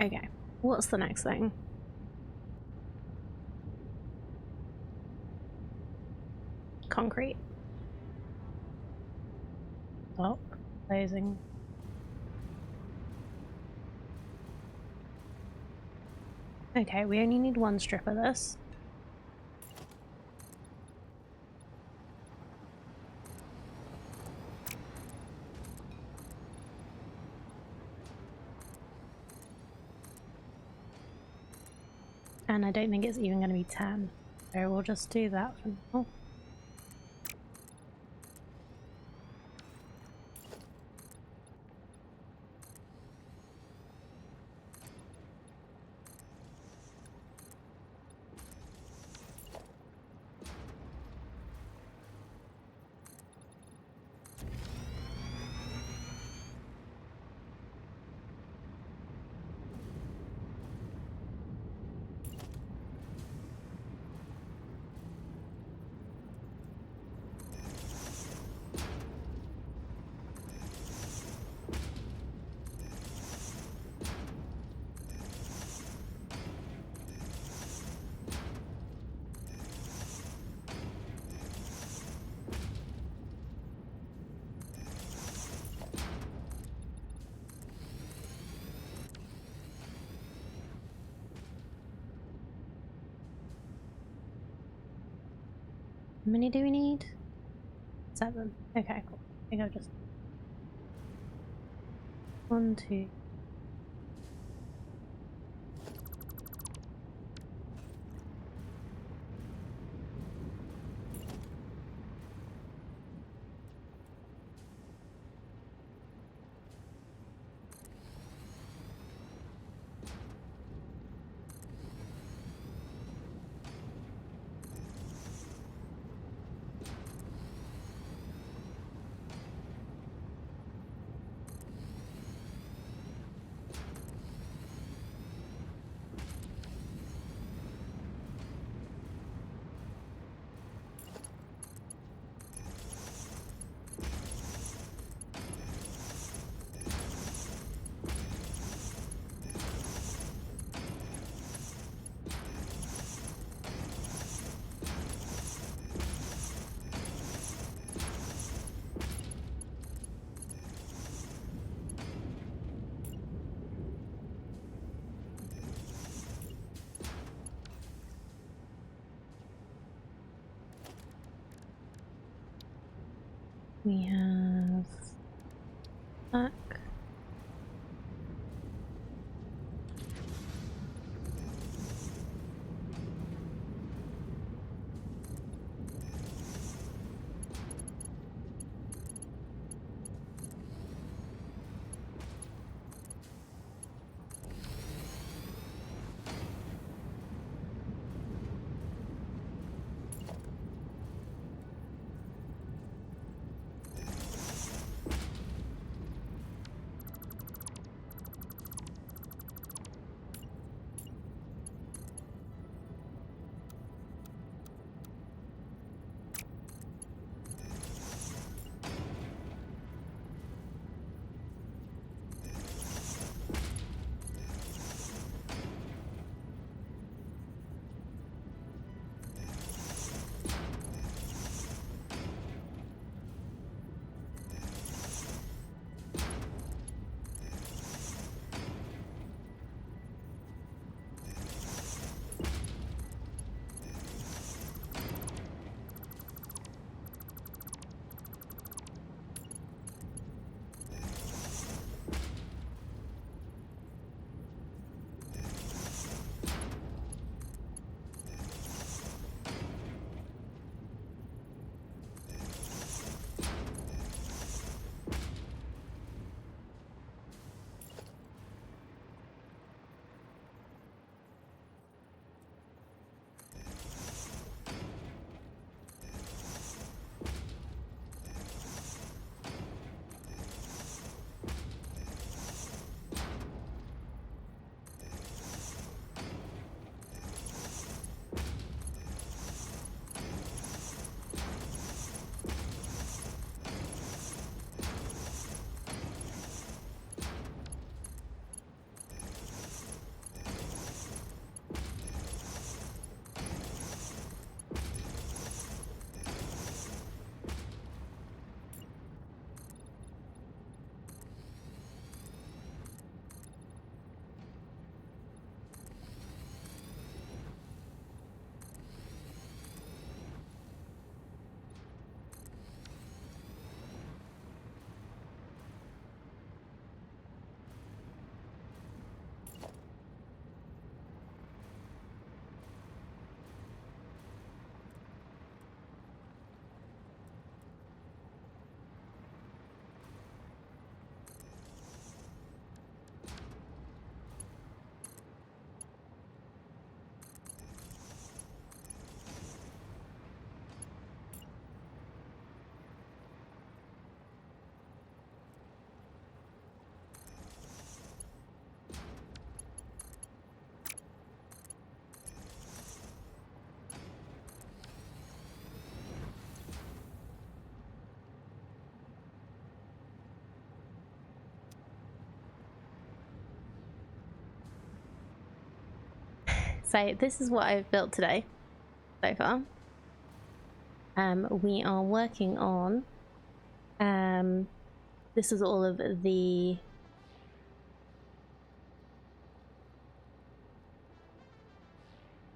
Okay, what's the next thing? Concrete. Stop. Closing. Okay, we only need one strip of this. And I don't think it's even going to be 10. So we'll just do that for now. How many do we need? 7. Okay, cool. I think I'll just 1, 2. We have back. So this is what I've built today so far. We are working on this is all of the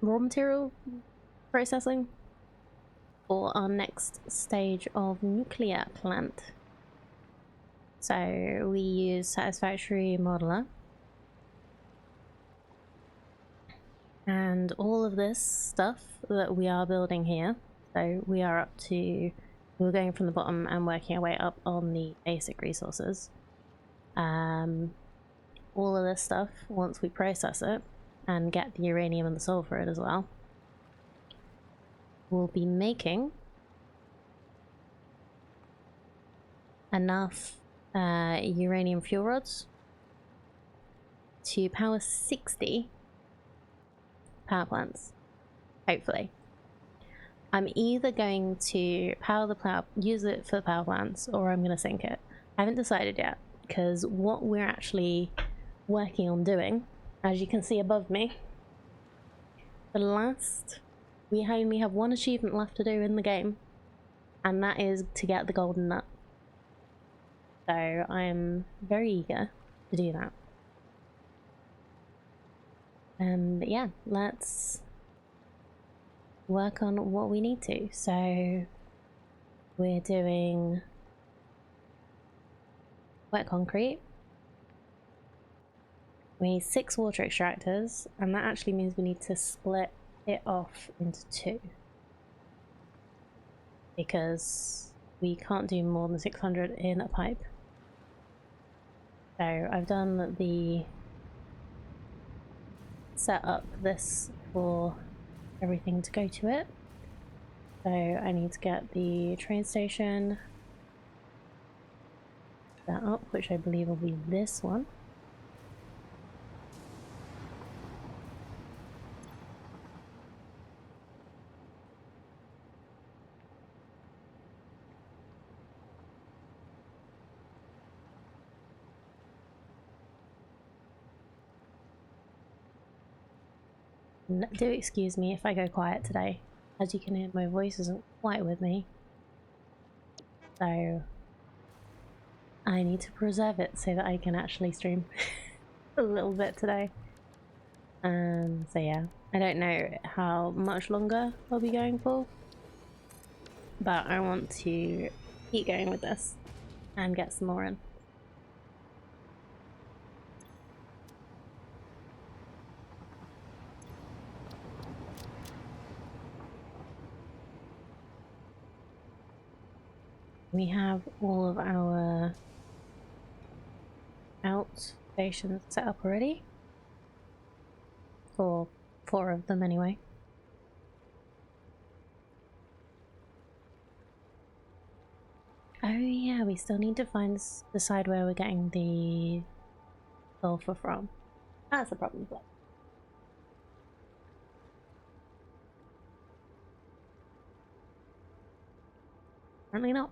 raw material processing for our next stage of nuclear plant. So we use Satisfactory modeler, and all of this stuff that we are building here, so we are up to, we're going from the bottom and working our way up on the basic resources. All of this stuff, once we process it and get the uranium and the soul for it as well, we'll be making enough uranium fuel rods to power 60 power plants, hopefully. I'm either going to use it for the power plants, or I'm going to sink it. I haven't decided yet, because what we're actually working on doing, as you can see above me, we only have one achievement left to do in the game, and that is to get the golden nut. So I'm very eager to do that. But yeah, let's work on what we need to. So we're doing wet concrete. We need 6 water extractors, and that actually means we need to split it off into 2, because we can't do more than 600 in a pipe. So I've done the set up this for everything to go to it. So I need to get the train station set up, which I believe will be this one. Do excuse me if I go quiet today. As you can hear, my voice isn't quite with me, so I need to preserve it so that I can actually stream a little bit today. So yeah, I don't know how much longer I'll be going for, but I want to keep going with this and get some more in. We have all of our outstations set up already, for 4 of them anyway. Oh yeah, we still need to decide where we're getting the sulfur from. That's a problem, but apparently not.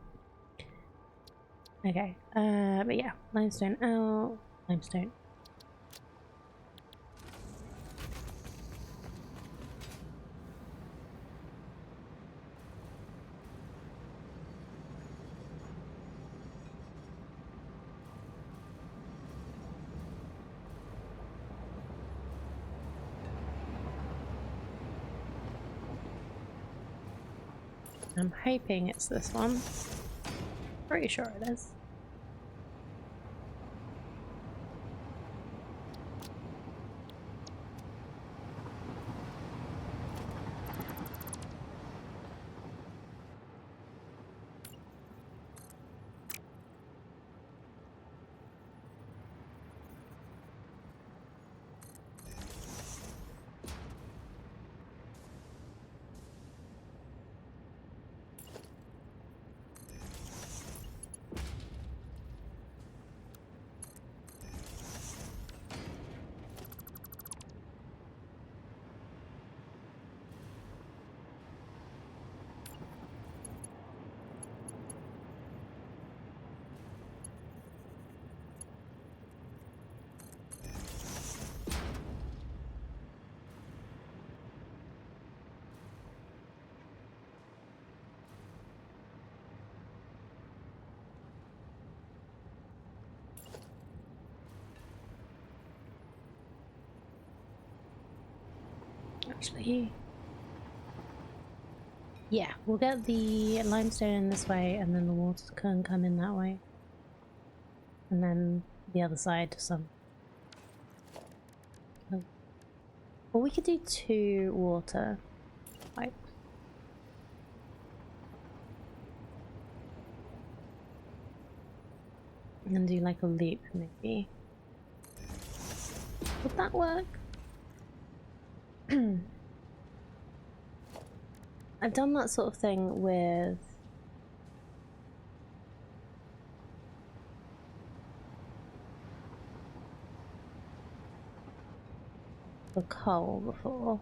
Okay, but yeah, limestone out, limestone. I'm hoping it's this one. Pretty sure it is. Actually, yeah, we'll get the limestone in this way, and then the water can come in that way, and then the other side to some. Well, we could do 2 water pipes. And do like a loop, maybe. Would that work? I've done that sort of thing with the coal before.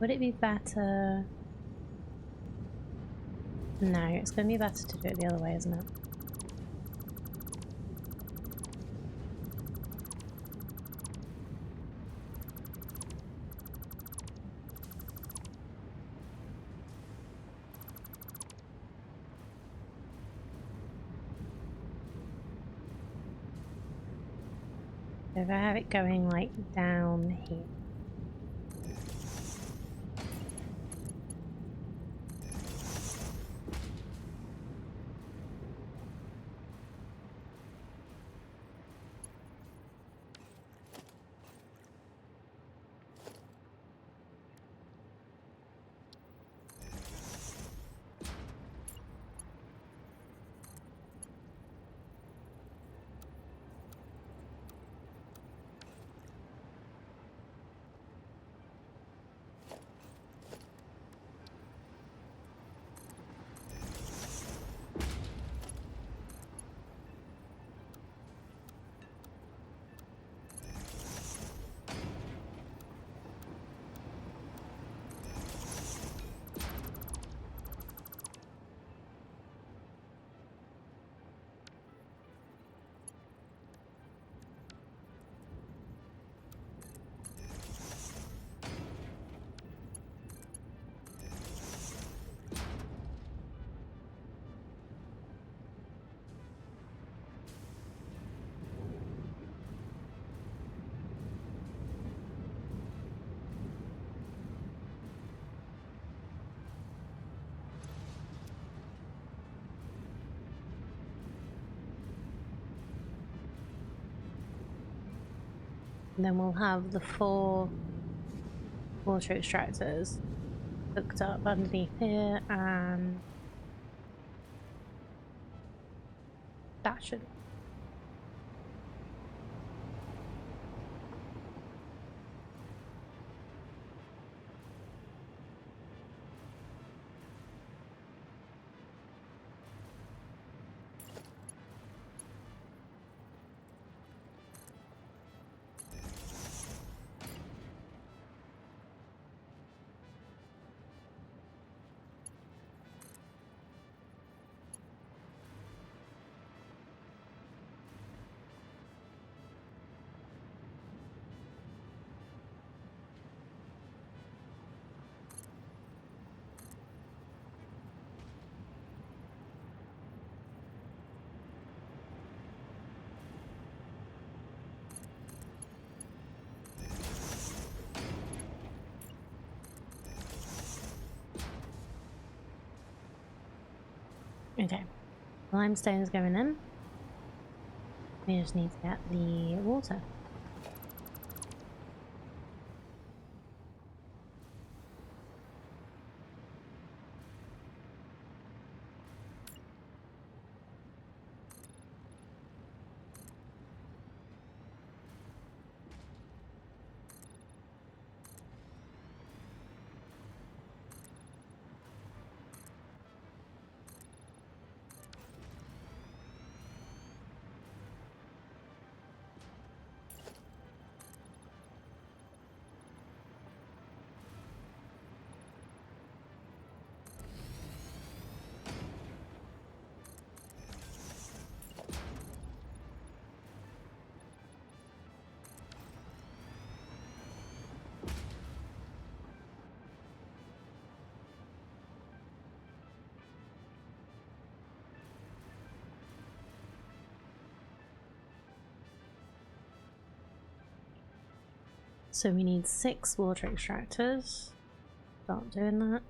Would it be better? No, it's going to be better to do it the other way, isn't it? So if I have it going like down here. And then we'll have the 4 water extractors hooked up underneath here, and that should. Okay, limestone's going in. We just need to get the water. So we need 6 water extractors. Start doing that.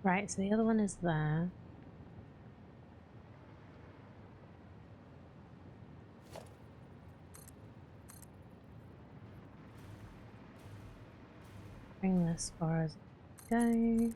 Right, so the other one is there. Bring this as far as it can go.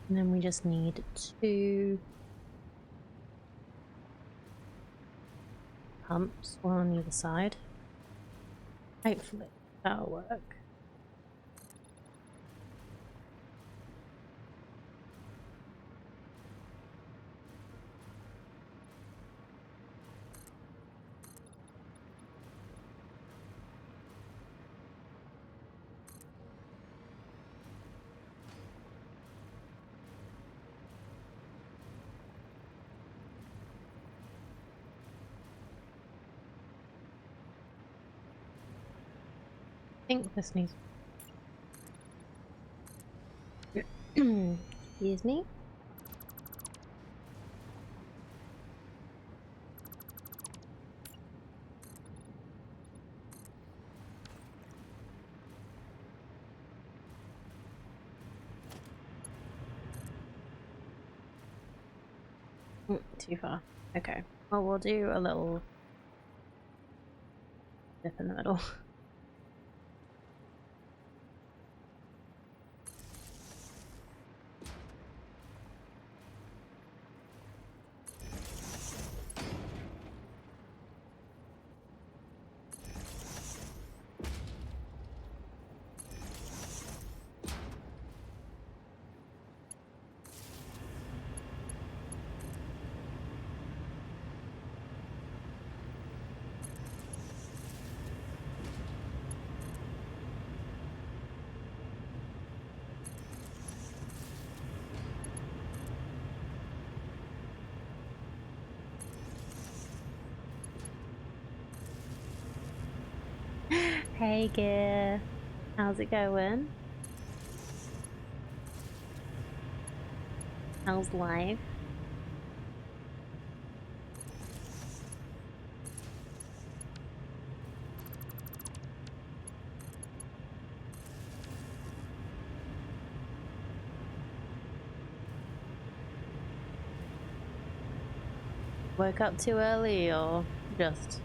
And then we just need 2 pumps, one on either side. Hopefully that'll work. I think this needs. Excuse me. Too far. Okay. Well, we'll do a little dip in the middle. Hey, Gear. How's it going? How's life? woke up too early or just...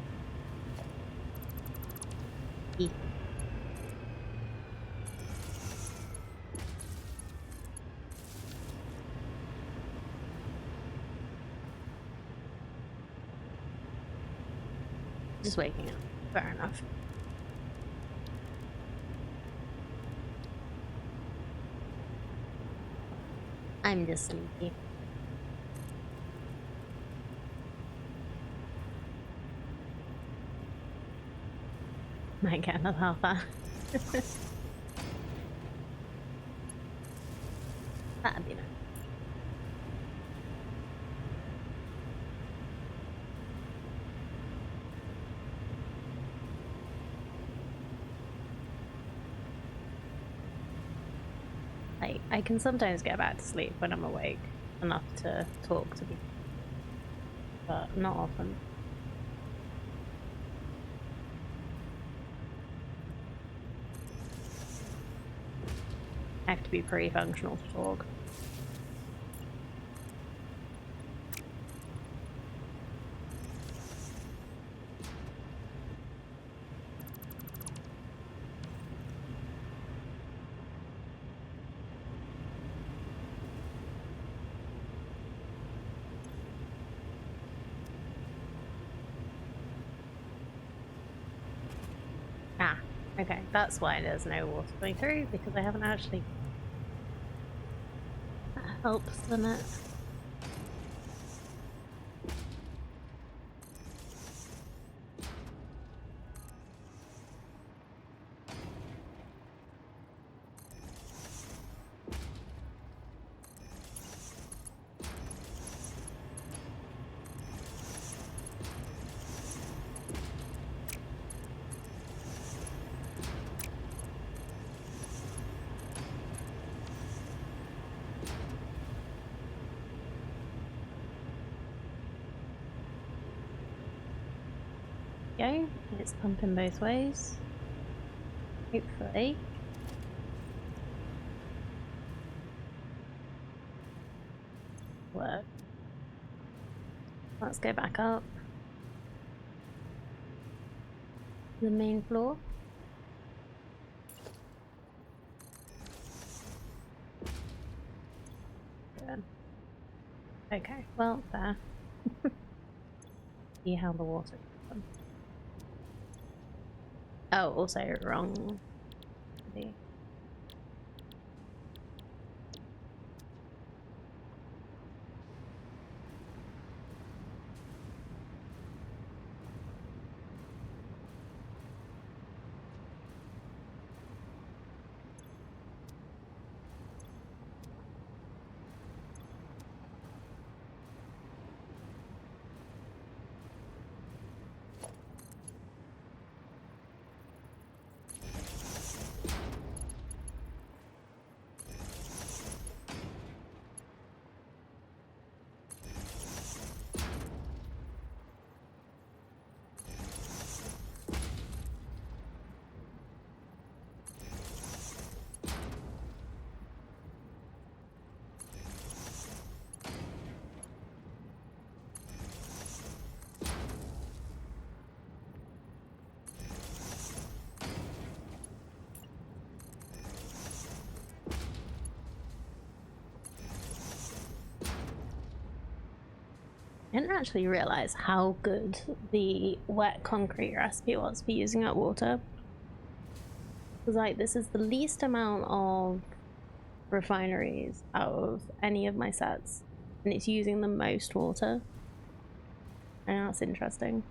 Just waking up. Fair enough. I'm just sleepy. Might get another half hour. That'd be nice. Like, I can sometimes get back to sleep when I'm awake enough to talk to people, but not often. I have to be pretty functional to talk. Ah, okay, that's why there's no water going through, because I haven't actually... That helps, doesn't it? Go. It's pumping both ways. Hopefully. Work. Let's go back up. The main floor. Good. Okay, well, there. See how the water comes. Oh, also wrong. I didn't actually realize how good the wet concrete recipe was for using up water. Because like this is the least amount of refineries out of any of my sets, and it's using the most water. And that's interesting.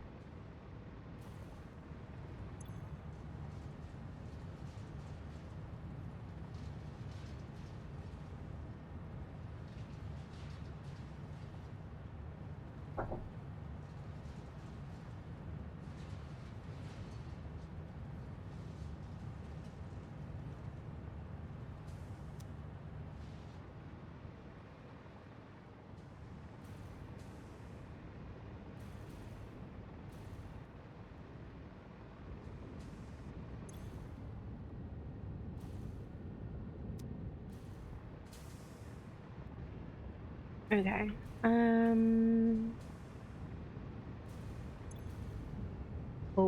Okay.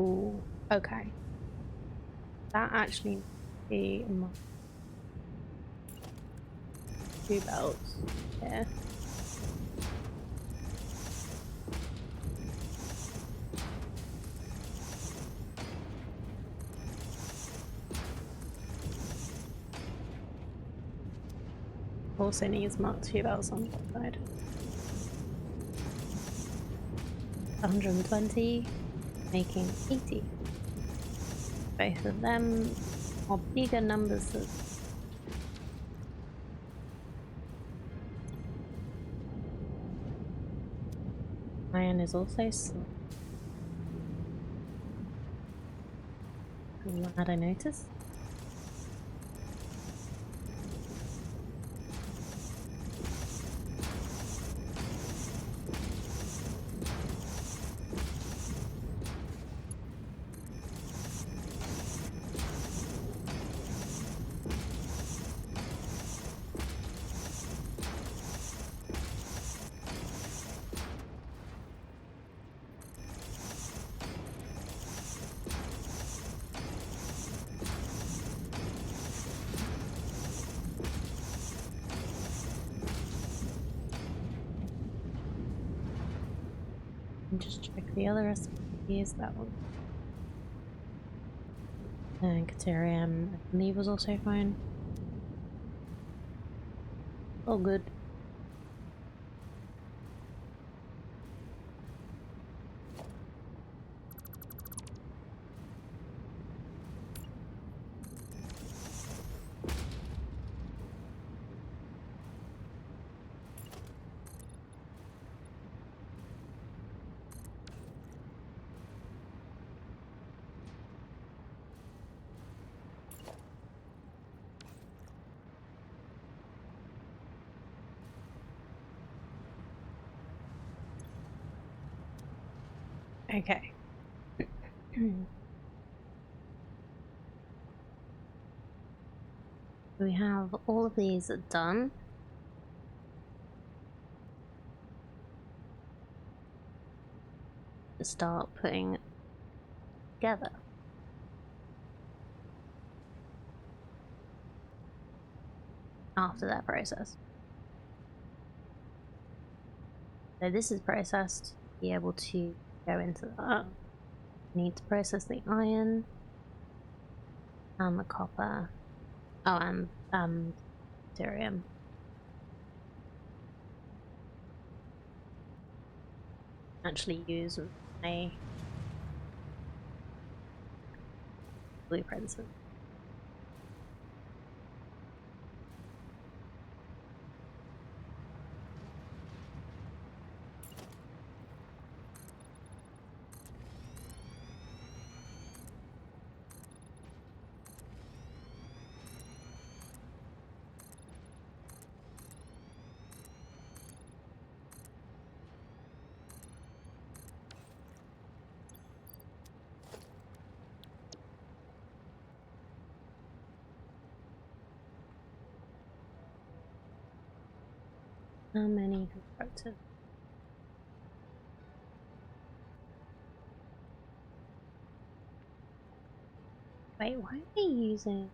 Oh, okay. That actually might be my 2 belts. Yeah. Also needs Mark 2 belts on the side. 120, making 80. Both of them are bigger numbers. Iron is also slow. Glad I noticed. And just check the other recipes. That one. And Caterium, I believe, was also fine. All good. Okay. We have all of these done. To start putting together. After that process. So this is processed. Be able to go into that. Need to process the iron and the copper. Oh, and deuterium. Actually use my blueprints. How many constructors? Wait, why are they using?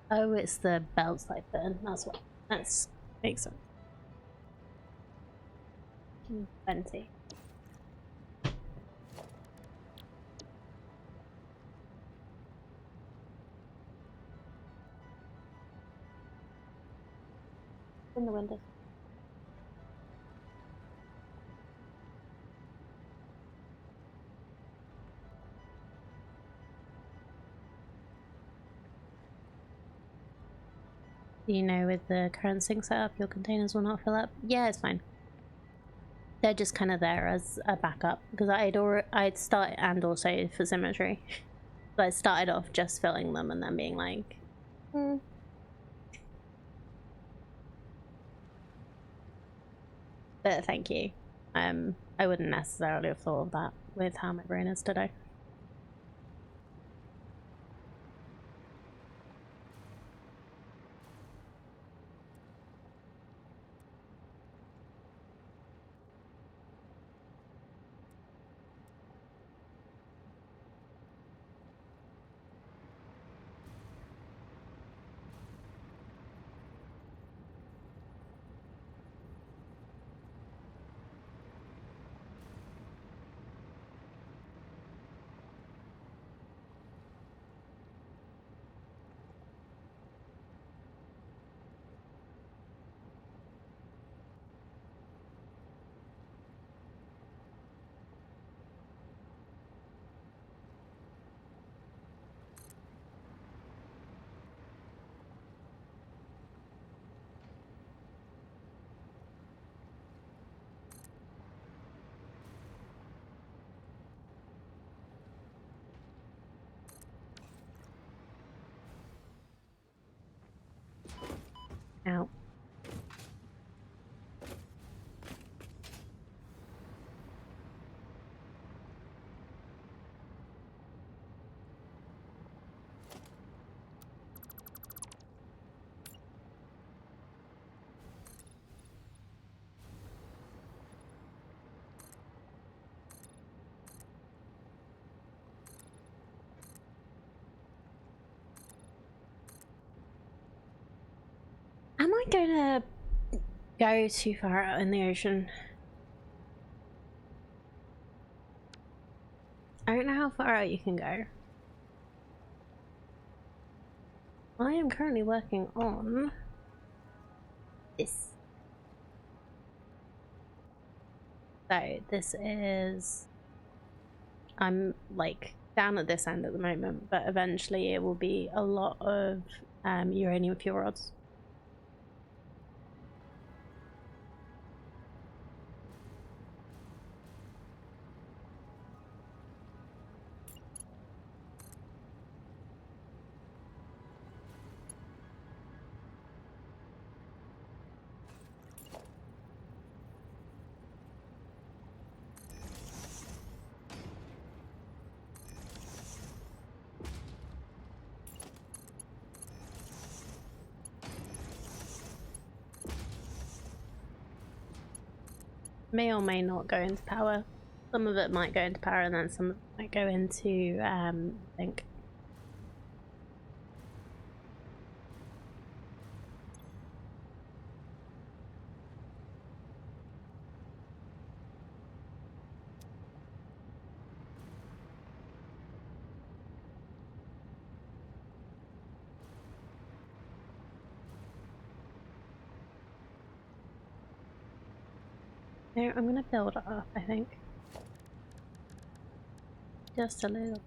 Oh, it's the belts I put in. That's what. That's makes sense. 20. In the window. You know, with the current sync setup, your containers will not fill up. Yeah, it's fine. They're just kind of there as a backup because I'd started, and also for symmetry. So I started off just filling them and then being like, But thank you. I wouldn't necessarily have thought of that with how my brain is today. gonna go too far out in the ocean. I don't know how far out you can go. I am currently working on this. So this is, I'm like down at this end at the moment, but eventually it will be a lot of uranium fuel rods. May or may not go into power. Some of it might go into power and then some of it might go into I think. No, I'm gonna build it up, I think. Just a little.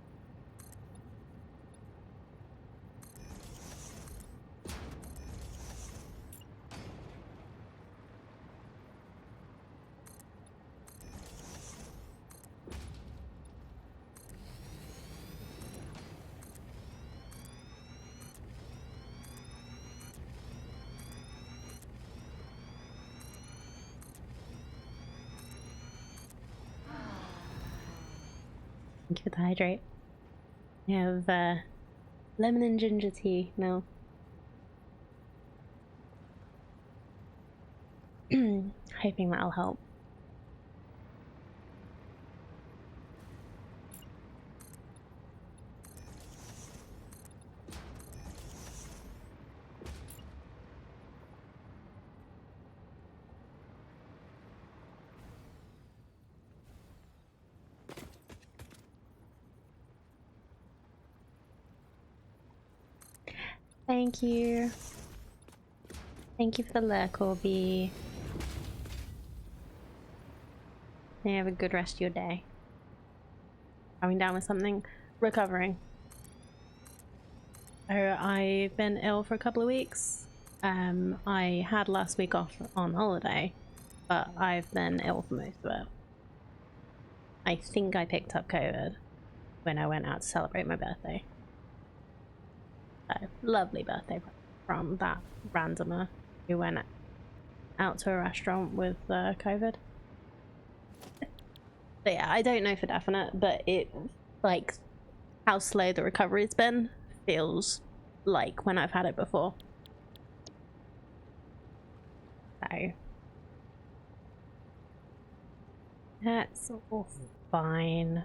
Thank you for the hydrate. I have lemon and ginger tea now. Hoping that'll help. Thank you. Thank you for the lurk, Corby. May you have a good rest of your day. Coming down with something? Recovering. So I've been ill for a couple of weeks. I had last week off on holiday, but I've been ill for most of it. I think I picked up COVID when I went out to celebrate my birthday. So, lovely birthday from that randomer who went out to a restaurant with COVID. But yeah, I don't know for definite, but it, like, how slow the recovery's been feels like when I've had it before. So that's all fine.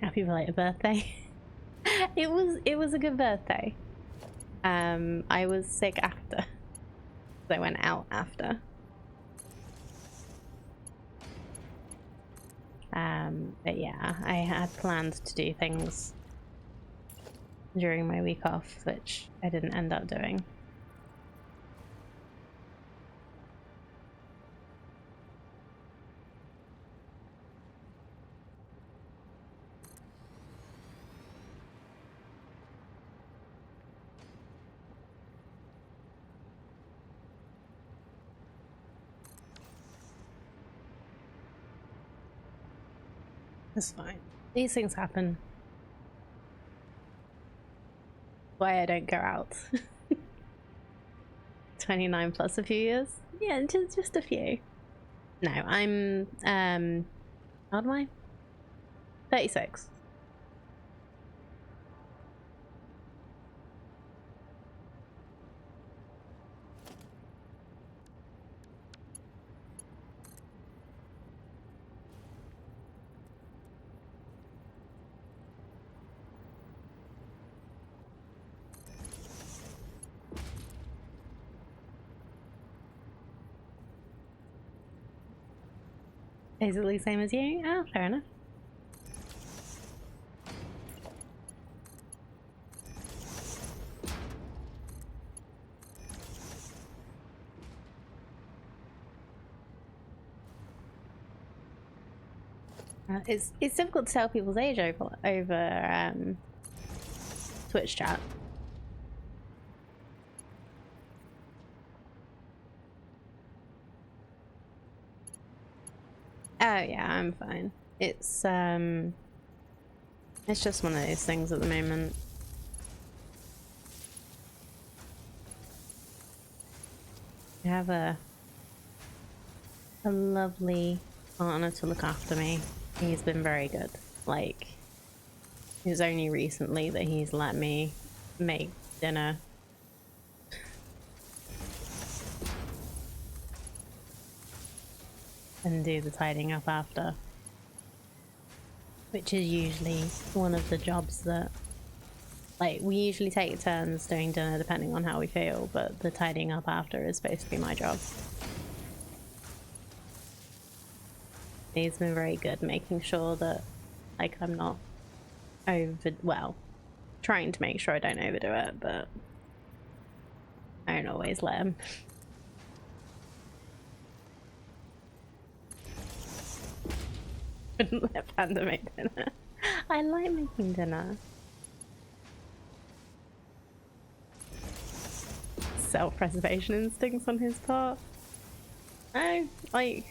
Happy belated birthday. It was a good birthday. I was sick after. So I went out after. But yeah, I had planned to do things during my week off, which I didn't end up doing. It's fine. These things happen. Why I don't go out. 29 plus a few years? Yeah, just a few. No, I'm how old am I? 36. Basically same as you? Oh, fair enough. It's difficult to tell people's age over Twitch chat. Oh yeah, I'm fine. It's just one of those things at the moment. I have a lovely partner to look after me. He's been very good. Like, it was only recently that he's let me make dinner. And do the tidying up after. Which is usually one of the jobs that, like, we usually take turns doing dinner depending on how we feel, but the tidying up after is supposed to be my job. He's been very good making sure that, like, I'm not well, trying to make sure I don't overdo it, but I don't always let him. Wouldn't let Panda make dinner. I like making dinner. Self-preservation instincts on his part. No, like,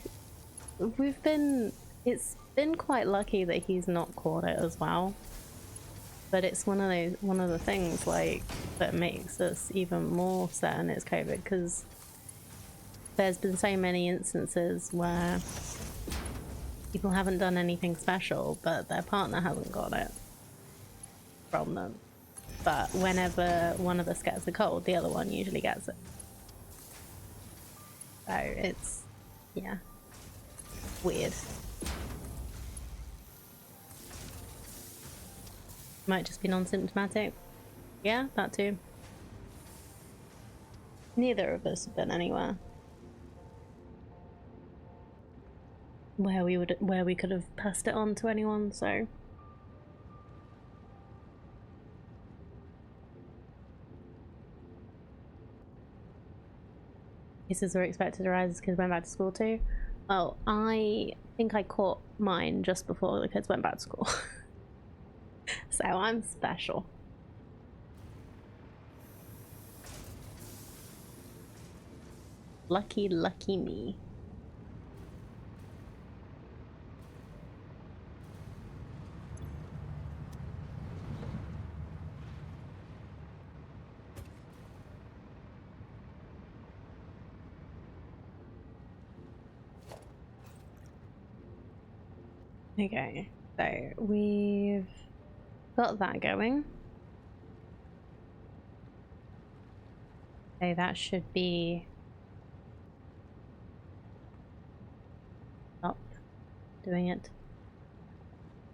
it's been quite lucky that he's not caught it as well. But it's one of the things, like, that makes us even more certain it's COVID, because there's been so many instances where people haven't done anything special, but their partner hasn't got it from them. But whenever one of us gets a cold, the other one usually gets it. So it's, yeah, weird. Might just be non-symptomatic. Yeah, that too. Neither of us have been anywhere where we could have passed it on to anyone, so. Cases were expected to rise as kids went back to school too. Well, I think I caught mine just before the kids went back to school. So I'm special. Lucky, lucky me. Okay, so we've got that going. Okay, that should be up doing it.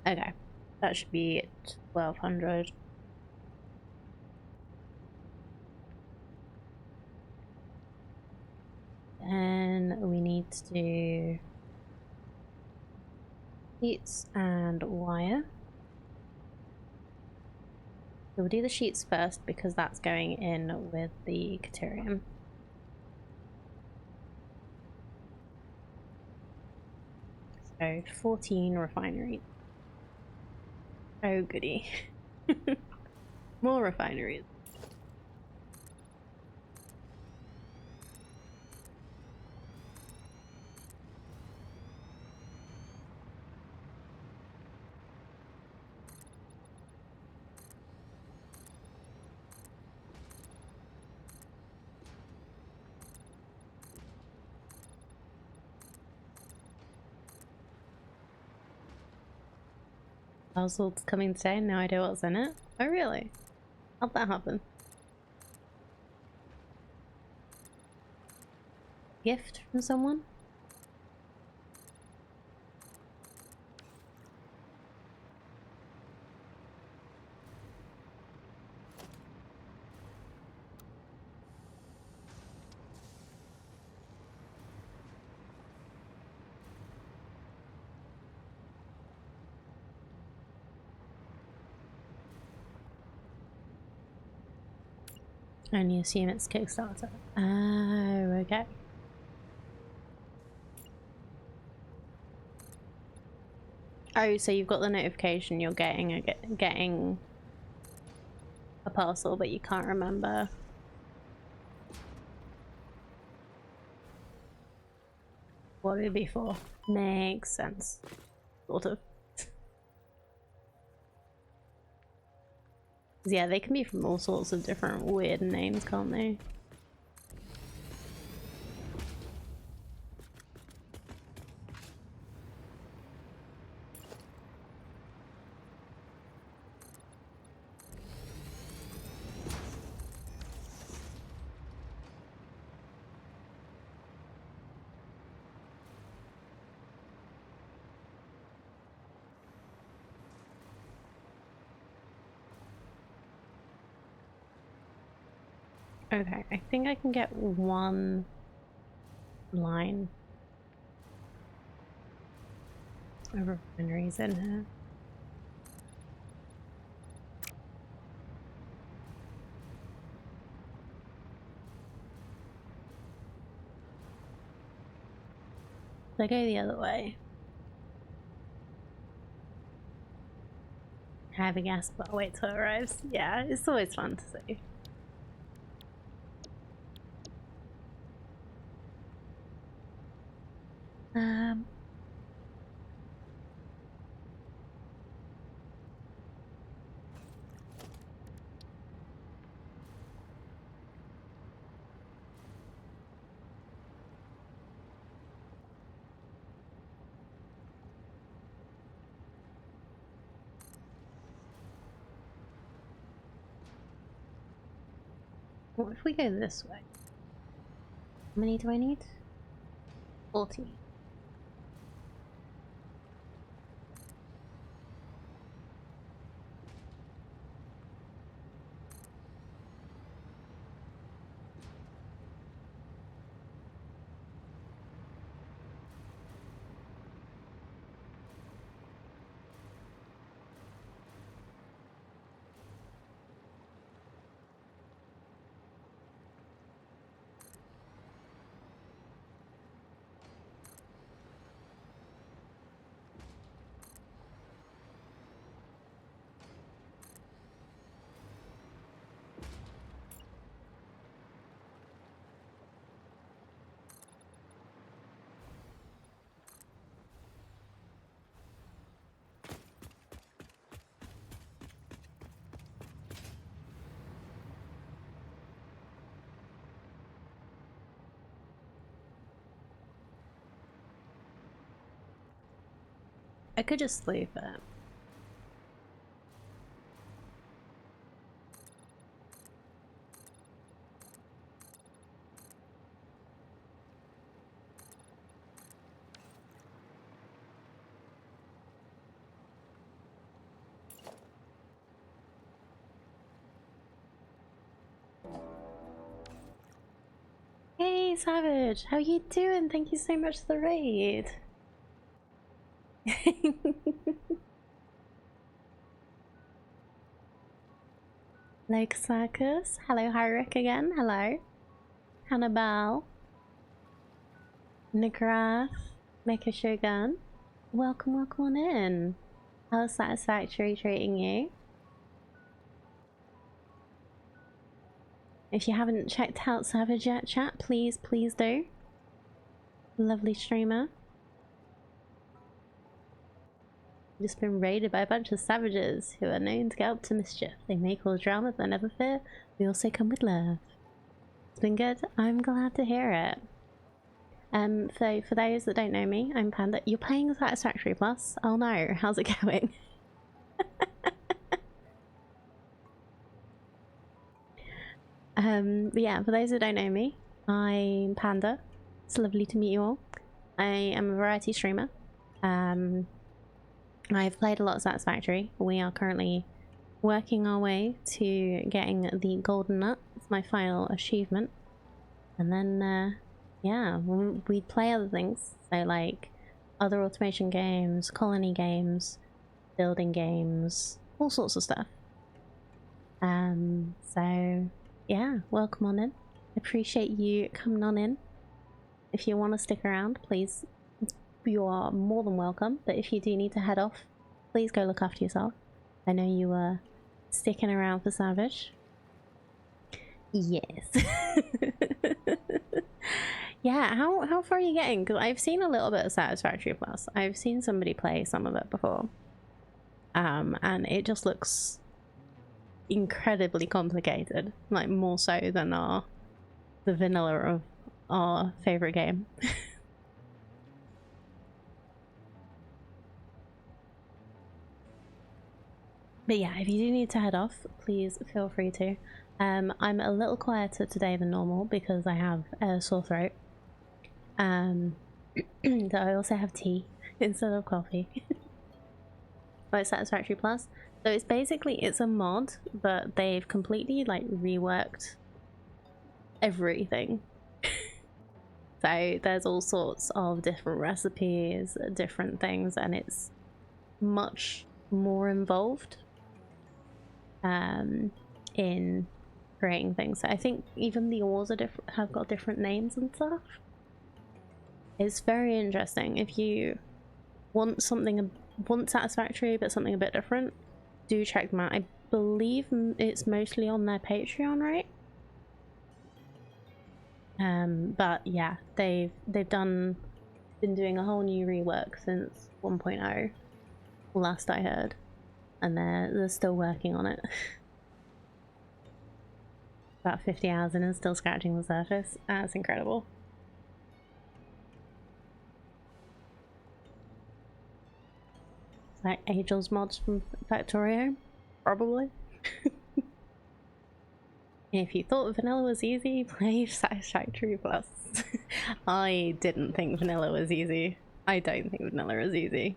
Okay, that should be 1200. And we need to do sheets and wire. So we'll do the sheets first because that's going in with the Caterium. So 14 refineries. Oh goody. More refineries. Household's coming today, no idea what's in it. Oh really? How'd that happen? Gift from someone? Only assume it's Kickstarter. Oh, okay. Oh, so you've got the notification you're getting a parcel, but you can't remember what it'd be for. Makes sense. Sort of. Yeah, they can be from all sorts of different weird names, can't they? Okay, I think I can get one line of refineries in here. So I go the other way. Have a gas bar, wait till it arrives. Yeah, it's always fun to see. What if we go this way? How many do I need? 40. I could just leave it. Hey Savage, how you doing? Thank you so much for the raid. Lake Circus. Hello Hyrick again. Hello. Hannibal. Nagrath. Mecha Shogun. Welcome, welcome on in. How's Satisfactory treating you? If you haven't checked out Savage yet, chat, please, please do. Lovely streamer. Just been raided by a bunch of savages who are known to get up to mischief. They may cause drama, but never fear. We also come with love. It's been good. I'm glad to hear it. So for those that don't know me, I'm Panda. You're playing Satisfactory Plus? Oh no, how's it going? But yeah, for those that don't know me, I'm Panda. It's lovely to meet you all. I am a variety streamer. I've played a lot of Satisfactory. We are currently working our way to getting the golden nut. It's my final achievement. And then, yeah, we play other things. So like other automation games, colony games, building games, all sorts of stuff. So yeah, welcome on in. Appreciate you coming on in. If you want to stick around, please, you are more than welcome. But if you do need to head off, please go look after yourself. I know you were sticking around for Savage. Yes. Yeah, how far are you getting? Because I've seen a little bit of Satisfactory Plus. I've seen somebody play some of it before. And it just looks incredibly complicated. Like, more so than the vanilla of our favorite game. But yeah, if you do need to head off, please feel free to. I'm a little quieter today than normal because I have a sore throat. So I also have tea instead of coffee. By Satisfactory Plus. So it's basically, it's a mod, but they've completely like reworked everything. So there's all sorts of different recipes, different things, and it's much more involved in creating things. So I think even the ores are have got different names and stuff. It's very interesting. If you want Satisfactory but something a bit different, do check them out. I believe it's mostly on their Patreon, right? But yeah, they've been doing a whole new rework since 1.0, last I heard, and they're still working on it. About 50 hours in and still scratching the surface. That's incredible. It's like Angel's mods from Factorio, probably. If you thought vanilla was easy, play Satisfactory Plus. I didn't think vanilla was easy. I don't think vanilla is easy.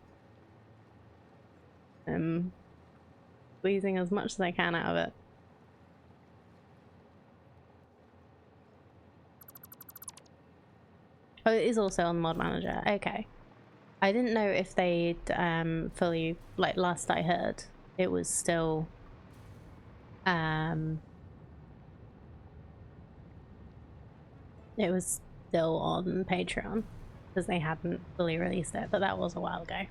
Squeezing as much as I can out of it. Oh, it is also on Mod Manager. Okay. I didn't know if they'd fully, like last I heard, it was still on Patreon because they hadn't fully released it, but that was a while ago.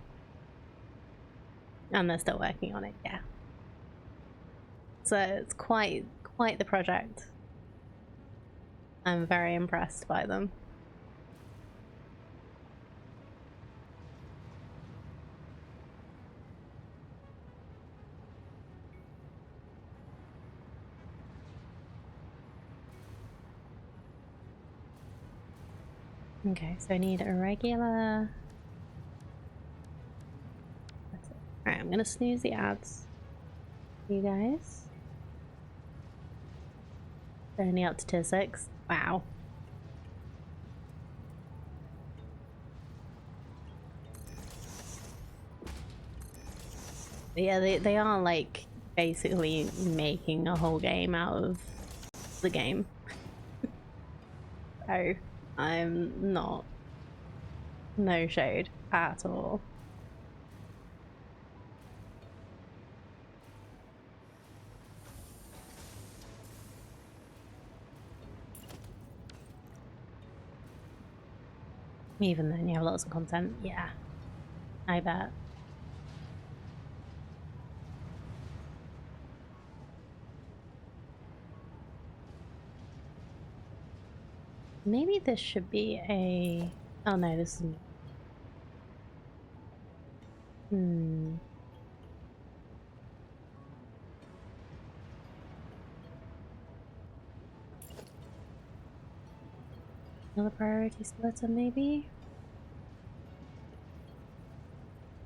And they're still working on it, yeah. So it's quite the project. I'm very impressed by them. Okay, so I need a regular. That's it. Alright, I'm gonna snooze the ads. You guys. They're only up to tier 6. Wow. But yeah, they are like basically making a whole game out of the game. So I'm not no shade at all. Even then you have lots of content, yeah. I bet. Maybe this should be a... Oh no, this is... Another priority splitter, maybe?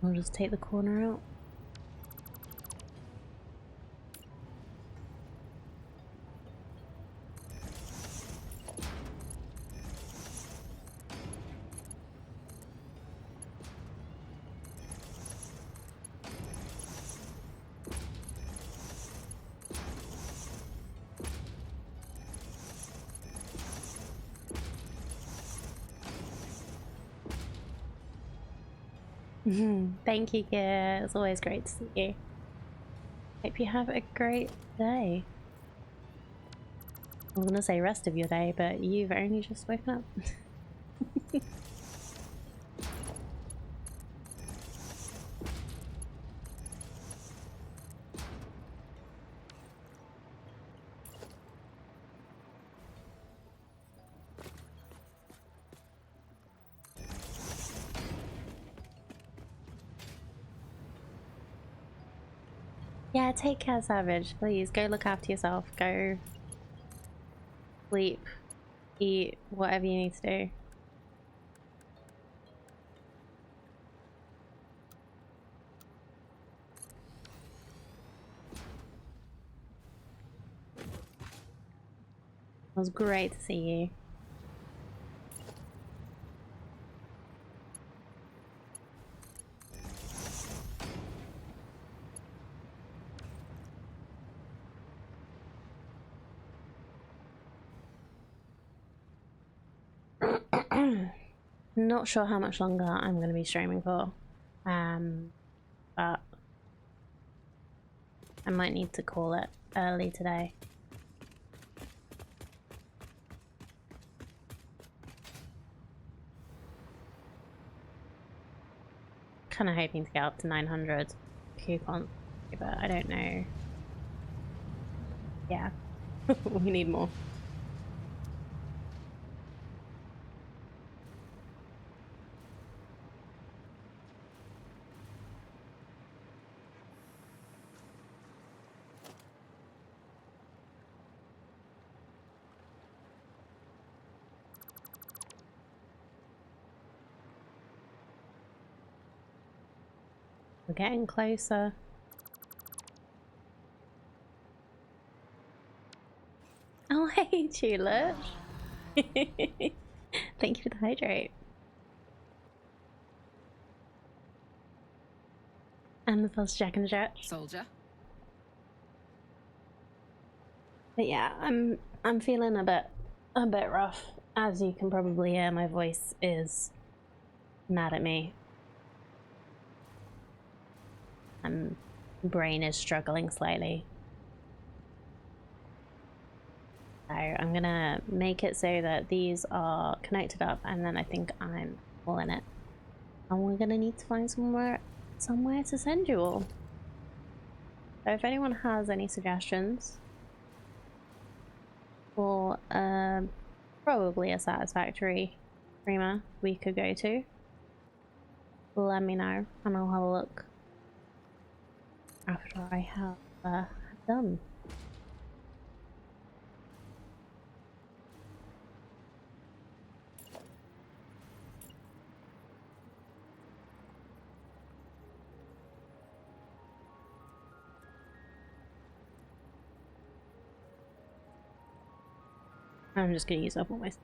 I'll just take the corner out. Thank you, Gear. It's always great to see you. Hope you have a great day. I was gonna say rest of your day, but you've only just woken up. Yeah, take care, Savage. Please go look after yourself. Go sleep, eat, whatever you need to do. It was great to see you. Not sure how much longer I'm going to be streaming for, but I might need to call it early today. Kind of hoping to get up to 900 coupons, but I don't know. Yeah, we need more. We're getting closer. Oh, hey, Tulip. Thank you for the hydrate. And the first Jack and Jet. Soldier. But yeah, I'm feeling a bit rough. As you can probably hear, my voice is mad at me. Brain is struggling slightly. So I'm gonna make it so that these are connected up, and then I think I'm all in it. And we're gonna need to find somewhere to send you all. So if anyone has any suggestions for probably a Satisfactory streamer we could go to, let me know and I'll have a look after I have done. I'm just gonna use up all my stuff.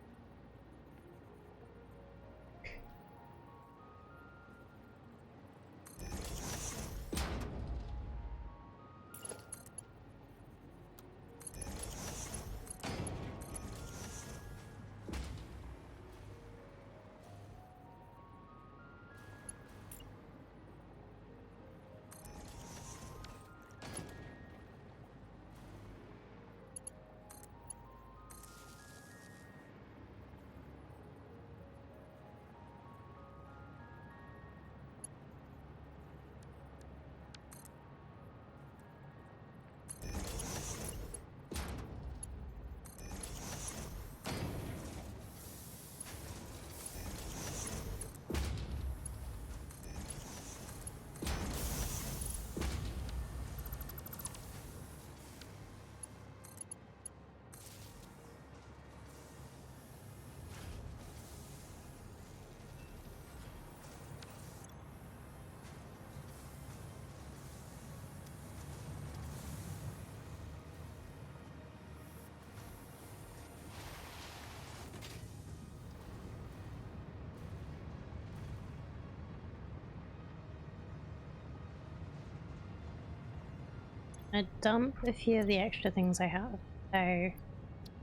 I dump a few of the extra things I have, so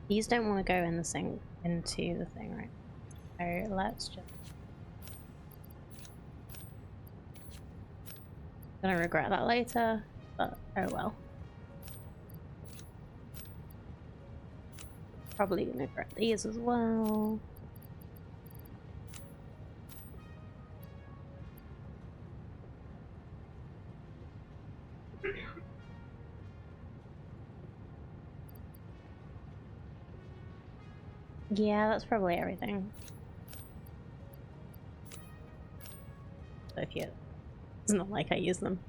these don't want to go in the sink into the thing, right? So let's just. Gonna regret that later, but oh well. Probably gonna grab these as well. Yeah, that's probably everything. So if you, it's not like I use them.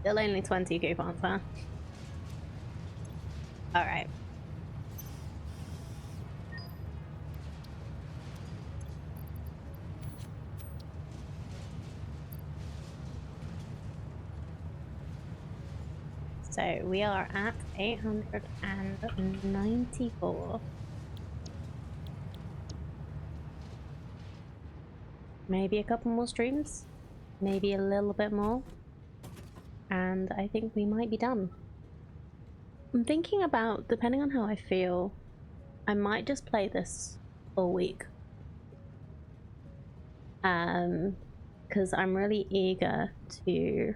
Still only 20 coupons, huh? Alright. So we are at 894. Maybe a couple more streams, maybe a little bit more, and I think we might be done. I'm thinking about, depending on how I feel, I might just play this all week. Because I'm really eager to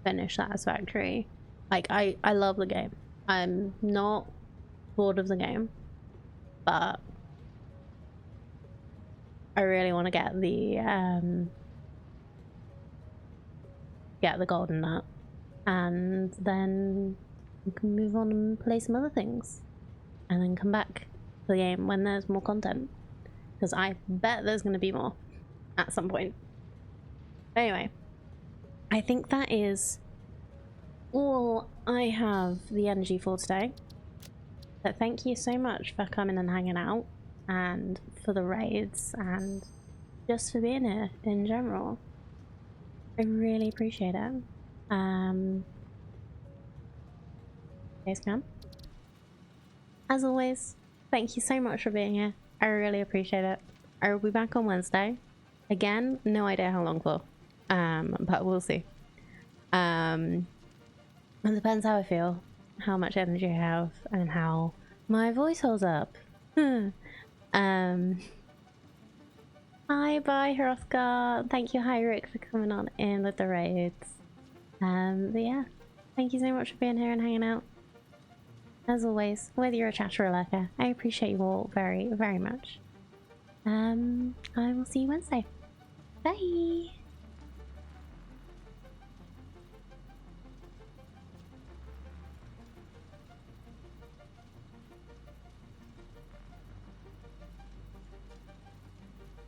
finish Satisfactory. Like, I love the game. I'm not bored of the game, but I really want to get the golden nut, and then we can move on and play some other things, and then come back to the game when there's more content, because I bet there's going to be more at some point. Anyway, I think that is all I have the energy for today. But thank you so much for coming and hanging out, and for the raids, and just for being here in general. I really appreciate it. Thanks, Cam. As always, thank you so much for being here. I really appreciate it. I will be back on Wednesday. Again, no idea how long for. But we'll see. It depends how I feel, how much energy I have, and how my voice holds up. Hi, bye, Hrothgar. Thank you, Hyric, for coming on in with the raids. But yeah, thank you so much for being here and hanging out. As always, whether you're a chatter or a lurker, I appreciate you all very, very much. I will see you Wednesday. Bye!